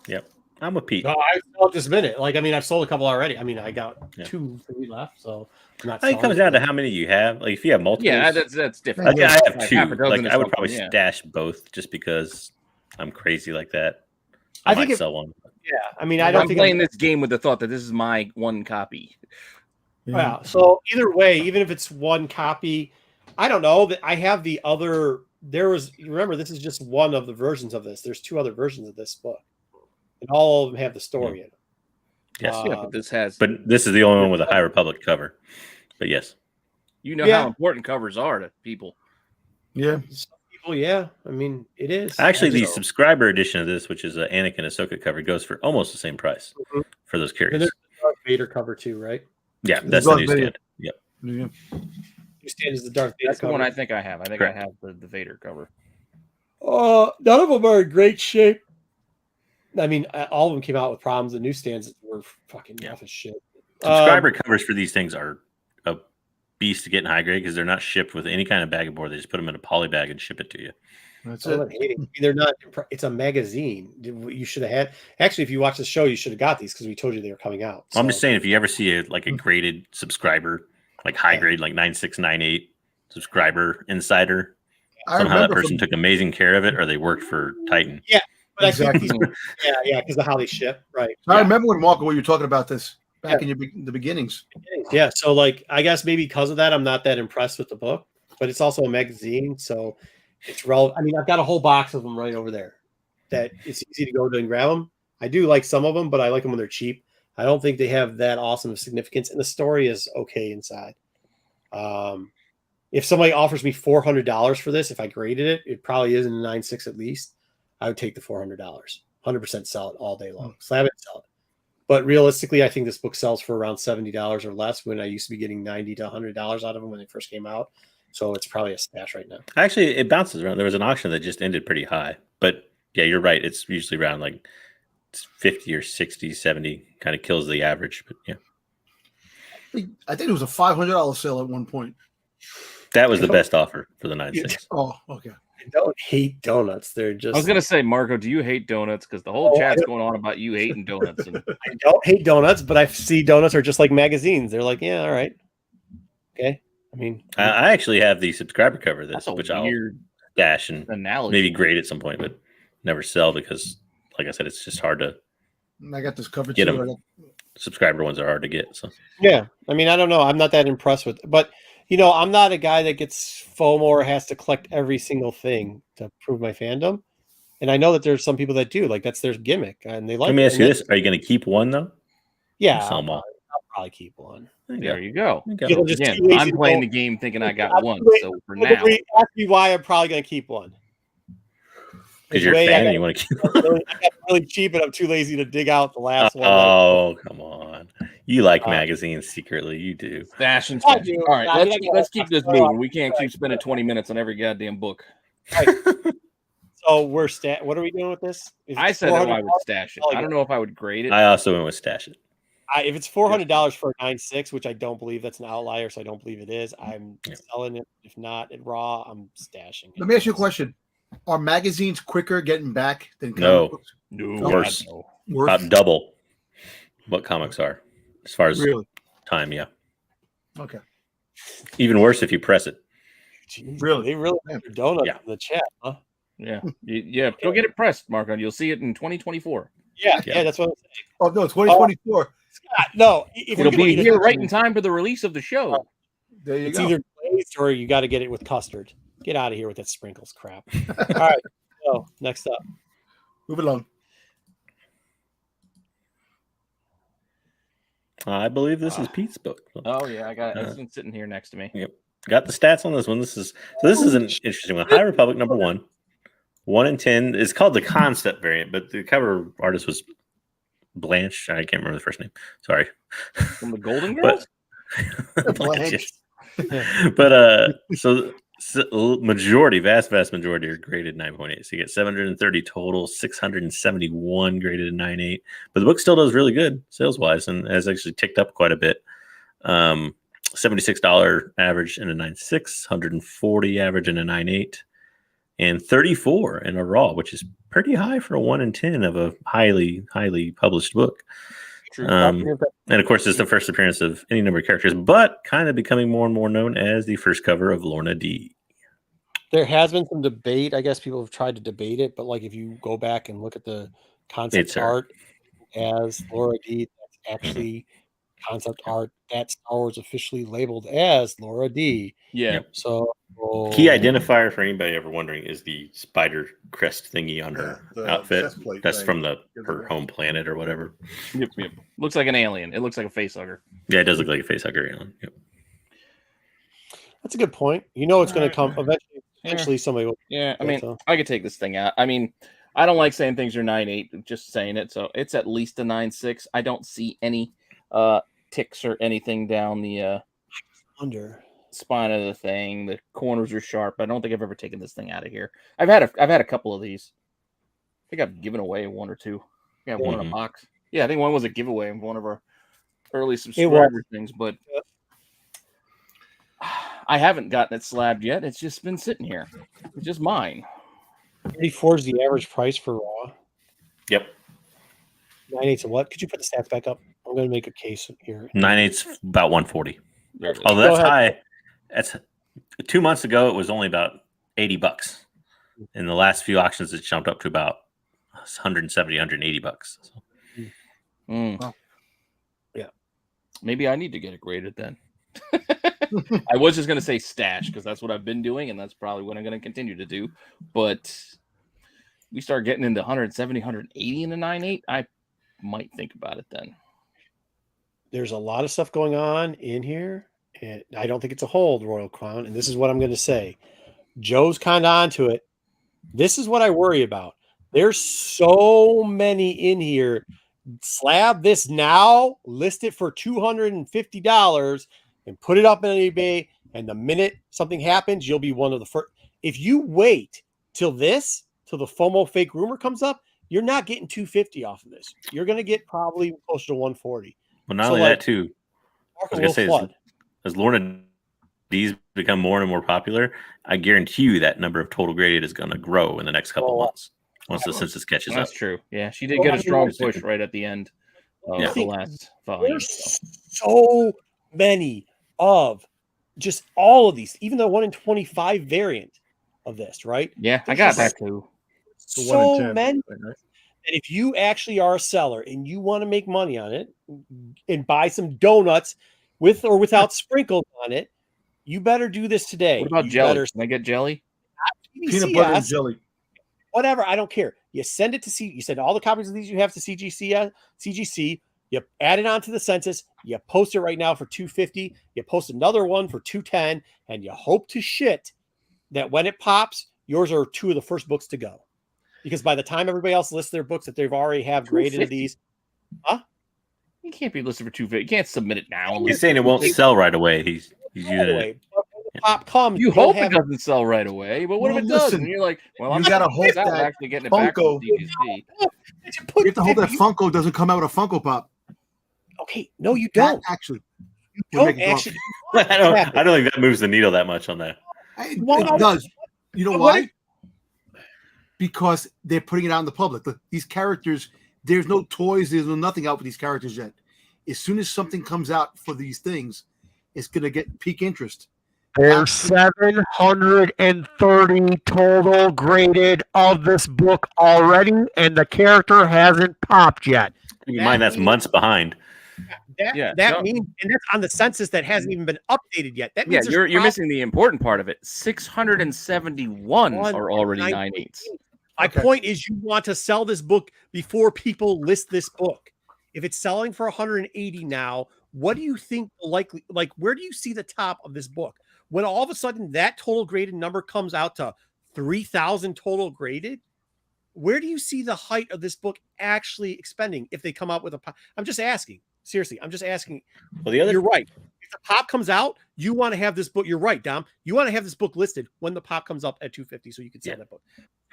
Yep, I'm with Pete. No, I sold this minute. Like, I mean, I've sold a couple already. I mean, I got Yeah. 2, 3 left, so I'm not. I think it comes down to how many you have. Like if you have multiple, Yeah, that's different. Like, I have Like two. half a dozen Like or I would something, probably yeah. stash both just because I'm crazy like that. I might think if- sell one. Yeah, I mean, I don't I'm think playing this game with the thought that this is my one copy. Yeah. So either way, even if it's one copy, I don't know that I have the other. There was, remember, this is just one of the versions of this. There's 2 other versions of this book, and all of them have the story in it. Yes, Yeah, but this has. but this is the only one with a High Republic cover. But yes, you know Yeah. how important covers are to people. Yeah. Some people, yeah, I mean, it is actually, the So- subscriber edition of this, which is an Anakin Ahsoka cover, goes for almost the same price Mhm. for those And carries. there's the Darth Vader cover too, right? Yeah, This that's is the Darth newsstand. Vader. Yep. Yeah. You stand as the Darth Vader That's the cover. one I think I have. I think Correct. I have the Vader cover. None of them are in great shape. I mean, all of them came out with problems. The newsstands were fucking rough as shit. Subscriber covers for these things are a beast to get in high grade because they're not shipped with any kind of bag of board. They just put them in a poly bag and ship it to you. That's I'm it. not hating. I mean, they're not. It's a magazine. You should have had. Actually, if you watch the show, you should have got these because we told you they were coming out. I'm just So- saying, if you ever see a graded subscriber, like high grade, like 96, 98 subscriber insider, I somehow that remember person took amazing care of it, or they worked for Titan. But I think Exactly. these, yeah, because of how they ship, right? I remember when Marco, when you were talking about this back in the beginnings. Yeah, so like, I guess maybe because of that, I'm not that impressed with the book, but it's also a magazine, so it's relevant. I mean, I've got a whole box of them right over there that it's easy to go to and grab them. I do like some of them, but I like them when they're cheap. I don't think they have that awesome of significance, and the story is okay inside. If somebody offers me $400 for this, if I graded it, it probably is in a 9.6 at least. I would take the $400. 100% sell it all day long. Slab it, sell it. But realistically, I think this book sells for around $70 or less when I used to be getting $90 to $100 out of them when they first came out. So it's probably a stash right now. Actually, it bounces around. There was an auction that just ended pretty high. But yeah, you're right. It's usually around like 50 or 60, 70, kind of kills the average. But yeah. I think it was a $500 sale at one point. That was the best offer for the 9.6. Oh, okay. I don't hate donuts. They're just. I was gonna say, Marco, do you hate donuts? Because the whole chat's going on about you hating donuts. And... I don't hate donuts, but I see donuts are just like magazines. They're like, yeah, all right, okay. I mean, I actually have the subscriber cover of this, which I'll weird dash and analogy. maybe grade at some point, but never sell because, like I said, it's just hard to I got this cover get too. them. Subscriber ones are hard to get. So yeah, I mean, I don't know. I'm not that impressed with, but I'm not a guy that gets FOMO or has to collect every single thing to prove my fandom. And I know that there's some people that do, like that's their gimmick, and they like. Let me ask you this: are you going to keep one though? Yeah, sell them all. I'll probably keep one. There you go. Again, I'm playing the game thinking I got one. So for now, ask me why I'm probably going to keep one. Because you're a fan and you want to keep one. I got really cheap, and I'm too lazy to dig out the last one. Oh, come on. You like magazines secretly. You do. Stash and stash. All right, let's keep this moving. We can't keep spending 20 minutes on every goddamn book. Right. So what are we doing with this? I said that I would stash it. I don't know if I would grade it. I also went with stash it. If it's $400 for a 9.6, which I don't believe that's an outlier, so I don't believe it is, I'm selling it. If not at raw, I'm stashing it. Let me ask you a question. Are magazines quicker getting back than comic books? No. Worse. Worse? About double what comics are as far as time, yeah. Okay. Even worse if you press it. Jeez, they really have donuts in the chat, huh? Yeah. Yeah. Go get it pressed, Marco. You'll see it in 2024. Yeah, that's what I'm saying. Oh, no, 2024. Scott, no. It'll be here right in time for the release of the show. There you it's go. Either glazed or you got to get it with custard. Get out of here with that sprinkles crap. All right. So, next up. Move along. I believe this is Pete's book. Oh, yeah. I got it. It's been sitting here next to me. Yep. Got the stats on this one. This is an interesting one. High Republic number 1. 1 in 10. It's called the concept variant, but the cover artist was Blanche. I can't remember the first name. Sorry. From the Golden Girls? Blanche. But so vast majority are graded 9.8. So you get 730 total, 671 graded at 9.8. But the book still does really good sales wise and has actually ticked up quite a bit. $76 average in a 9.6, 140 average in a 9.8, and 34 in a raw, which is pretty high for a 1 in 10 of a highly published book. And of course, it's the first appearance of any number of characters, but kind of becoming more and more known as the first cover of Lorna D. There has been some debate. I guess people have tried to debate it, but like if you go back and look at the concept art as Laura D, that's actually concept art that Star Wars officially labeled as Laura D. Yeah. So key identifier for anybody ever wondering is the spider crest thingy on her outfit. That's from her home planet or whatever. Yep. Looks like an alien. It looks like a facehugger. Yeah, it does look like a facehugger alien. Yep. That's a good point. It's going to come eventually. Somebody will. Yeah, I mean, I could take this thing out. I mean, I don't like saying things are 9.8. Just saying it. So it's at least a 9.6. I don't see any ticks or anything down the under spine of the thing. The corners are sharp. I don't think I've ever taken this thing out of here. I've had a couple of these. I think I've given away one or two. I got one in a box. Yeah, I think one was a giveaway in one of our early subscriber things, but I haven't gotten it slabbed yet. It's just been sitting here. It's just mine. 34 is the average price for raw. Yep. 9.8 and what? Could you put the stats back up? I'm going to make a case here. 9.8's about 140. Although that's high. That's 2 months ago. It was only about $80. In the last few auctions, it jumped up to about $170, $180. So. Wow. Yeah. Maybe I need to get it graded then. I was just going to say stash because that's what I've been doing, and that's probably what I'm going to continue to do. But we start getting into 170, 180 in the 9.8. I might think about it then. there's a lot of stuff going on in here, and I don't think it's a hold, Royal Crown. And this is what I'm going to say. Joe's kind of onto it. This is what I worry about. There's so many in here. Slab this now, list it for $250 and put it up on eBay. And the minute something happens, you'll be one of the first. If you wait till the FOMO fake rumor comes up, you're not getting $250 off of this. You're going to get probably closer to $140. Well, not only that too. I was going to say, as Lorna D's become more and more popular, I guarantee you that number of total graded is going to grow in the next couple months once the census catches up. That's true. Yeah, she did get a strong push right at the end of the last volume. There's so many of just all of these, even the 1 in 25 variant of this, right? Yeah, I got that too. So many. And if you actually are a seller and you want to make money on it and buy some donuts with or without sprinkles on it, you better do this today. What about jelly? Can I get jelly? Peanut butter and jelly. Whatever, I don't care. You send it to you send all the copies of these you have to CGC. You add it onto the census. You post it right now for $250. You post another one for $210, and you hope to shit that when it pops, yours are 2 of the first books to go. Because by the time everybody else lists their books that they've already have graded of these, you can't be listed for $250. You can't submit it now. He's saying it won't sell right away. He's using it. Pop comes. You hope it doesn't sell right away, but what if it does? And you're like, well, I'm gotta hope that actually getting it back from DVC. You have to hope that Funko doesn't come out with a Funko Pop. Okay, no, you don't. Actually, you don't actually. I don't think that moves the needle that much on that. It does. You know why? Because they're putting it out in the public. These characters, there's no toys, there's no nothing out for these characters yet. As soon as something comes out for these things, it's going to get peak interest. There's 730 total graded of this book already, and the character hasn't popped yet. Keep in mind that's months behind. That means, and that's on the census that hasn't even been updated yet. That means you're missing the important part of it. 671 are already 9/8. My point is, you want to sell this book before people list this book. If it's selling for 180 now, what do you think likely? Like, where do you see the top of this book? When all of a sudden that total graded number comes out to 3,000 total graded, where do you see the height of this book actually expending if they come out with a pop? I'm just asking. Seriously, I'm just asking. Well, you're right. If the pop comes out, you want to have this book. You're right, Dom. You want to have this book listed when the pop comes up at 250 so you can sell that book.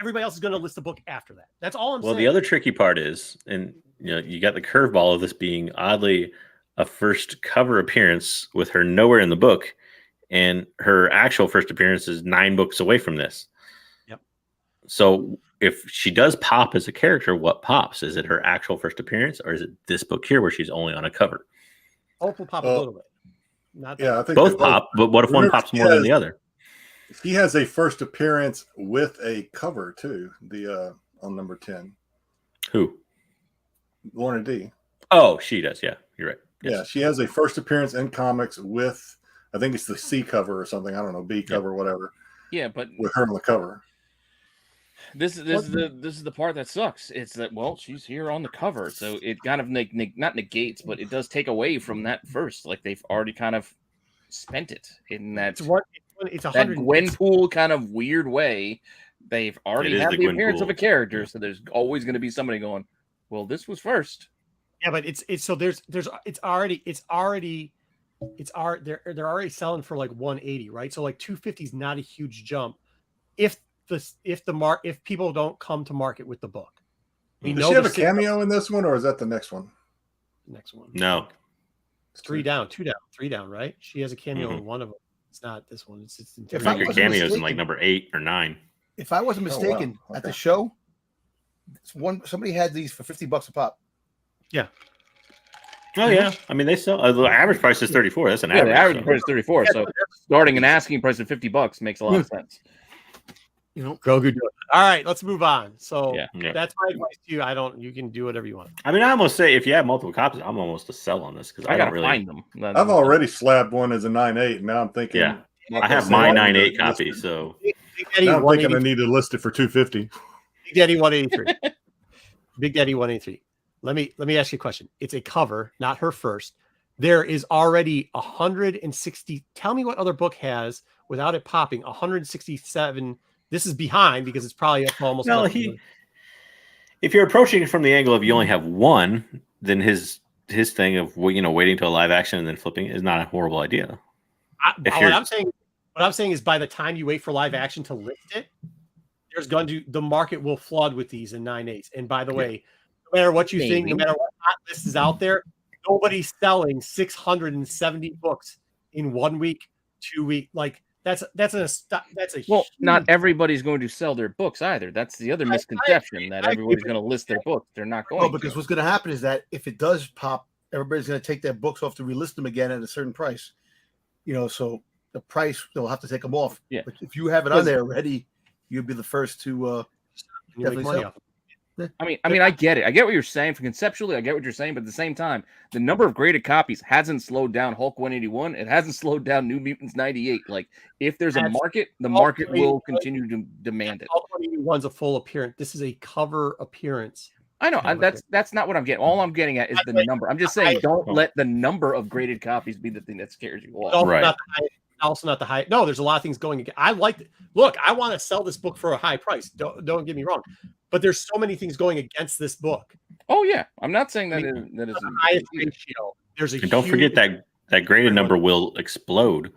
Everybody else is going to list the book after that. That's all I'm saying. Well, the other tricky part is, and you got the curveball of this being oddly a first cover appearance with her nowhere in the book. And her actual first appearance is 9 books away from this. Yep. So if she does pop as a character, what pops? Is it her actual first appearance, or is it this book here where she's only on a cover? Both will pop a little bit. I think both pop, but what if one pops more than the other? He has a first appearance with a cover too. The on number 10. Who? Lorna D. Oh, she does. Yeah, you're right. Yes. Yeah, she has a first appearance in comics with, I think it's the C cover or something. I don't know, B cover, whatever. Yeah, but with her on the cover. This is the part that sucks. It's that she's here on the cover, so it kind of not negates, but it does take away from that first. Like they've already kind of spent it in that. It's that Gwenpool kind of weird way. They've already had the appearance of a character, so there's always going to be somebody going, "Well, this was first." Yeah, but they're already selling for like 180, right? So like 250 is not a huge jump if people don't come to market with the book. Does she have a cameo in this one, or is that the next one? Next one. No. It's 3 down, right? She has a cameo in one of them. It's not this one. It's your cameos in like number 8 or 9. If I wasn't mistaken, at the show, somebody had these for $50 a pop. Yeah. Oh yeah. I mean, they sell. The average price is 34. That's an average. The average price is 34. So starting an asking price of $50 makes a lot of sense. Grogu. All right, let's move on. So yeah. That's my advice to you. You can do whatever you want. I mean, I almost say if you have multiple copies, I'm almost a sell on this because I gotta find them. I've already slabbed one as a 9/8. Now I'm thinking. Yeah, I have my 9/8 copy. So now I'm thinking I need to list it for $250. Big Daddy 183. Big Daddy 183. Let me ask you a question. It's a cover, not her first. There is already 160. Tell me what other book has, without it popping, 167. This is behind because it's probably up to almost. Well, if you're approaching it from the angle of you only have one, then his thing of waiting till live action and then flipping is not a horrible idea. What I'm saying is, by the time you wait for live action to list it, the market will flood with these in 9/8. And by the way, no matter what you think, no matter what hot list is out there, nobody's selling 670 books in 1 week, 2 weeks. Like that's well, not everybody's going to sell their books either. That's the other misconception, that everybody's going to list their books. They're not going. No, because what's going to happen is that if it does pop, everybody's going to take their books off to relist them again at a certain price. So the price, they'll have to take them off. Yeah. But if you have it on there already, you'll be the first to definitely sell. I mean, I get it. I get what you're saying. Conceptually, I get what you're saying, but at the same time, the number of graded copies hasn't slowed down Hulk 181. It hasn't slowed down New Mutants 98. Like, if there's a market, the market will continue to demand it. Hulk 181's a full appearance. This is a cover appearance. I know. That's not what I'm getting. All I'm getting at is the number. I'm just saying, don't let the number of graded copies be the thing that scares you off. Right. Also not the high. No, there's a lot of things going. I like it. Look, I want to sell this book for a high price. Don't get me wrong, but there's so many things going against this book. Oh yeah, I'm not saying that is the highest ratio. There's a and don't forget that graded number will explode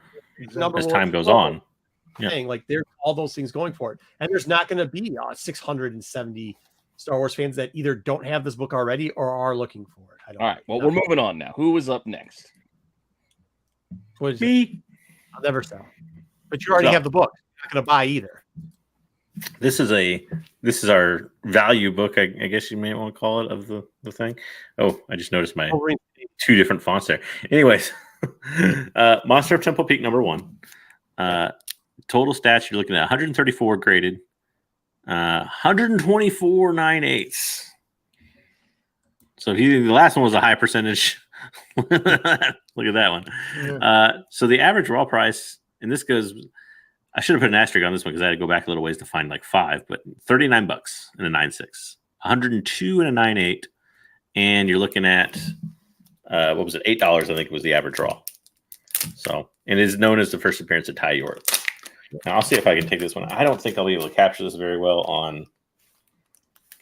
as time goes on. Yeah. Like there's all those things going for it, and there's not going to be 670 Star Wars fans that either don't have this book already or are looking for it. All right, well, we're moving on now. Who is up next? What is me? I'll never sell. But you already have the book. You're not going to buy either. This is our value book, I guess you may want to call it, of the thing. Oh, I just noticed my 2 different fonts there. Anyways, Monster of Temple Peak #1. Total stats, you're looking at 134 graded, 124 9/8. So the last one was a high percentage. Look at that one. Yeah. So the average raw price, and this goes, I should have put an asterisk on this one because I had to go back a little ways to find like 5, but $39 in a 9.6, 102 in a 9.8, and you're looking at what was it, $8? I think was the average raw. So, and it is known as the first appearance of Ty York. Now I'll see if I can take this one. I don't think I'll be able to capture this very well on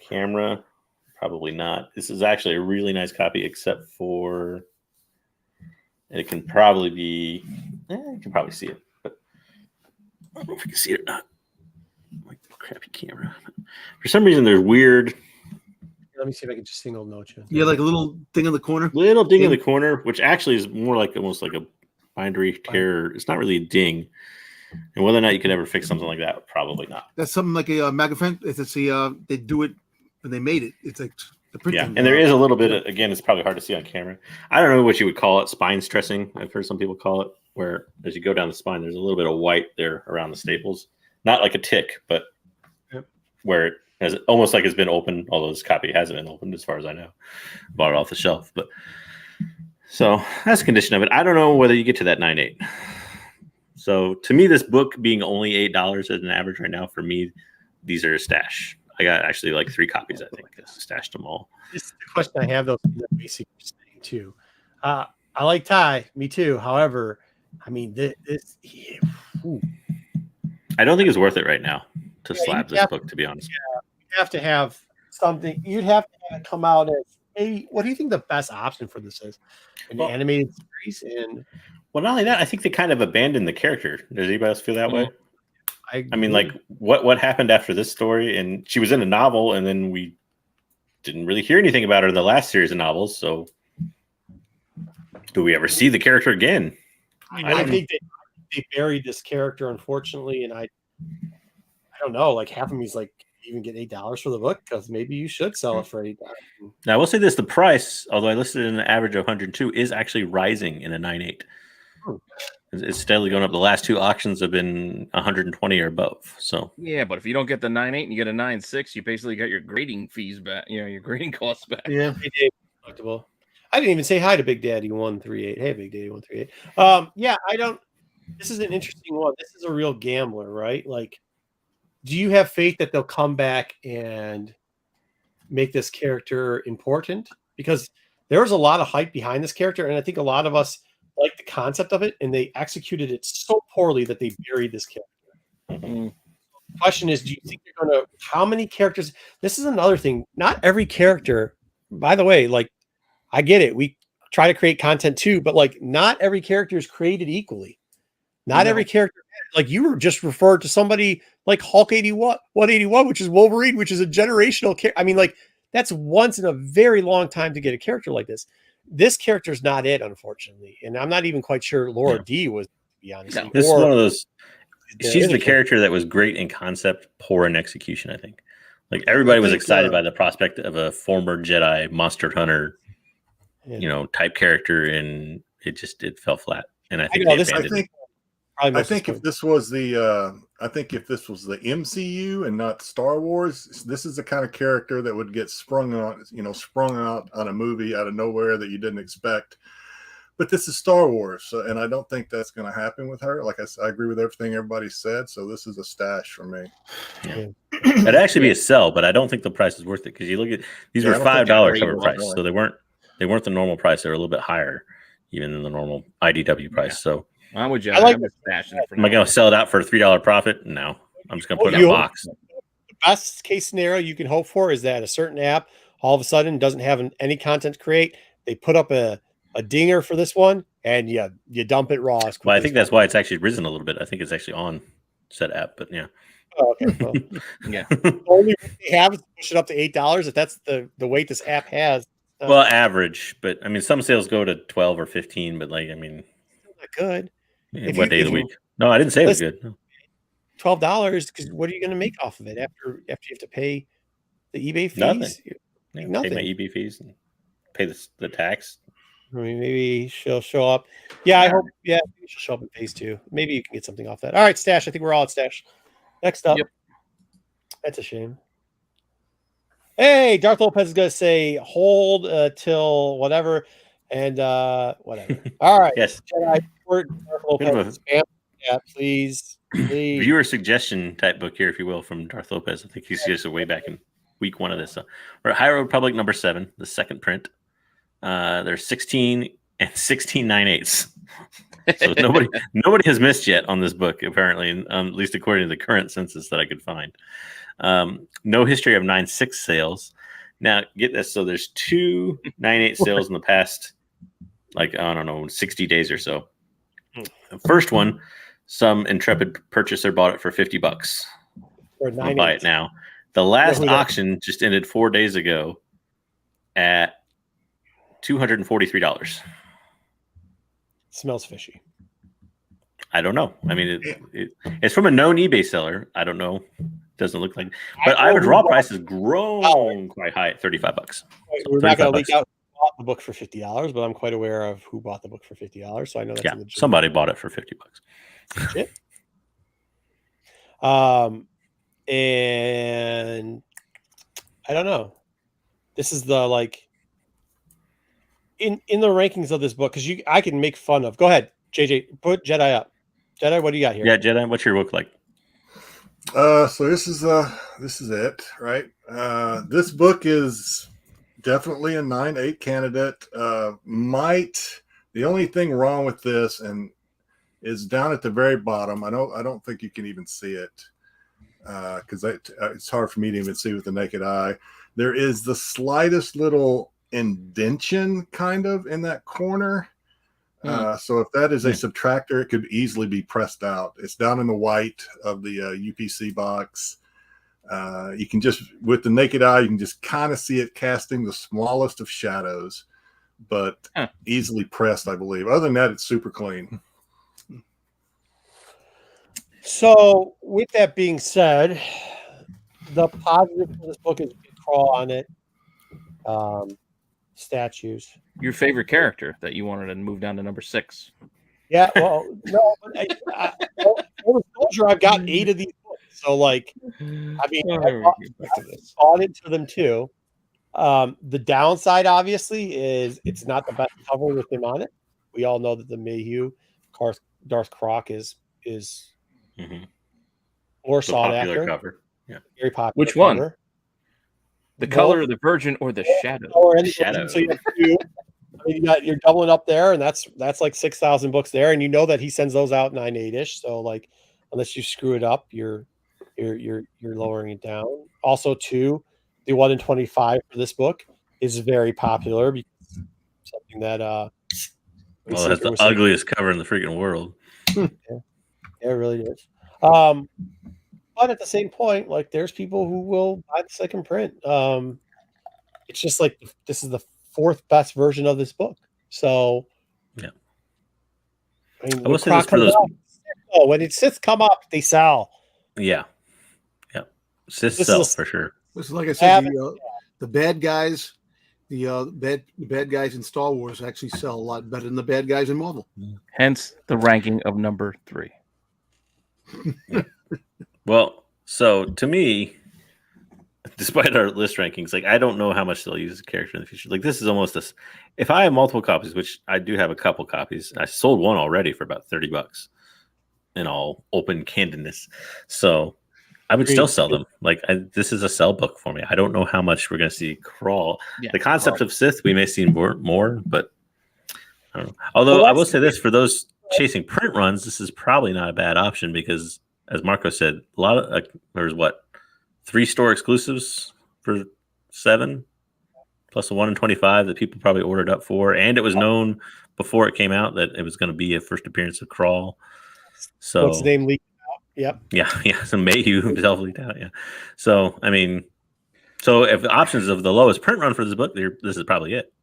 camera. Probably not. This is actually a really nice copy, except for it can probably be. You can probably see it, but I don't know if you can see it or not. Like the crappy camera. For some reason, there's weird. Let me see if I can just single note you. Yeah, like a little thing in the corner. Little ding in the corner, which actually is more like almost like a bindery tear. It's not really a ding. And whether or not you could ever fix something like that, probably not. That's something like a magafin. It's they do it when they made it. It's like the printing. Yeah, and there is a little bit of, again, it's probably hard to see on camera. I don't know what you would call it, spine stressing. I've heard some people call it, where as you go down the spine, there's a little bit of white there around the staples. Not like a tick, but where it has almost like it's been opened, although this copy hasn't been opened as far as I know. Bought it off the shelf. But so that's the condition of it. I don't know whether you get to that 9.8. So to me, this book being only $8 as an average right now, for me, these are a stash. I got actually like 3 copies, I think. I stashed them all. This is the question I have, though, basically saying too. I like Ty, me too. However, I mean, I don't think it's worth it right now to slab this book, to be honest. Yeah, you have to have something. You'd have to have it come out as what do you think the best option for this is? An animated series? And well, not only that, I think they kind of abandoned the character. Does anybody else feel that way? I mean, like what happened after this story? And she was in a novel, and then we didn't really hear anything about her in the last series of novels. So, do we ever see the character again? I think they buried this character, unfortunately, and I don't know. Like half of me's like, even get $8 for the book, because maybe you should sell it for $8. Now, I will say this: the price, although I listed it in an average of 102, is actually rising in a 9.8. It's steadily going up. The last 2 auctions have been 120 or above. So yeah, but if you don't get the 9.8 and you get a 9.6, you basically got your grading fees back. Your grading costs back. Yeah, I didn't even say hi to Big Daddy 138. Hey, Big Daddy 138. Yeah, I don't. This is an interesting one. This is a real gambler, right? Like, do you have faith that they'll come back and make this character important? Because there was a lot of hype behind this character, and I think a lot of us like the concept of it, and they executed it so poorly that they buried this character. Mm. The question is, do you think they're going to, how many characters? This is another thing. Not every character, by the way, like, I get it. We try to create content too, but like, not every character is created equally. Not every character, like you were just referred to somebody like Hulk 181, which is Wolverine, which is a generational character. I mean, like, that's once in a very long time to get a character like this. This character's not it, unfortunately. And I'm not even quite sure Laura D was, to be honest. No. This is one of those. She's the character that was great in concept, poor in execution, I think. Like, everybody was excited by the prospect of a former Jedi monster hunter, type character, and it fell flat. And I think I think if this was the MCU and not Star Wars, this is the kind of character that would get sprung out on a movie out of nowhere that you didn't expect. But this is Star Wars, and I don't think that's going to happen with her. Like I agree with everything everybody said, so this is a stash for me. Yeah. It'd actually be a sell, but I don't think the price is worth it, because you look at these were $5 cover price, so they weren't the normal price. They were a little bit higher even than the normal IDW price. Yeah. So why would you? I like am I going to sell it out for a $3 profit? No, I'm just going to put it in a box. The best case scenario you can hope for is that a certain app all of a sudden doesn't have any content to create. They put up a dinger for this one, and you dump it raw. Well, I think that's why it's actually risen a little bit. I think it's actually on said app, but yeah. Oh, okay. Well, yeah. The only way they have is to push it up to $8 if that's the weight this app has. Well, average, but I mean, some sales go to 12 or 15, but like, I mean, not good. What day of the week? No, I didn't say it was good. No. $12, because what are you going to make off of it after you have to pay the eBay fees? Nothing. Pay my eBay fees and pay the tax. I mean, maybe she'll show up. Yeah, I hope. Yeah, maybe she'll show up in phase 2. Maybe you can get something off that. All right, Stash. I think we're all at Stash. Next up. Yep. That's a shame. Hey, Darth Lopez is going to say hold till whatever, and whatever. All right. Yes. Darth Lopez. Yeah, please. Viewer suggestion type book here, if you will, from Darth Lopez. I think he suggested way back in week 1 of this. So we're at High Republic number 7, the second print. There's 16 and 16 9/8. So nobody has missed yet on this book, apparently, at least according to the current census that I could find. No history of 9/6 sales. Now, get this. So there's 2 9/8 sales in the past, 60 days or so. The first one, some intrepid purchaser bought it for $50. I'll buy it now. The last auction just ended 4 days ago at $243. Smells fishy. I don't know. I mean, it's from a known eBay seller. I don't know. Doesn't look like. But average raw price has grown quite high at $35. We're not going to leak out who bought the book for $50, but I'm quite aware of who bought the book for $50. So I know that's in the somebody bought it for $50. Shit. And I don't know. This is the in the rankings of this book, because I can make fun of. Go ahead, JJ. Put Jedi up. Jedi, what do you got here? Yeah, Jedi. What's your book like? So this is it, right? This book is definitely a 9/8 candidate. The only thing wrong with this and is down at the very bottom. I don't think you can even see it because it's hard for me to even see with the naked eye. There is the slightest little indention kind of in that corner. So if that is a subtractor, it could easily be pressed out. It's down in the white of the UPC box. You can just, with the naked eye, you can just kind of see it casting the smallest of shadows, but easily pressed, I believe. Other than that, it's super clean. So with that being said, the positive for this book is Big Crawl on it. Statues. Your favorite character that you wanted to move down to number 6. Yeah, well, no, full disclosure, I've got 8 of these books. So, I bought into them too. The downside, obviously, is it's not the best cover with him on it. We all know that the Mayhew Darth Croc is more sought after. Cover. Yeah. Very popular. Which one? Cover. The color of the virgin or the shadow? Or any Shadow. So you have two. I mean, you're doubling up there, and that's like 6,000 books there, and you know that he sends those out 9/8ish. So like, unless you screw it up, you're lowering it down. Also, two, the 1 in 25 for this book is very popular because something that Well, it has the ugliest cover in the freaking world. Yeah, it really is. But at the same point, like there's people who will buy the second print. It's just like this is the fourth best version of this book. So yeah, I mean, I will say this for those. When it Sith come up, they sell. Yeah, Sith sell for sure. This is like I said, the bad guys, the bad guys in Star Wars actually sell a lot better than the bad guys in Marvel. Hence the ranking of number 3. Well, so to me, despite our list rankings, like I don't know how much they'll use a character in the future. Like this is almost this. If I have multiple copies, which I do have a couple copies, I sold one already for about $30 in all open candidness. So I would still sell them. Like this is a sell book for me. I don't know how much we're going to see crawl. Yeah, the concept of Sith, we may see more, but I don't know. Although I will say this, for those chasing print runs, this is probably not a bad option because, as Marco said, a lot of there's 3 store exclusives for $7 plus a 1 in 25 that people probably ordered up for, and it was known before it came out that it was going to be a first appearance of Crawl. So what's the name leaked out? Yep. Yeah. So Mayhew himself leaked out. Yeah. So I mean, so if the options of the lowest print run for this book, this is probably it.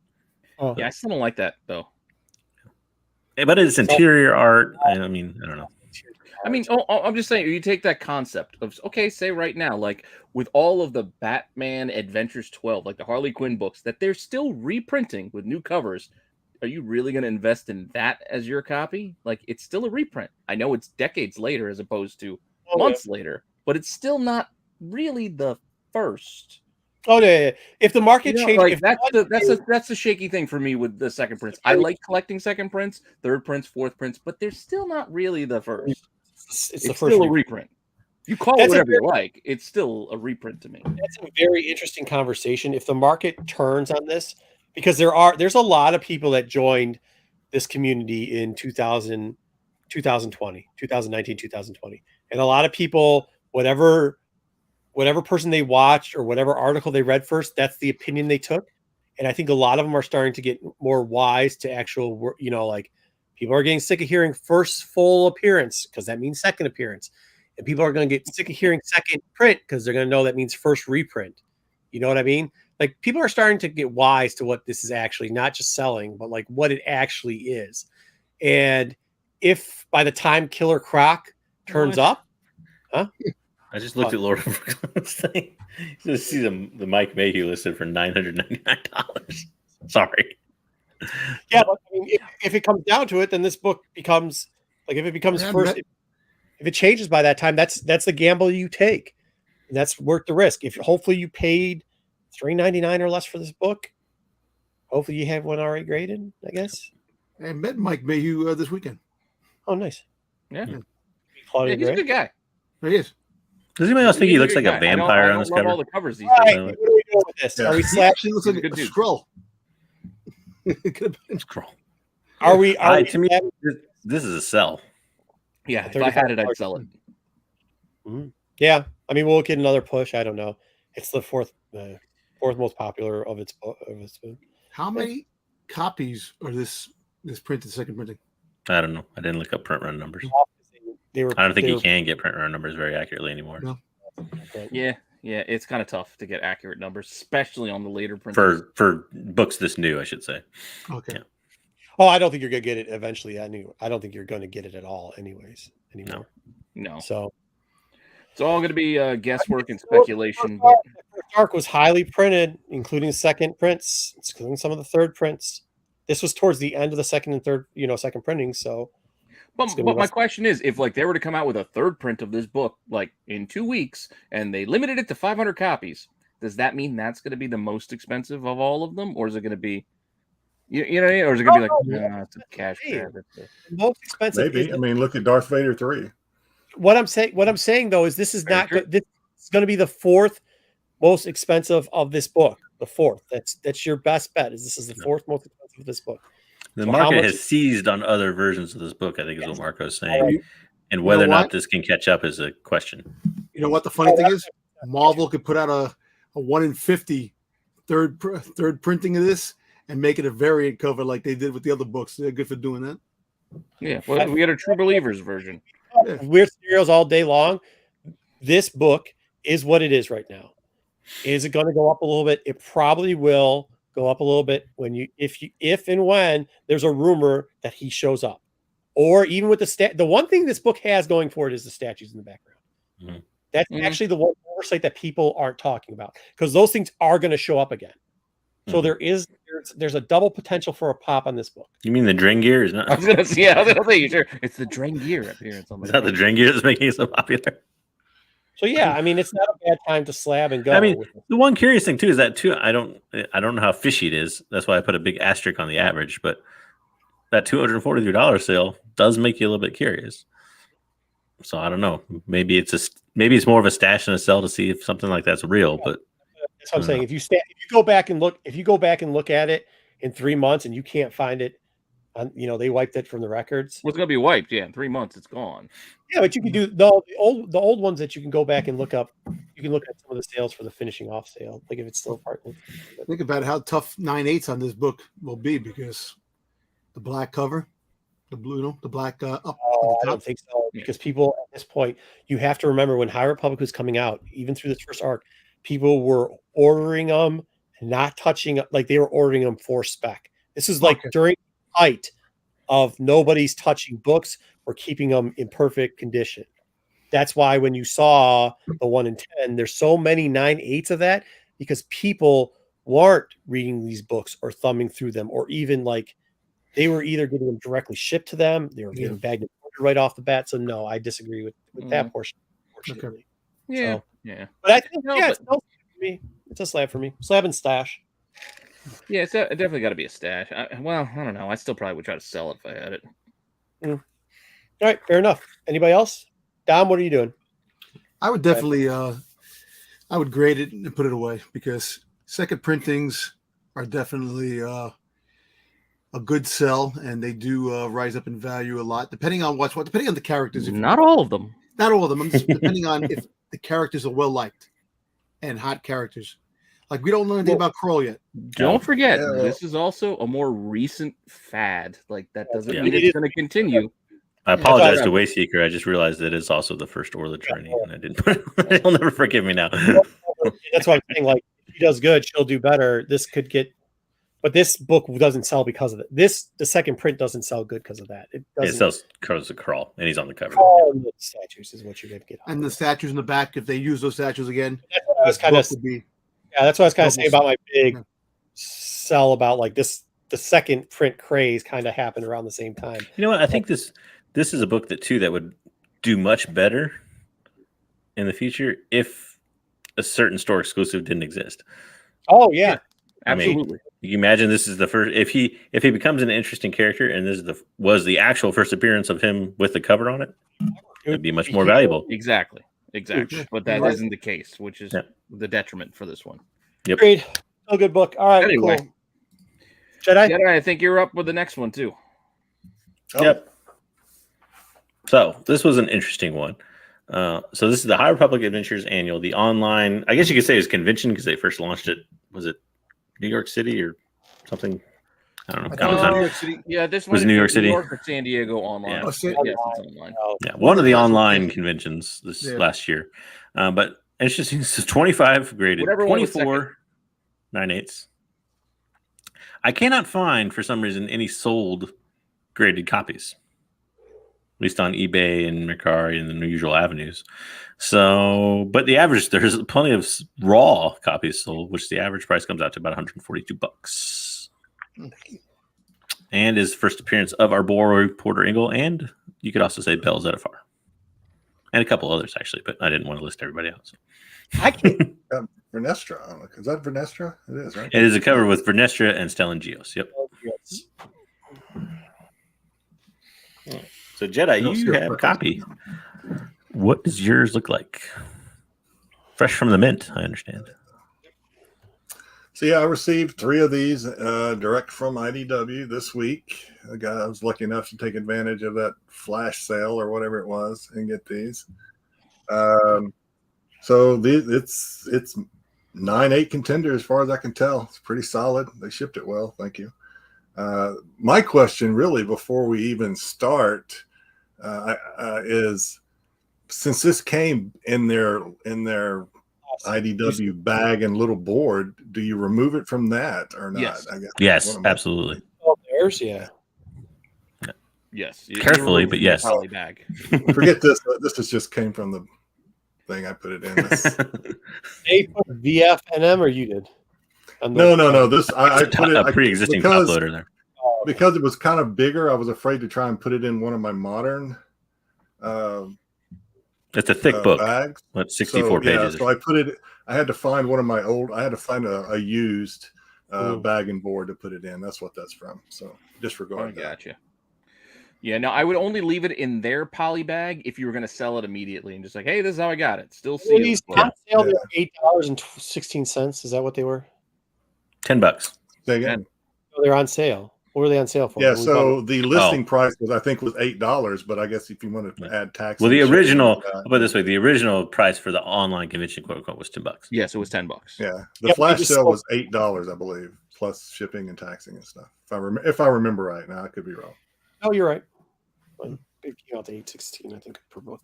Oh. Yeah, I still don't like that though. But it's interior art. I mean, I don't know. I mean, I'm just saying, you take that concept of, okay, say right now, like with all of the Batman Adventures 12, like the Harley Quinn books, that they're still reprinting with new covers. Are you really going to invest in that as your copy? Like, it's still a reprint. I know it's decades later as opposed to months later, but it's still not really the first. Oh yeah. If the market changes, like that's the shaky thing for me with the second prints. I like collecting second prints, third prints, fourth prints, but they're still not really the first. It's the first still a reprint. You call it whatever you like. It's still a reprint to me. That's a very interesting conversation. If the market turns on this, because there's a lot of people that joined this community in 2019, 2020. And a lot of people, whatever person they watched or whatever article they read first, that's the opinion they took. And I think a lot of them are starting to get more wise to actual, like people are getting sick of hearing first full appearance because that means second appearance. And people are going to get sick of hearing second print because they're going to know that means first reprint. You know what I mean? Like people are starting to get wise to what this is actually, not just selling, but like what it actually is. And if by the time Killer Croc turns up, huh? I just looked at Lord of Brooklyn's thing. You just see the Mike Mayhew listed for $999. Sorry. Yeah, but I mean, if it comes down to it, then this book becomes like if it becomes first. If it changes by that time, that's the gamble you take, and that's worth the risk. If hopefully you paid $3.99 or less for this book, hopefully you have one already graded. I guess. I met Mike Mayhew this weekend. Oh, nice. Yeah, he's a good guy. He is. Does anybody else think he looks like a vampire on this cover? All the covers these days. What are we doing with this? Are we slashing? He looks like a Skrull. It could have been Skrull. Are we? To me, this is a sell. Yeah, if I had it, I'd sell it. Mm-hmm. Yeah, I mean, we'll get another push. I don't know. It's the fourth most popular of its book. How many copies are this printed second printing? I don't know. I didn't look up print run numbers. I don't think you can get print run numbers very accurately anymore. No. Yeah, it's kind of tough to get accurate numbers, especially on the later prints. For books this new, I should say. Okay. Yeah. Oh, I don't think you're going to get it eventually. I don't think you're going to get it at all anymore. No. So it's all going to be guesswork and speculation. The first arc was highly printed, including second prints, including some of the third prints. This was towards the end of the second and third, second printing. So, but my question is, if like they were to come out with a third print of this book, like in 2 weeks, and they limited it to 500 copies, does that mean that's going to be the most expensive of all of them, or is it going to be? You know, or is it gonna be like it's a cash grab? Most expensive. Maybe. I mean, look at Darth Vader 3. What I'm saying though is this is not good. This is going to be the fourth most expensive of this book. The fourth. That's your best bet. This is the fourth most expensive of this book. The So market has seized on other versions of this book, I think is what Marco's saying. You- And whether or what? not this can catch up is a question. You know what the funny thing is? Marvel could put out a 1 in 50 third printing of this and make it a variant cover like they did with the other books. They're good for doing that. Yeah, well, we had a True Believers version. Weird scenarios all day long. This book is what it is right now. Is it going to go up a little bit? It probably will go up a little bit if and when there's a rumor that he shows up, or even with the one thing this book has going for it is the statues in the background. Mm-hmm. That's actually the one oversight that people aren't talking about, because those things are going to show up again. So there's a double potential for a pop on this book. You mean the Drengir is not? I was gonna say, sure. It's the Drengir appearance on the. Is that the Drengir that's making it so popular? So yeah, I mean, it's not a bad time to slab and go. I mean, the one curious thing too is that I don't know how fishy it is. That's why I put a big asterisk on the average. But that $243 sale does make you a little bit curious. So I don't know. Maybe it's more of a stash and a sell to see if something like that's real. But that's what I'm saying. If you go back and look at it in 3 months and you can't find it, they wiped it from the records. Well, it's gonna be wiped. Yeah, in 3 months, it's gone. Yeah, but you can do the old ones that you can go back and look up. You can look at some of the sales for the finishing off sale, like if it's still part. Think about how tough 9/8 on this book will be, because the black cover, the blue, the black up. I don't think so, because people at this point, you have to remember when High Republic was coming out, even through this first arc, people were ordering them and not touching, like they were ordering them for spec. This is like during the height of nobody's touching books or keeping them in perfect condition. That's why when you saw the 1 in 10, there's so many 9/8 of that, because people weren't reading these books or thumbing through them, or even like they were either getting them directly shipped to them, they were getting bagged right off the bat. So no, I disagree with that portion. Unfortunately. Yeah, so, yeah. But I think it's a slab for me. Slab and stash. Yeah, it's definitely got to be a stash. I don't know. I still probably would try to sell it if I had it. All right, fair enough. Anybody else? Dom, what are you doing? I would definitely, I would grade it and put it away, because second printings are definitely a good sell, and they do rise up in value a lot, depending on depending on the characters. Not all of them. Not all of them. Depending on if the characters are well liked and hot characters. Like, we don't know anything about Kroll yet. Don't forget, this is also a more recent fad. Like, that doesn't mean it's going to continue. I apologize to Wayseeker. I just realized that it's also the first Orla journey, and I didn't put it. He'll never forgive me now. That's why I'm saying, like, if she does good, she'll do better. This could get, but this book doesn't sell because of it. The second print doesn't sell good because of that. It sells because of Kroll, and he's on the cover. Kroll and the statues is what you're going to get. And the statues in the back, if they use those statues again, that's what I was kind of saying about my big sell about like this. The second print craze kind of happened around the same time. You know what? I think this is a book that would do much better in the future if a certain store exclusive didn't exist. Oh yeah, absolutely. I mean, you imagine this is the first, if he becomes an interesting character, and this was the actual first appearance of him with the cover on it, it'd be much more valuable. Exactly. But that isn't the case, which is the detriment for this one. Yep. Great. Oh, good book. All right. Anyway, cool. Jedi, I think you're up with the next one too. Oh. Yep. So this was an interesting one. So this is the High Republic Adventures Annual, the online, I guess you could say it was convention, because they first launched it. Was it New York City or something? I don't know. New York City. Yeah, this was New York City. New York or San Diego online. Yeah. Yes, it's online. Yeah, one of the online conventions this last year. But interesting. This is 25 graded, 24 9/8. I cannot find, for some reason, any sold graded copies, at least on eBay and Mercari and the usual avenues. So, but the average, there's plenty of raw copies sold, which the average price comes out to about $142. And is first appearance of Arbor Porter Ingle, and you could also say Bell Zettifar. And a couple others, actually, but I didn't want to list everybody else. I can't. Vernestra. Is that Vernestra? It is, right? It is a cover with Vernestra and Stellan Geos. Yep. So, Jedi, you have a copy. What does yours look like? Fresh from the mint, I understand. So yeah, I received 3 of these direct from IDW this week. I was lucky enough to take advantage of that flash sale or whatever it was and get these. So it's 9-8 contender as far as I can tell. It's pretty solid. They shipped it well. Thank you. My question, really, before we even start, is since this came in their IDW bag and little board, do you remove it from that or not? Yes. I guess. Yes, absolutely. Oh, there's yeah. Yes. Carefully, but yes. Poly bag. Forget this. This just came from the thing I put it in. They put VFNM or you did? No. This I put it a pre-existing top loader there. Because it was kind of bigger. I was afraid to try and put it in one of my modern. It's a thick book. Bags. What 64 pages? So I put it. I had to find one of my old. I had to find a used bag and board to put it in. That's what that's from. So disregard that. Gotcha. Yeah, no, I would only leave it in their poly bag if you were going to sell it immediately and just like, hey, this is how I got it. Still sealed. These on sale, they're $8.16. Is that what they were? $10. Say again. Oh, they're on sale. What were they on sale for? Yeah, so the listing price was, I think, was $8, but I guess if you wanted to add tax, well, the original, I'll put it this way: the original price for the online convention, quote unquote, was $10. Yes, it was $10. Yeah, the flash sale was $8, I believe, plus shipping and taxing and stuff. If I remember right, now I could be wrong. Oh, you're right. It came out to $8.16, I think, per book.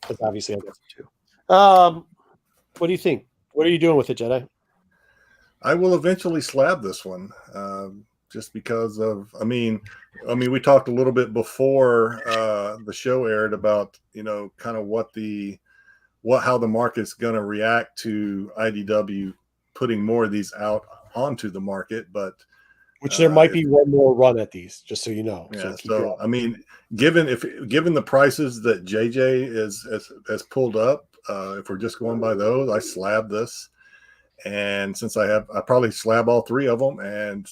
Because obviously I got it too. What do you think? What are you doing with it, Jedi? I will eventually slab this one, just because of. I mean, we talked a little bit before the show aired about kind of how the market's going to react to IDW putting more of these out onto the market, but. Which there might be one more run at these, just so you know. Yeah. So I mean, given the prices that JJ has pulled up, if we're just going by those, I slab this, and since I probably slab all 3 of them and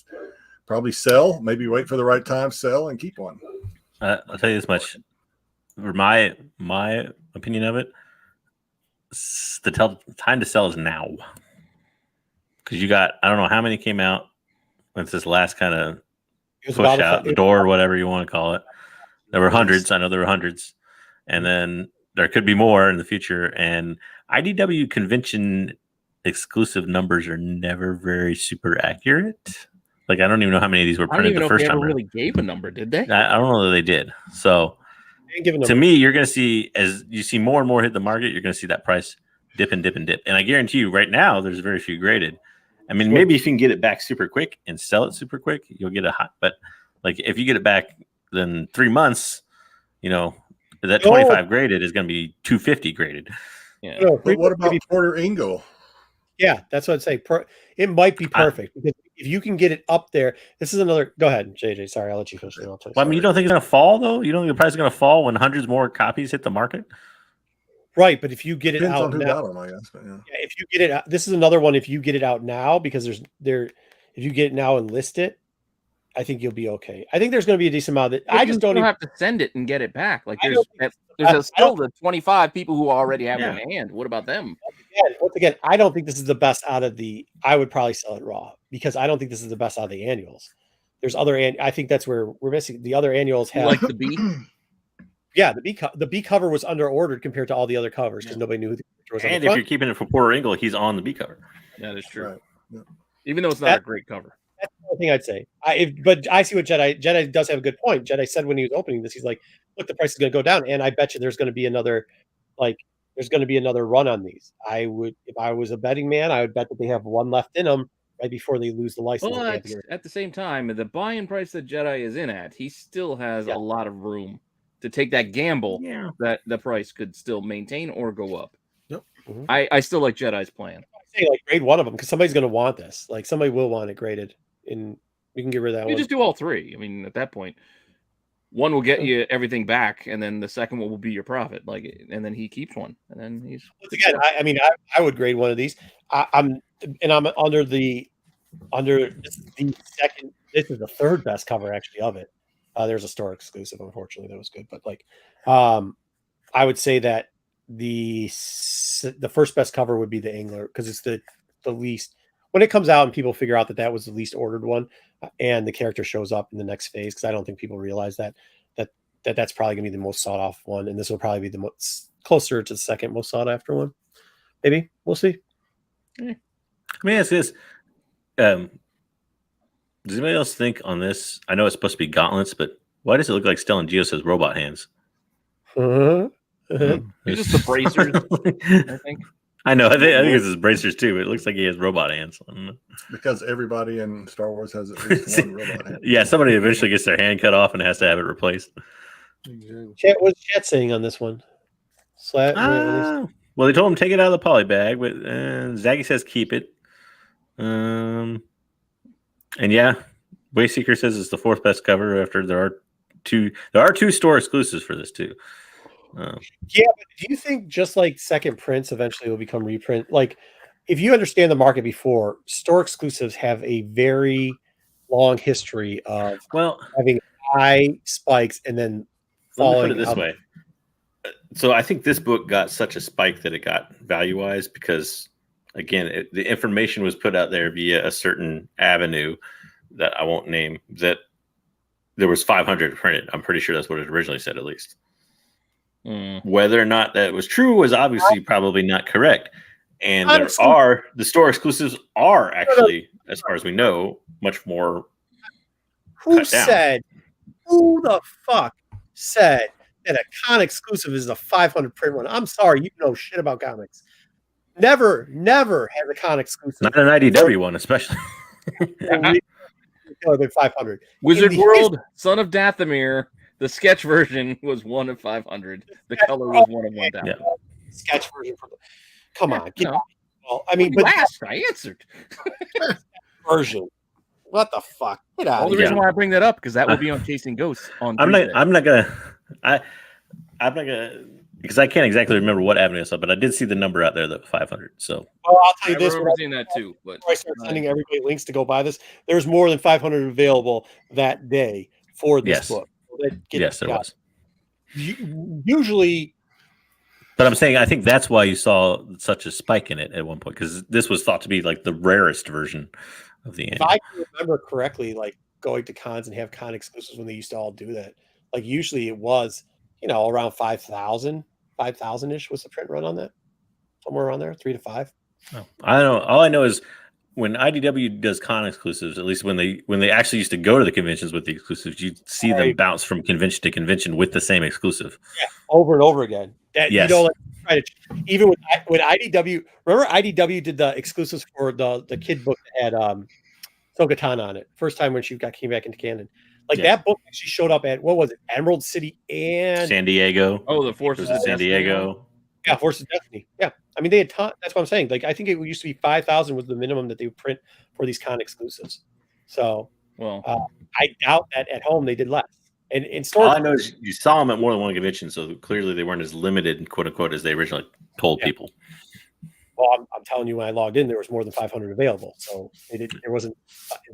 probably sell. Maybe wait for the right time, sell, and keep one. I'll tell you this much: for my opinion of it, the time to sell is now, because you got I don't know how many came out. It's this last kind of push out the door, or whatever you want to call it. There were hundreds. I know there were hundreds. And then there could be more in the future. And IDW convention exclusive numbers are never very super accurate. Like, I don't even know how many of these were printed the first time. They never really gave a number, did they? I don't know that they did. So to me, you're going to see, as you see more and more hit the market, you're going to see that price dip and dip and dip. And I guarantee you right now, there's very few graded. I mean, maybe if you can get it back super quick and sell it super quick, you'll get a hot. But like, if you get it back in 3 months, that 25 graded is going to be 250 graded. Yeah. But what about Porter Engel? Yeah, that's what I'd say. It might be perfect because if you can get it up there, this is another. Go ahead, JJ. Sorry, I'll let you finish. Well, I mean, you don't think it's going to fall though? You don't think the price is going to fall when hundreds more copies hit the market? Right, but if you get it Depends out on who now, got them, I guess. But yeah, if you get it out, this is another one. If you get it out now, because if you get it now and list it, I think you'll be okay. I think there's going to be a decent amount that I just don't even have to send it and get it back. Like there's still the 25 people who already have it in hand. What about them? Once again, I don't think this is the best out of the. I would probably sell it raw because I don't think this is the best out of the annuals. There's other, I think that's where we're missing. The other annuals have like the B. Yeah, the B cover was under ordered compared to all the other covers because nobody knew who the character was. And if you're keeping it for Porter Engel, he's on the B cover. That is true. Right. Yeah. Even though it's not a great cover. That's the only thing I'd say. But I see what Jedi does have a good point. Jedi said when he was opening this, he's like, "Look, the price is going to go down," and I bet you there's going to be another, run on these. I would, if I was a betting man, I would bet that they have one left in them right before they lose the license. Well, at the same time, the buy-in price that Jedi is in at, he still has a lot of room to take that gamble that the price could still maintain or go up. Yep. Mm-hmm. I still like Jedi's plan. I say like grade one of them because somebody's going to want this. Like somebody will want it graded, and we can get rid of that one. You just do all 3. I mean, at that point, one will get you everything back, and then the second one will be your profit. And then he keeps one, and then he's once again. I would grade one of these. I'm under the second. This is the third best cover actually of it. There's a store exclusive, unfortunately, that was good, but I would say that the first best cover would be the Angler because it's the least. when it comes out and people figure out that that was the least ordered one, and the character shows up in the next phase, because I don't think people realize that's probably gonna be the most sought off one, and this will probably be the most closer to the second most sought after one. Maybe we'll see. Let me ask this: does anybody else think on this? I know it's supposed to be gauntlets, but why does it look like Stellan Geos has robot hands? Uh-huh. It's just the bracers, I think. I know. I think it's his bracers too. But it looks like he has robot hands. I don't know. Because everybody in Star Wars has at least one robot hand. Yeah, somebody eventually gets their hand cut off and has to have it replaced. What's chat saying on this one? Slab. Well, they told him take it out of the poly bag, but Zaggy says keep it. And yeah, Wayseeker says it's the fourth best cover after there are two store exclusives for this too. Yeah, but do you think just like second prints eventually will become reprint? Like, if you understand the market before, store exclusives have a very long history of having high spikes and then falling. Let me put it this way. So I think this book got such a spike that it got value-wise because, again, the information was put out there via a certain avenue that I won't name, that there was 500 printed. I'm pretty sure that's what it originally said, at least. Whether or not that was true was obviously probably not correct. And the store exclusives are actually, as far as we know, much more. Who the fuck said that a con exclusive is a 500 print one? I'm sorry, you know shit about comics. Never has a con exclusive. Not an IDW one, especially. Than 500. Wizard World, Son of Dathomir. The sketch version was 1 of 500. The color was 1 of 1,000. Yeah. Sketch version. Come on. Well, I mean, but I answered. Version. What the fuck? Get out. Well, the reason why I bring that up because that will be on Chasing Ghosts on. I'm not gonna because I can't exactly remember what avenue I saw, but I did see the number out there that 500. So well, I'll tell you this. I've seen that too. But I start sending everybody links to go buy this. There's more than 500 available that day for this book. Yes, there was. Usually, but I'm saying I think that's why you saw such a spike in it at one point, because this was thought to be like the rarest version of the anime. If I can remember correctly, like going to cons and have con exclusives when they used to all do that. Like usually it was, around 5,000-ish was the print run on that. Somewhere around there, 3 to 5. Oh, I don't know. All I know is when IDW does con exclusives, at least when they actually used to go to the conventions with the exclusives, you'd see them bounce from convention to convention with the same exclusive. Yeah, over and over again. That even with IDW. Remember IDW did the exclusives for the kid book that had Sokatan on it. First time when she came back into canon. That book actually showed up at, what was it, Emerald City and San Diego. Oh, the Forces of San Diego. Yeah, Forces of Destiny. Yeah. I mean, they had that's what I'm saying. I think it used to be 5,000 was the minimum that they would print for these con exclusives. So, I doubt that at home they did less. And in store, all I know is you saw them at more than one convention, so clearly they weren't as limited, quote unquote, as they originally told people. Well, I'm telling you, when I logged in, there was more than 500 available. So there wasn't.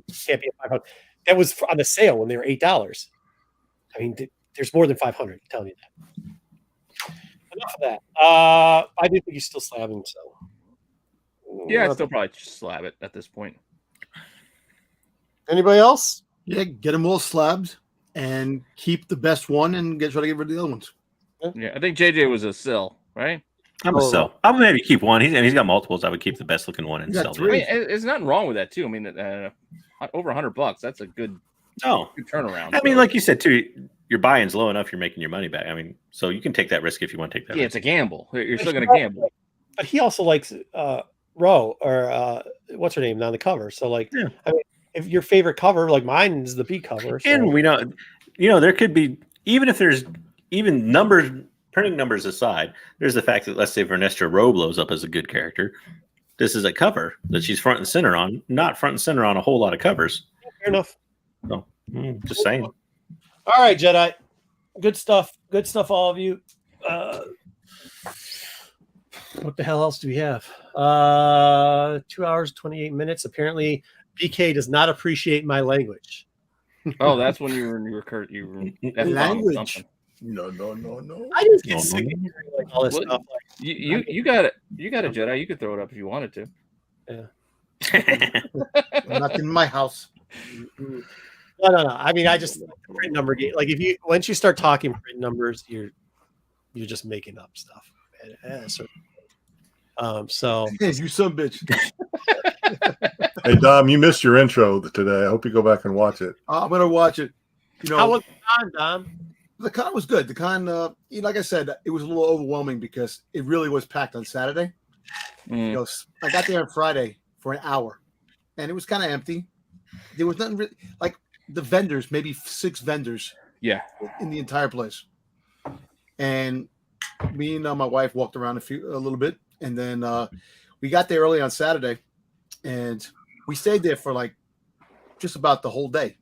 It can't be a 500. That was on the sale when they were $8. I mean, there's more than 500. I'm telling you that. Enough of that. I do think he's still slabbing. So yeah, I'd still probably just slab it at this point. Anybody else? Yeah, get them all slabbed and keep the best one and try to get rid of the other ones. Yeah, I think JJ was a sell, right? I'm a sell. I would maybe keep one. He's got multiples. I would keep the best looking one and sell. I mean, there's nothing wrong with that too. I mean, over $100. That's a good turnaround. I mean, like you said too, your buy-in's low enough. You're making your money back. I mean, so you can take that risk if you want to take that. Yeah, risk. it's a gamble. You're still going to gamble. But he also likes Ro or what's her name on the cover. So I mean, if your favorite cover, like mine is the B cover. So. And we know, there could be, even if there's even numbers, printing numbers aside, there's the fact that let's say Vernestra Ro blows up as a good character. This is a cover that she's front and center on, not front and center on a whole lot of covers. Fair enough. No, just saying. All right, Jedi. Good stuff. Good stuff, all of you. What the hell else do we have? 2 hours, 28 minutes. Apparently, BK does not appreciate my language. Oh, that's when you were language. No. I just get sick of hearing all this stuff. You got it. You got a Jedi. You could throw it up if you wanted to. Yeah. Not in my house. No. I mean, I just print number game. Like once you start talking print numbers, you're just making up stuff. So Hey, you son bitch. Hey Dom, you missed your intro today. I hope you go back and watch it. I'm gonna watch it. how was the con, Dom? The con was good. The con, like I said, it was a little overwhelming because it really was packed on Saturday. I got there on Friday for an hour, and it was kind of empty. There was nothing really, like the vendors, maybe 6 vendors. Yeah, in the entire place. And me and my wife walked around a little bit, and then we got there early on Saturday, and we stayed there for like just about the whole day.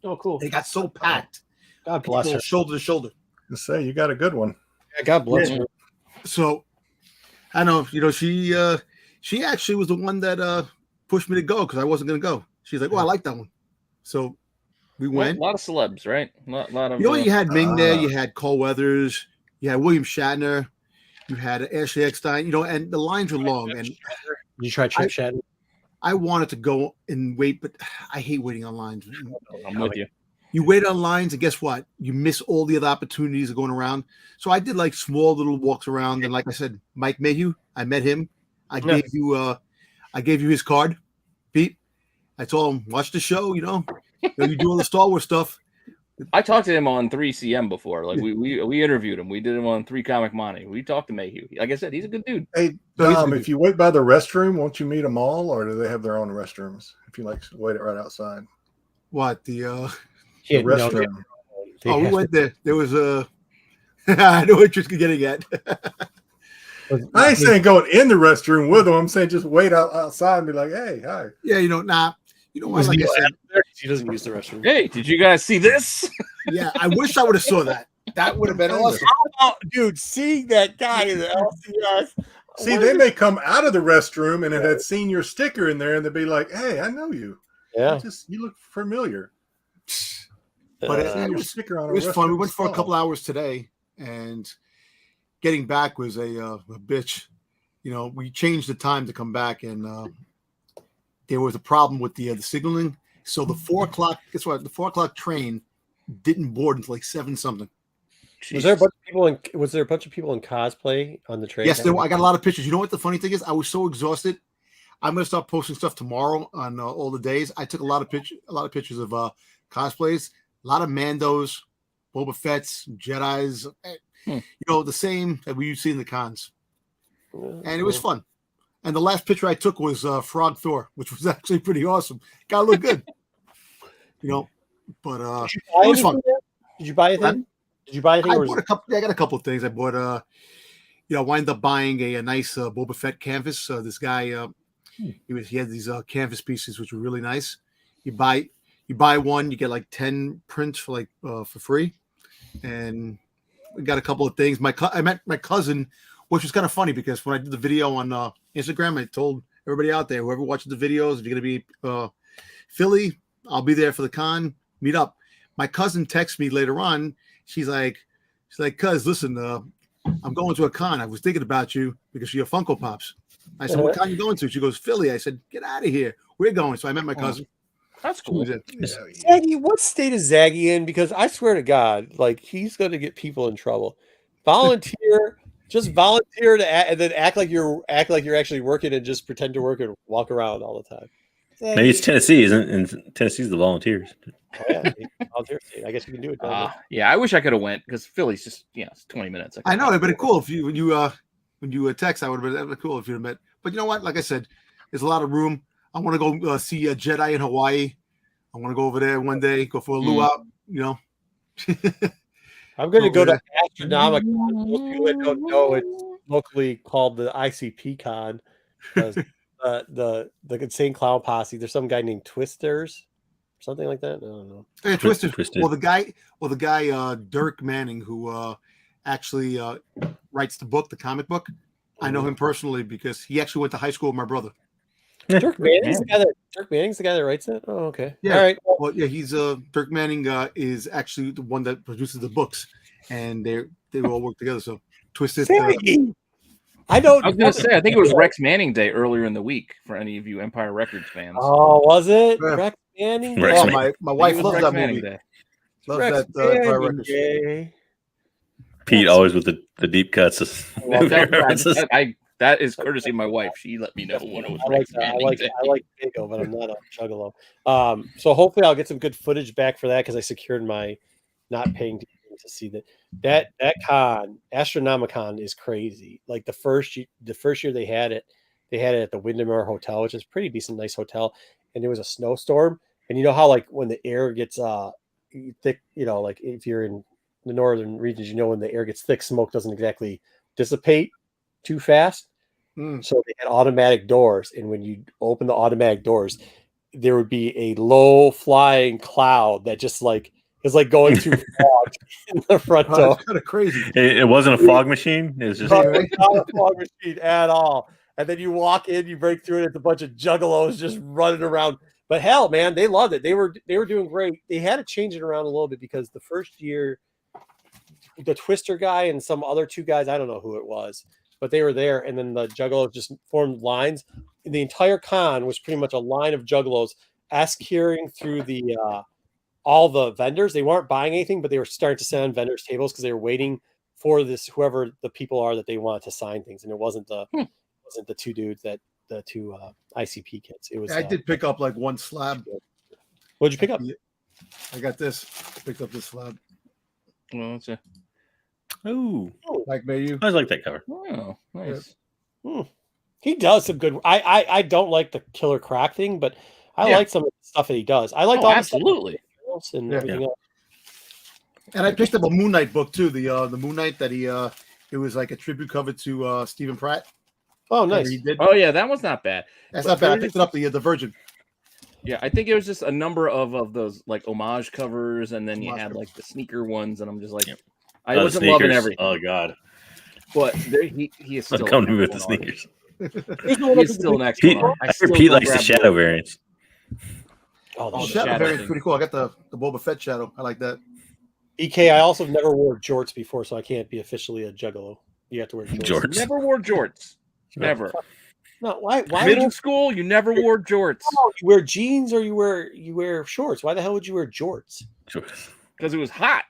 Oh, cool. They got so packed. God bless her. Shoulder to shoulder. Just say you got a good one. Yeah, God bless her. So I know, she actually was the one that pushed me to go because I wasn't going to go. She's like, "Oh, I like that one." So we went. A lot of celebs, right? A lot of. You had Ming there, you had Cole Weathers, you had William Shatner, you had Ashley Eckstein, and the lines were long. And Did you try Chip Shatner? I wanted to go and wait, but I hate waiting on lines. I'm with you. You wait on lines, and guess what? You miss all the other opportunities of going around. So I did like small little walks around, and like I said, Mike Mayhew, I met him. I gave you his card, Pete. I told him, watch the show. You do all the Star Wars stuff. I talked to him on 3CM before. Like we interviewed him. We did him on 3 Comic Money. We talked to Mayhew. Like I said, he's a good dude. Hey Dom, if you wait by the restroom, won't you meet them all, or do they have their own restrooms? If you wait it right outside. What the restroom? We went there. There was I know what you're getting at. I ain't saying going in the restroom with them. I'm saying just wait outside and be like, "Hey, hi." Yeah, nah. You know what? Like I said, He doesn't use the restroom. Hey, did you guys see this? yeah, I wish I would have saw that. That would have been awesome. Oh, dude, seeing that guy in the LCS. See, they may come out of the restroom and it had seen your sticker in there, and they'd be like, "Hey, I know you. Yeah, You look familiar." But it was sticker on it was fun. We went for a couple hours today, and getting back was a bitch. We changed the time to come back, and there was a problem with the signaling. So the 4 o'clock, guess what? The 4 o'clock train didn't board until like 7 something. Was there a bunch of people in cosplay on the train? Yes, I got a lot of pictures. You know what the funny thing is? I was so exhausted. I'm gonna start posting stuff tomorrow on all the days. I took a lot of pictures of cosplays, a lot of Mandos, Boba Fett's, Jedi's. The same that we see in the cons, and it was fun. And the last picture I took was Frog Thor, which was actually pretty awesome. Got to look good, But it was fun. Did you buy anything? Did you buy anything? I bought a couple. I got a couple of things. I bought I wound up buying a nice Boba Fett canvas. This guy, he had these canvas pieces which were really nice. You buy one, you get like 10 prints for free, and we got a couple of things. I met my cousin, which was kind of funny because when I did the video on Instagram, I told everybody out there, whoever watches the videos, if you're going to be Philly, I'll be there for the con. Meet up. My cousin texts me later on. She's like, "Cuz, listen, I'm going to a con. I was thinking about you because you're Funko Pops." I said, "What con you going to?" She goes, "Philly." I said, "Get out of here. We're going." So I met my cousin. That's cool. Zaggy, what state is Zaggy in? Because I swear to God, he's going to get people in trouble. Volunteer, just volunteer and then act like you're actually working and just pretend to work and walk around all the time. Zaggy. Maybe it's Tennessee, isn't it? And Tennessee's the Volunteers. Oh, yeah, volunteer state. I guess you can do it. Yeah, I wish I could have went because Philly's just it's 20 minutes. I know, but it's cool if when you text, I would have been cool if you'd have met. But you know what? Like I said, there's a lot of room. I want to go see a Jedi in Hawaii. I want to go over there one day, go for a luau. I'm going to go to Astronomicon. Most people that don't know, it's locally called the ICP Con. The Insane Clown Posse. There's some guy named Twisters, something like that. I don't know. Yeah, Twisted. Well, the guy Dirk Manning, who actually writes the comic book. I know him personally because he actually went to high school with my brother. Dirk Manning's the guy that writes it. Oh, okay. Yeah. All right. Well, yeah, he's Dirk Manning is actually the one that produces the books, and they all work together. So Twisted. I don't. I was going to say, I think it was Rex Manning Day earlier in the week for any of you Empire Records fans. Oh, was it Yeah. Rex Manning? Rex Oh, Manning. my wife loves Rex that Manning movie. Day. Loves Rex that Empire Manning Records. Day. Pete always with the deep cuts. Well, that is courtesy of my wife. She let me know when it was Rex Manning Day. I like Dago, but I'm not a juggalo. So hopefully I'll get some good footage back for that because I secured my not paying to see that con Astronomicon is crazy. Like the first year they had it at the Windermere Hotel, which is a pretty decent, nice hotel, and there was a snowstorm. And you know how like when the air gets thick, like if you're in the northern regions, when the air gets thick, smoke doesn't exactly dissipate too fast. So they had automatic doors, and when you open the automatic doors, there would be a low flying cloud that just like is like going through fog in the front door. That's kind of crazy. It wasn't a fog machine. It was just Not a fog machine at all. And then you walk in, you break through it, it's a bunch of juggalos just running around. But hell, man, they loved it. They were doing great. They had to change it around a little bit because the first year, the Twister guy and some other two guys, I don't know who it was, but they were there. And then the juggalos just formed lines. The entire con was pretty much a line of juggalos escorting through the all the vendors. They weren't buying anything, but they were starting to sit on vendors' tables because they were waiting for this whoever the people are that they wanted to sign things. And it wasn't the two dudes the two ICP kids. It was. I did pick up like one slab. What'd you pick up? I got this. Picked up this slab. Well, it's oh, Like Mayu. I like that cover. oh, nice. He does some good. I don't like the Killer Croc thing, but I like some of the stuff that he does. I like absolutely. And everything else. And I picked up a Moon Knight book too. The Moon Knight that he it was like a tribute cover to Stephen Pratt. Oh, nice. He did. Oh yeah, that was not bad. That's not bad. I picked it up the Virgin. Yeah, I think it was just a number of those like homage covers, and then you had like the sneaker ones, and I'm just like, I wasn't loving everything. Oh god, but he is still come to me with the sneakers. He's still next. Pete likes the shadow variants. Oh, the shadow variant's pretty cool. I got the Boba Fett shadow. I like that. EK, I also never wore jorts before, so I can't be officially a juggalo. You have to wear jorts. Never wore jorts. Never. No, why? Middle school, you never wore jorts. Oh, you wear jeans or you wear shorts. Why the hell would you wear jorts? Because it was hot.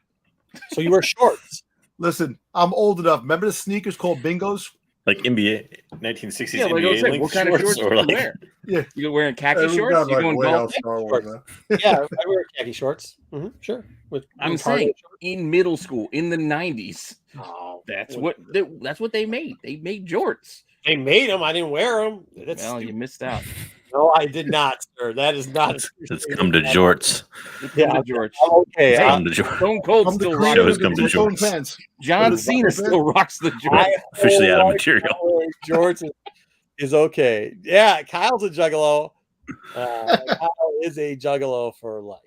So you wear shorts. Listen, I'm old enough. Remember the sneakers called Bingos? Like NBA 1960s yeah, NBA like what kind of shorts or do like you wear? Yeah, you wearing khaki shorts? You going golf? Yeah, I wear khaki shorts. Sure. I'm saying in middle school in the 90s. Oh, that's what they made. They made jorts. They made them. I didn't wear them. Well, you missed out. No, I did not, sir. That is not. Let's come to jorts. Yeah, Jorts. Okay. Come to jorts. Stone Cold still rocks. Shows come to jorts. John Cena still rocks the jorts. Officially out of material. Jorts is okay. Yeah, Kyle's a juggalo. Kyle is a juggalo for life.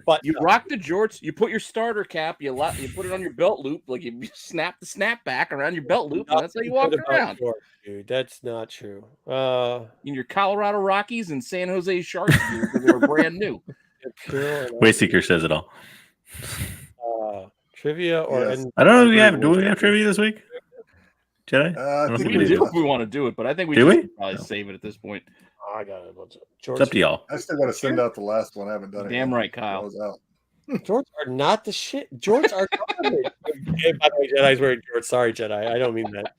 But you rock the jorts. You put your starter cap. You put it on your belt loop, like you snap the snap back around your belt loop, and that's how you walk around. Jorts, dude, that's not true. In your Colorado Rockies and San Jose Sharks gear, because they were brand new. Wayseeker says it all. Trivia or I don't know. Do we have trivia this week? Jedi? I think we do if we want to do it, but I think we should probably save it at this point. I got a bunch of jorts. It's up to y'all. I still got to send out the last one. I haven't done it. Damn right, Kyle. Jorts are not the shit. Jorts are garbage. Hey, by the way, Jedi's wearing jorts. Sorry, Jedi. I don't mean that.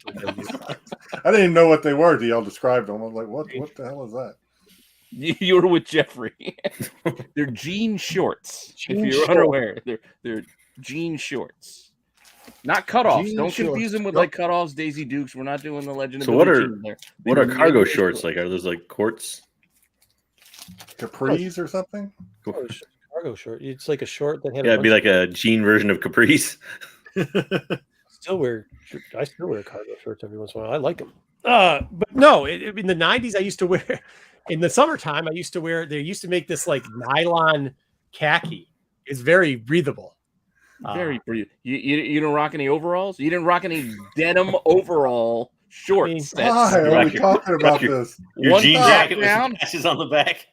I didn't even know what they were until y'all described them. I was like, what the hell is that? You were with Jeffrey. They're jean shorts. If you're unaware, they're jean shorts. Not cutoffs. Don't confuse them with like cutoffs, Daisy Dukes. We're not doing the Legend of So what are cargo shorts like? Are those like quartz? Capris or something? Cargo short. It's like a short that had. Yeah, it'd be like a jean version of capris. I still wear cargo shorts every once in a while. I like them. But no, in the 90s, I used to wear. In the summertime, I used to wear. They used to make this like nylon khaki. It's very breathable. Very breathable. You didn't rock any overalls. You didn't rock any denim overall shorts. Why are we talking about this? Your jean jacket down, with patches on the back.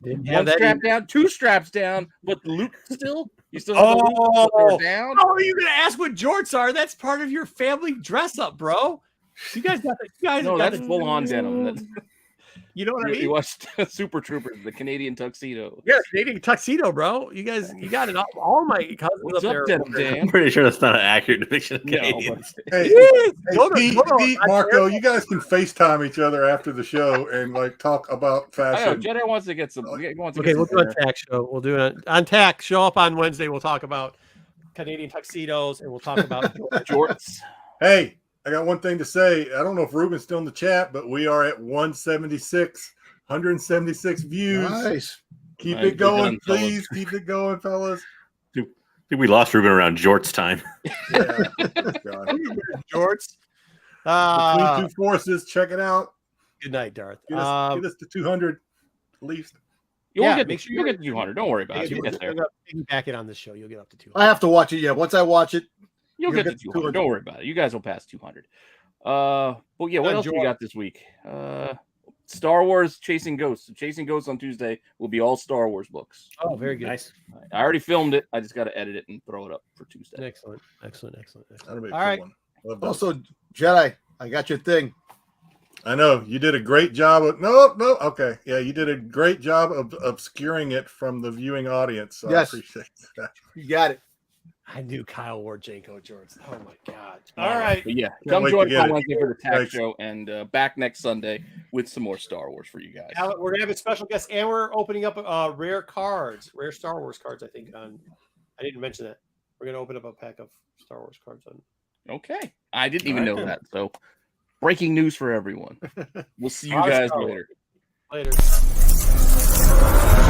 One strap down, two straps down, but the loop still. You still have the loop down. How are you going to ask what jorts are? That's part of your family dress up, bro. You guys got the guys. No, got that's the, full on denim. That's, you know what I mean? you watched Super Troopers, the Canadian tuxedo. Yeah, Canadian tuxedo, bro. You guys, you got it. All my cousins What's up up, there. denim I'm Dan? pretty sure that's not an accurate depiction of No, Canadians. Hey, Yes! hey, Go to- Pete, go to Pete, Marco, you guys can FaceTime each other after the show and like talk about I know fashion. Jedi wants to get some. He wants to Okay, get we'll some do it on TAC show. We'll do it on TAC. Show up on Wednesday. We'll talk about Canadian tuxedos and we'll talk about jorts. Hey, I got one thing to say. I don't know if Ruben's still in the chat, but we are at 176 views. Nice. Keep Nice. it going, Good done, please. Keep it going, fellas. I think we lost Ruben around Jort's time. Yeah. God. jorts. Between two forces, check it out. Good night, Darth. Get us to 200 at least. You'll Yeah, get make sure you'll you- get to 200. Don't worry about it. You'll get there. Back it on this show. You'll get up to 200. I have to watch it. Yeah, once I watch it, You'll get to 200. Don't worry about it. You guys will pass 200. But yeah, what else do we got this week? Star Wars Chasing Ghosts. So Chasing Ghosts on Tuesday will be all Star Wars books. Oh, very good. Nice. I already filmed it. I just got to edit it and throw it up for Tuesday. Excellent. Excellent. That'll be a All good right. one. Love that. also Jedi. I got your thing. I know you did a great job of no. Okay. Yeah, you did a great job of obscuring it from the viewing audience. So Yes. I appreciate that. You got it. I knew Kyle wore Janko jorts. Oh my god! All right, But yeah, Can't come wait join to us get on it. Wednesday for the TAC Thanks. show and back next Sunday with some more Star Wars for you guys. now we're gonna have a special guest, and we're opening up rare cards, rare Star Wars cards. I think I didn't mention that. We're gonna open up a pack of Star Wars cards on. Okay. I didn't even All right. know that. So breaking news for everyone. We'll see you All right, guys Star Wars. later. Later.